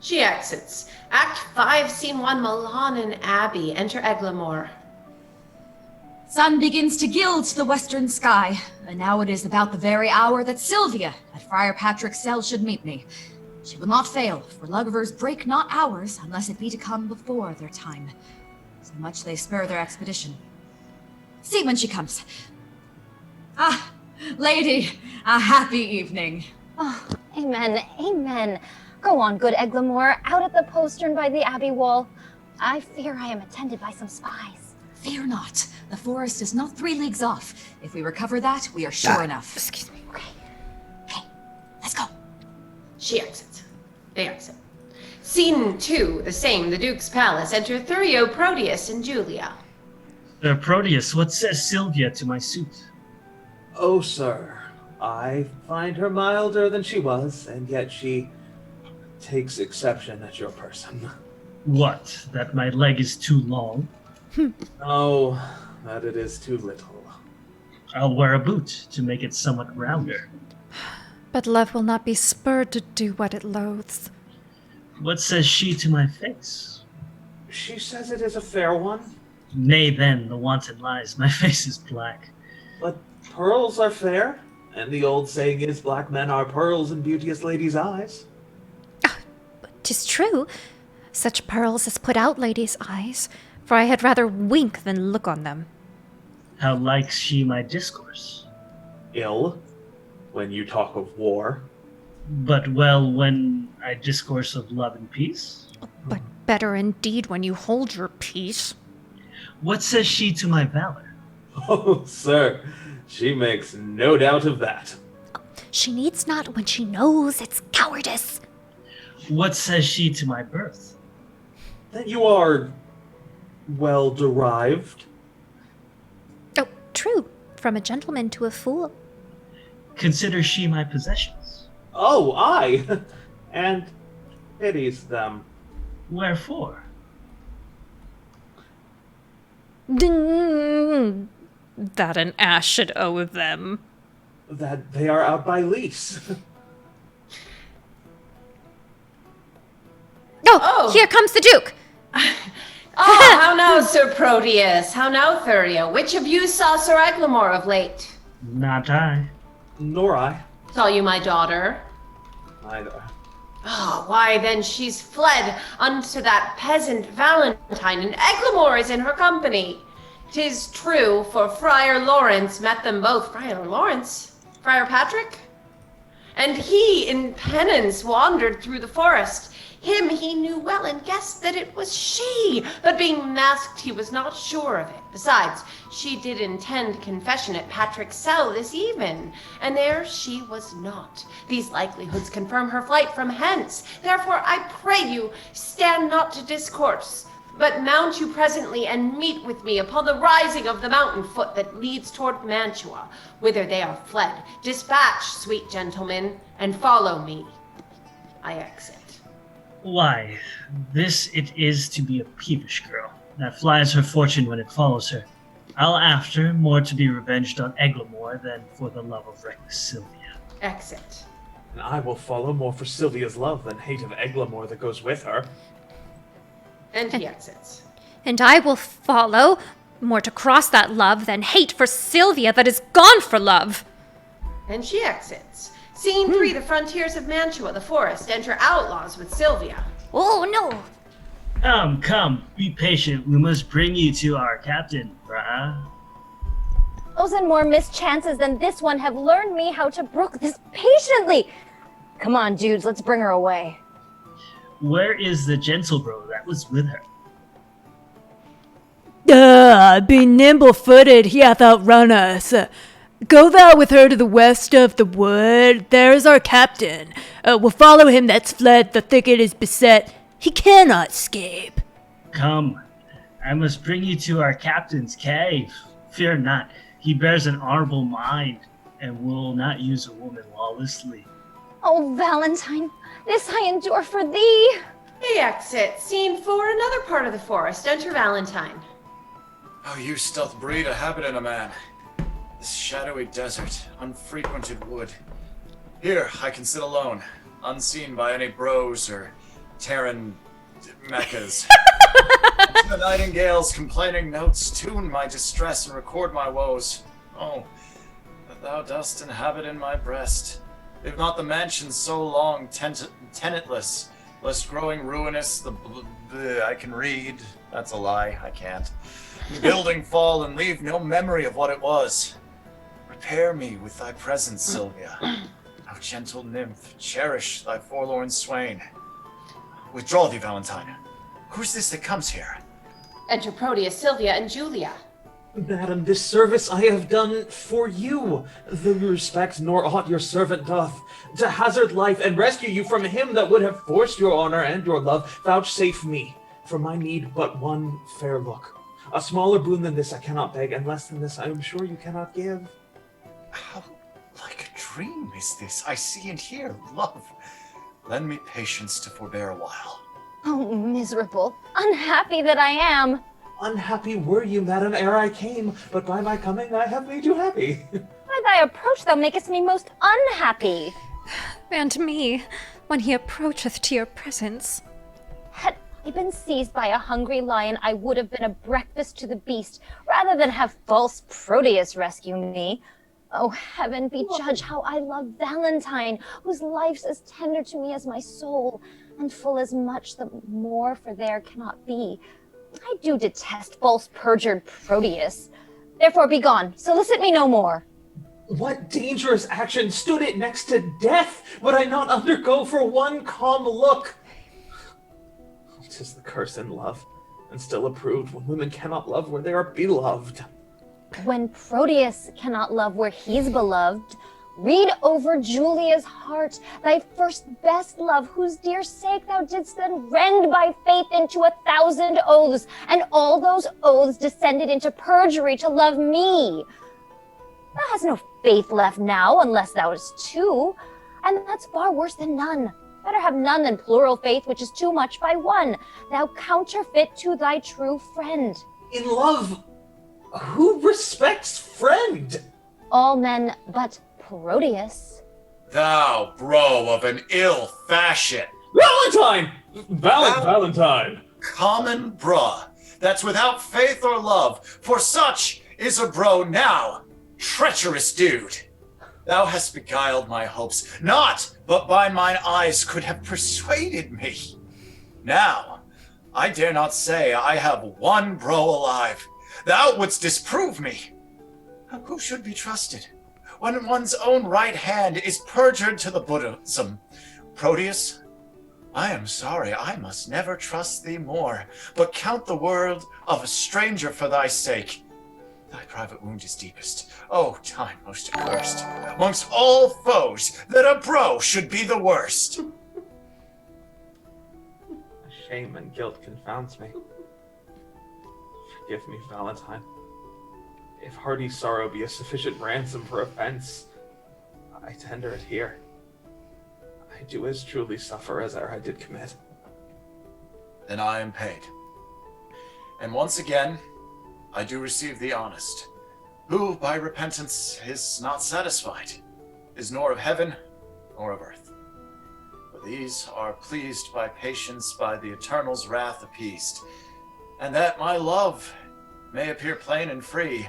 She exits. Act 5, Scene 1, Milan and Abbey. Enter Eglamour. Sun begins to gild the western sky, and now it is about the very hour that Sylvia at Friar Patrick's cell should meet me. She will not fail, for Lugavers break not hours unless it be to come before their time. So much they spur their expedition. See when she comes. Ah, lady, a happy evening. Oh, amen, amen. Go on, good Eglamour, out at the postern by the abbey wall. I fear I am attended by some spies. Fear not. The forest is not 3 leagues off. If we recover that, we are sure enough. Excuse me. Okay, let's go. She exits. They exit. Scene 2, the same, the Duke's palace. Enter Thurio, Proteus, and Julia. Sir Proteus, what says Sylvia to my suit? Oh, sir, I find her milder than she was, and yet she takes exception at your person. What, that my leg is too long? Oh, that it is too little. I'll wear a boot to make it somewhat rounder. But love will not be spurred to do what it loathes. What says she to my face? She says it is a fair one. Nay then, the wanton lies, my face is black. But pearls are fair, and the old saying is black men are pearls in beauteous ladies' eyes. 'Tis true, such pearls as put out ladies' eyes, for I had rather wink than look on them. How likes she my discourse? Ill, when you talk of war. But well when I discourse of love and peace? But better indeed when you hold your peace. What says she to my valor? Oh, sir, she makes no doubt of that. She needs not when she knows it's cowardice. What says she to my birth? That you are well derived. Oh, true, from a gentleman to a fool. Considers she my possessions? Oh, aye, and pities them. Wherefore? That an ass should owe them. That they are out by lease. Oh, here comes the Duke! Oh, how now, Sir Proteus? How now, Thurio? Which of you saw Sir Eglamour of late? Not I. Nor I. Saw you my daughter? Neither. Oh, why then she's fled unto that peasant Valentine, and Eglamour is in her company. 'Tis true, for Friar Lawrence met them both. Friar Lawrence? Friar Patrick? And he in penance wandered through the forest. Him he knew well and guessed that it was she, but being masked he was not sure of it. Besides, she did intend confession at Patrick's cell this even, and there she was not. These likelihoods confirm her flight from hence. Therefore I pray you, stand not to discourse, but mount you presently and meet with me upon the rising of the mountain foot that leads toward Mantua, whither they are fled. Dispatch, sweet gentlemen, and follow me. I exit. Why, this it is to be a peevish girl, that flies her fortune when it follows her. I'll after, more to be revenged on Eglamour than for the love of reckless Sylvia. Exit. And I will follow more for Sylvia's love than hate of Eglamour that goes with her. And he exits. And I will follow, more to cross that love than hate for Sylvia that is gone for love. And she exits. Scene 3, the frontiers of Mantua, the forest. Enter outlaws with Sylvia. Oh, no. Come, be patient. We must bring you to our captain, brah. Those and more mischances than this one have learned me how to brook this patiently. Come on, dudes, let's bring her away. Where is the gentle bro that was with her? Be nimble-footed, he hath outrun us. Go thou with her to the west of the wood. There is our captain. We'll follow him that's fled. The thicket is beset. He cannot escape. Come, I must bring you to our captain's cave. Fear not, he bears an honorable mind and will not use a woman lawlessly. Oh, Valentine, this I endure for thee. The exit. Scene 4, another part of the forest. Enter Valentine. How use doth breed a habit in a man. This shadowy desert, unfrequented wood. Here I can sit alone, unseen by any bros or Terran mechas. The nightingale's complaining notes tune my distress and record my woes. Oh, that thou dost inhabit in my breast. If not the mansion so long tenantless, lest growing ruinous, I can read. That's a lie, I can't. The building fall and leave no memory of what it was. Repair me with thy presence, Sylvia. Thou gentle nymph, cherish thy forlorn swain. Withdraw thee, Valentine. Who's this that comes here? Enter Proteus, Sylvia, and Julia. Madam, this service I have done for you. Though you respect nor aught your servant doth, to hazard life and rescue you from him that would have forced your honor and your love, vouchsafe me, for my need but one fair look. A smaller boon than this I cannot beg, and less than this I am sure you cannot give. How like a dream is this I see and hear, love. Lend me patience to forbear a while. Oh, miserable, unhappy that I am. Unhappy were you, madam, ere I came, but by my coming I have made you happy. By thy approach thou makest me most unhappy. And me, when he approacheth to your presence. Had I been seized by a hungry lion, I would have been a breakfast to the beast, rather than have false Proteus rescue me. Oh, heaven be judge how I love Valentine, whose life's as tender to me as my soul, and full as much the more for there cannot be. I do detest false perjured Proteus. Therefore be gone, solicit me no more. What dangerous action stood it next to death would I not undergo for one calm look? 'Tis the curse in love, and still approved when women cannot love where they are beloved. When Proteus cannot love where he's beloved, read over Julia's heart, thy first best love, whose dear sake thou didst then rend by faith into 1,000 oaths, and all those oaths descended into perjury to love me. Thou hast no faith left now, unless thou hast two, and that's far worse than none. Better have none than plural faith, which is too much by one. Thou counterfeit to thy true friend. In love, who respects friend? All men but Proteus. Thou, bro of an ill fashion. Valentine! Valentine! Common bruh, that's without faith or love, for such is a bro now. Treacherous dude. Thou hast beguiled my hopes, not but by mine eyes could have persuaded me. Now, I dare not say I have one bro alive. Thou wouldst disprove me. Who should be trusted when one's own right hand is perjured to the bosom? Proteus, I am sorry, I must never trust thee more, but count the word of a stranger for thy sake. Thy private wound is deepest. Oh, time most accursed. Amongst all foes, that a bro should be the worst. Shame and guilt confounds me. Forgive me, Valentine. If hearty sorrow be a sufficient ransom for offense, I tender it here. I do as truly suffer as e'er I did commit. Then I am paid. And once again, I do receive the honest, who by repentance is not satisfied, is nor of heaven nor of earth. For these are pleased by patience, by the Eternal's wrath appeased, and that my love may appear plain and free.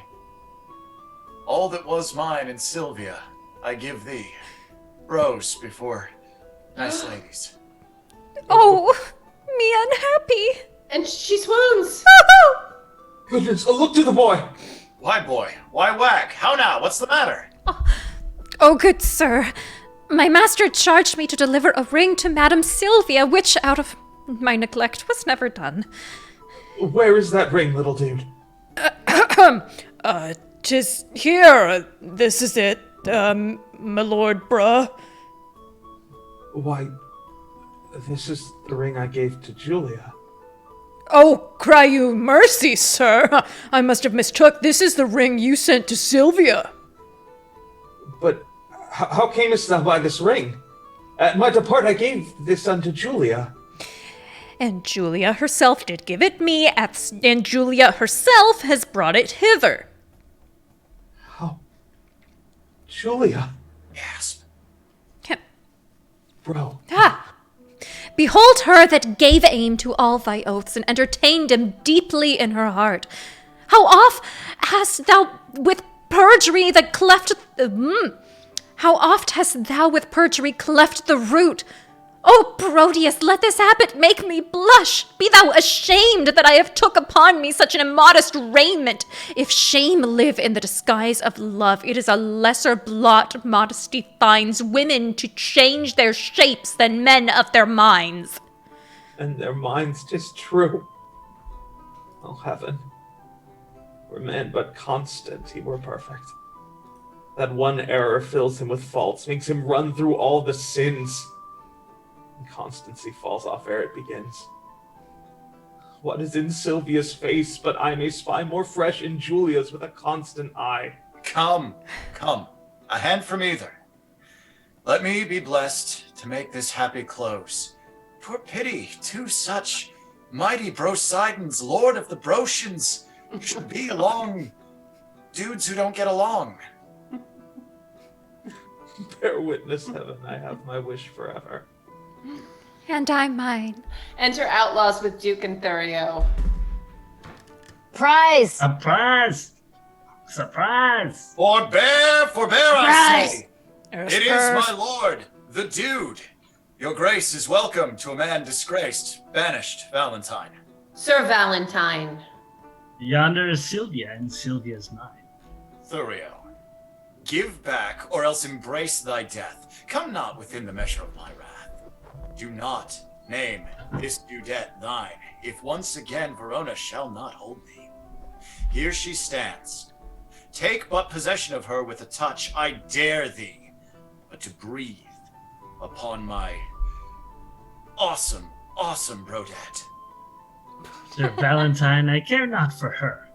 All that was mine in Sylvia, I give thee. Rose before nice ladies. Oh, me unhappy. And she swoons. Goodness, look to the boy! Why, boy? Why wag? How now? What's the matter? Oh, good sir, my master charged me to deliver a ring to Madame Sylvia, which, out of my neglect, was never done. Where is that ring, little dude? 'Tis here. This is it, my lord, bruh. Why, this is the ring I gave to Julia. Oh, cry you mercy, sir. I must have mistook. This is the ring you sent to Sylvia. But how camest thou by this ring? At my depart I gave this unto Julia. And Julia herself did give it me, and Julia herself has brought it hither. How? Julia? Gasp. Bro. Behold her that gave aim to all thy oaths, and entertained them deeply in her heart. How oft hast thou with perjury that cleft... How oft hast thou with perjury cleft the root? O Proteus, let this habit make me blush. Be thou ashamed that I have took upon me such an immodest raiment. If shame live in the disguise of love, it is a lesser blot modesty finds women to change their shapes than men of their minds. And their minds 'tis true. Oh heaven, were man but constant, he were perfect. That one error fills him with faults, makes him run through all the sins. And constancy falls off ere it begins. What is in Sylvia's face, but I may spy more fresh in Julia's with a constant eye? Come, a hand from either. Let me be blessed to make this happy close. For pity, two such mighty Brosidons, lord of the Brotians, should be long dudes who don't get along. Bear witness, heaven, I have my wish forever. And I mine. Enter outlaws with Duke and Thurio. Prize! Surprise! Surprise! Forbear, I say! Yes, It is my lord, the dude. Your grace is welcome to a man disgraced, banished, Valentine. Sir Valentine. Yonder is Sylvia, and Sylvia's mine. Thurio, give back, or else embrace thy death. Come not within the measure of my wrath. Do not name this dudette thine, if once again Verona shall not hold thee. Here she stands. Take but possession of her with a touch, I dare thee, but to breathe upon my awesome brodette. Sir Valentine, I care not for her.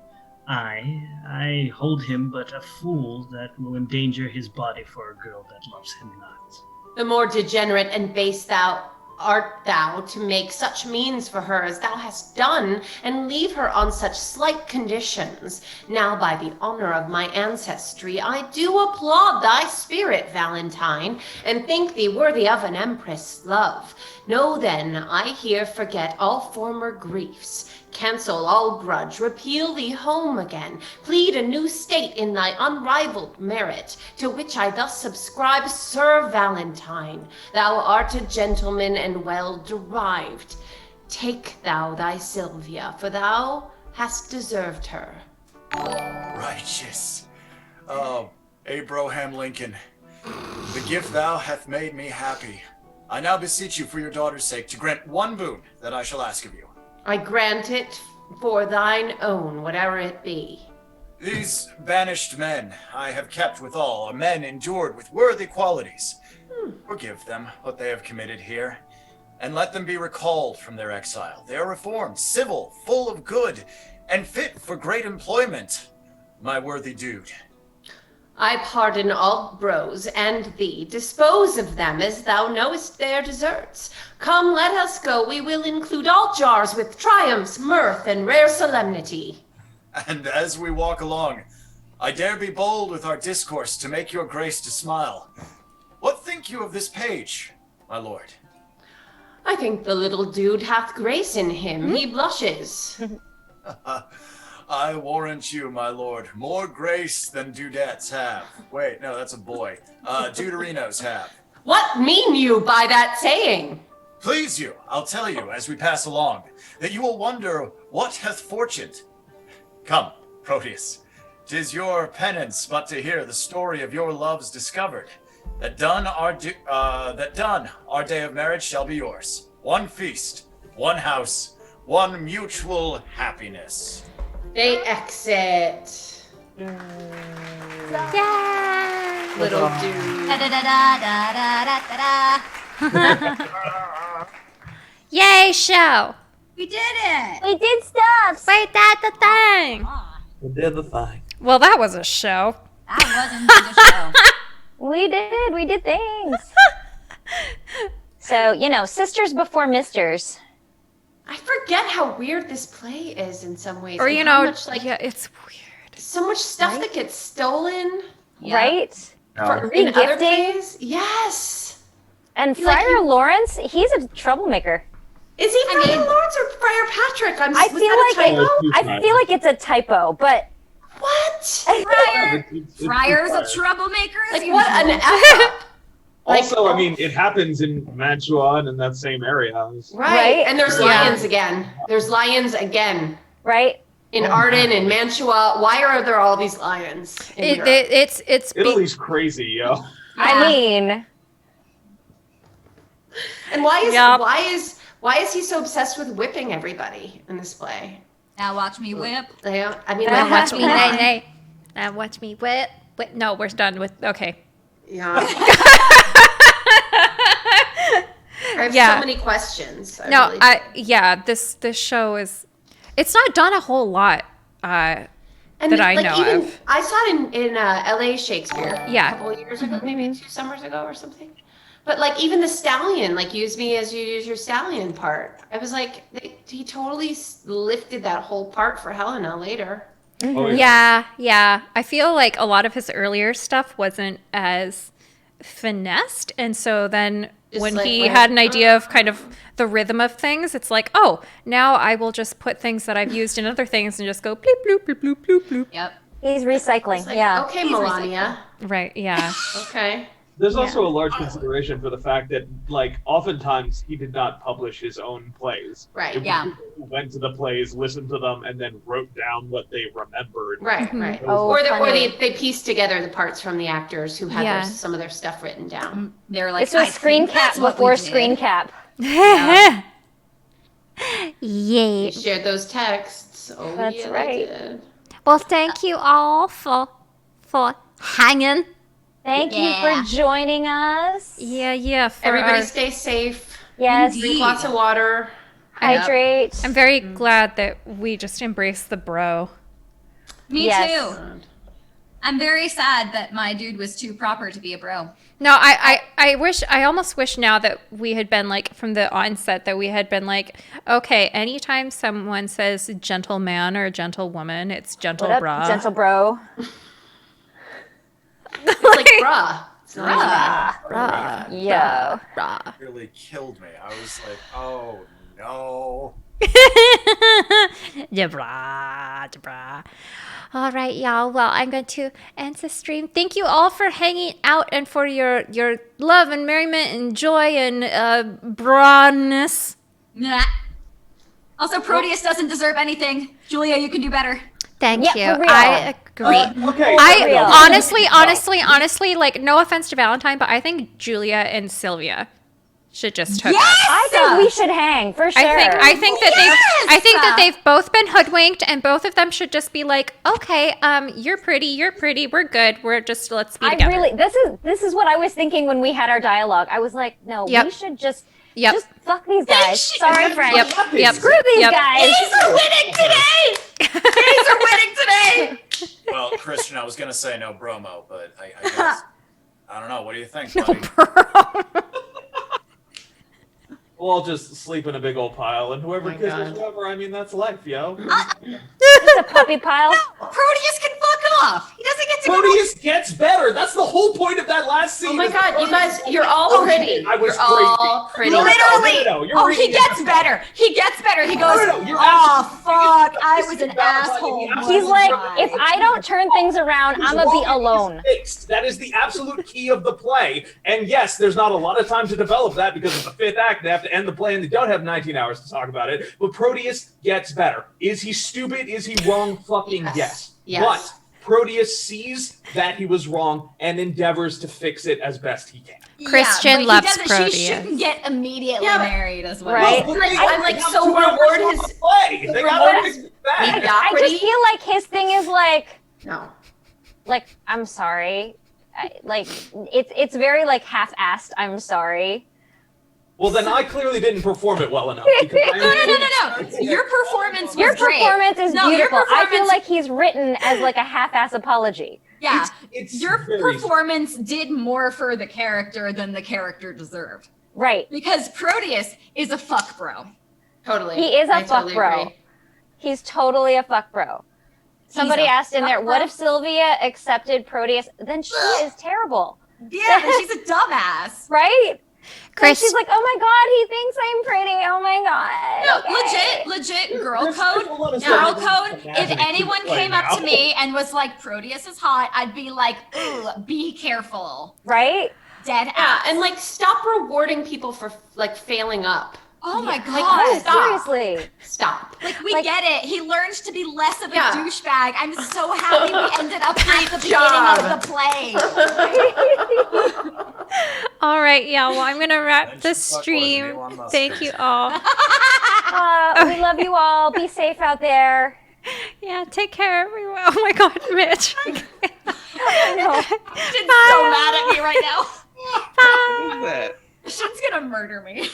I hold him but a fool that will endanger his body for a girl that loves him not. The more degenerate and base art thou to make such means for her as thou hast done, and leave her on such slight conditions. Now by the honor of my ancestry, I do applaud thy spirit, Valentine, and think thee worthy of an empress' love. Know then, I here forget all former griefs, cancel all grudge, repeal thee home again, plead a new state in thy unrivaled merit, to which I thus subscribe, Sir Valentine. Thou art a gentleman and well derived. Take thou thy Sylvia, for thou hast deserved her. Righteous. Oh, Abraham Lincoln, the gift thou hath made me happy. I now beseech you for your daughter's sake to grant one boon that I shall ask of you. I grant it for thine own, whatever it be. These banished men I have kept withal are men endured with worthy qualities. Forgive them what they have committed here, and let them be recalled from their exile. They are reformed, civil, full of good, and fit for great employment, my worthy dude. I pardon all bros and thee. Dispose of them as thou knowest their deserts. Come, let us go. We will include all jars with triumphs, mirth, and rare solemnity. And as we walk along, I dare be bold with our discourse to make your grace to smile. What think you of this page, my lord? I think the little dude hath grace in him. He blushes. I warrant you, my lord, more grace than dudettes have. Wait, no, that's a boy. Deuterinos have. What mean you by that saying? Please you, I'll tell you as we pass along, that you will wonder what hath fortuned. Come, Proteus, 'tis your penance but to hear the story of your loves discovered. That done our day of marriage shall be yours. One feast, one house, one mutual happiness. They exit. Yeah! Little dude. Yay, show! We did it! We did stuff. Wait, that's the thing. We did the thing. Well, that was a show. That wasn't the show. We did things. So, sisters before misters. I forget how weird this play is in some ways. Or, and how much, yeah, it's weird. so much stuff that gets stolen. Right? For, in other Regifting. plays. Yes. And Like, Friar Lawrence, he's a troublemaker. Is he Friar Lawrence or Friar Patrick? I feel like it's a typo, but what? Friar's a troublemaker. Like what an F. Also, I mean, it happens in Mantua and in that same area. Right. And there's lions again. There's lions again. Right. In Arden and Mantua. Why are there all these lions? It's Italy's crazy, yo. I mean, and why is he so obsessed with whipping everybody in this play? Now watch me whip. I mean, now watch me nay. Now watch me whip. No, we're done with. Okay. Yeah. I have so many questions. This show is. It's not done a whole lot that I know of. I saw it in LA Shakespeare a Yeah. couple of years ago, maybe 2 summers ago or something. But like even the stallion, like use me as you use your stallion part. I was like, he totally lifted that whole part for Helena later. Oh, Yeah. I feel like a lot of his earlier stuff wasn't as finessed, and so then when he had an idea of kind of the rhythm of things, it's like, oh, now I will just put things that I've used in other things and just go bloop bloop bloop bloop bloop bloop. Yep. He's recycling. Like, okay, Melania. Right. Yeah. Okay. There's also a large consideration for the fact that, like, oftentimes he did not publish his own plays. Right. It was Yeah. people who went to the plays, listened to them, and then wrote down what they remembered. Right. Oh, Or funny. they pieced together the parts from the actors who had some of their stuff written down. They're like, This was I screen think cap that's what before we did. screen cap. Yay. They shared those texts. Oh, That's yeah, right. They did. Well, thank you all for hanging. Thank you for joining us. Yeah. Everybody stay safe. Yes. Drink lots of water. Hydrate. I'm very glad that we just embraced the bro. Me Yes. too. I'm very sad that my dude was too proper to be a bro. No, I almost wish now that we had been like from the onset that we had been like, okay, anytime someone says gentleman or gentlewoman, it's gentle What up, bra. gentle bro? It's like bruh. It's not Bra. Yo. Bra. Really killed me. I was like, oh no. Debra. All right, y'all. Well, I'm going to end the stream. Thank you all for hanging out and for your love and merriment and joy and brawness. Nah. Also, Proteus doesn't deserve anything. Julia, you can do better. Thank Yeah, you. for real. I agree. Okay. Honestly, like, no offense to Valentine, but I think Julia and Sylvia should just hook up. I think we should hang for sure. I think that they've both been hoodwinked, and both of them should just be like, okay, you're pretty, we're good. Let's be together. This is what I was thinking when we had our dialogue. I was like, no, we should just fuck these guys. Sorry, friends. Screw these guys. Gays are winning today! Gays are winning today! Well, Christian, I was gonna say no bromo, but I guess I don't know. What do you think, buddy? We'll all just sleep in a big old pile, and whoever kisses God. whoever, I mean, that's life, yo. It's a puppy pile. Proteus can fuck off! He doesn't get to Proteus gets better! That's the whole point of that last scene! Oh my is that God, you guys, Proteus- you're all pretty. I was You're all pretty. Literally! No, you're Oh, he reading gets it. better! He gets better! He goes, No, you're oh, absolutely- fuck, I was an Valentine, asshole. the He's absolute like, right. if I don't turn things around, I'm gonna be alone. Fixed. That is the absolute key of the play. And yes, there's not a lot of time to develop that because of the fifth act. They have to end the play and they don't have 19 hours to talk about it. But Proteus gets better. Is he stupid? Is he wrong? Fucking yes. But Proteus sees that he was wrong and endeavors to fix it as best he can. Christian but loves She Proteus. shouldn't get immediately married as well. Right. No, but I'm like, they have so 2 hours reward on his- the play. They got reward to his- fix it back. I just feel like his thing is like, No. I'm sorry. It's very like half-assed. I'm sorry. Well, then I clearly didn't perform it well enough. Because I No. great. performance is No, your beautiful. I feel performance- like he's written as like a half-ass apology. Yeah, It's your very- performance did more for the character than the character deserved. Right. Because Proteus is a fuck bro. Totally. He is a I fuck totally bro. agree. He's totally a fuck bro. Somebody a asked in there, fuck what bro? if Sylvia accepted Proteus? Then she is terrible. Yeah, but she's a dumbass. Right? Chris, She's like, oh my god, he thinks I'm pretty. Oh my god. No, okay." legit girl code. Well, let us Girl know. code. If Imagine anyone it right came up now. to me and was like, Proteus is hot, I'd be like, ooh, be careful. Right? Dead Yeah, ass. and like stop rewarding people for like failing up. Oh my Like, god. Oh, stop. seriously. Stop. Like, we Like- get it. He learned to be less of a Yeah. douchebag. I'm so happy we ended up at the job. beginning of the play. all right, yeah, well, I'm going to wrap And the she fuck stream. was Elon Musk. Thank you all. We love you all. Be safe out there. Yeah, take care, everyone. Oh my God, Mitch. I know. Shin's so mad at me right now. What is that? Shin's gonna murder me.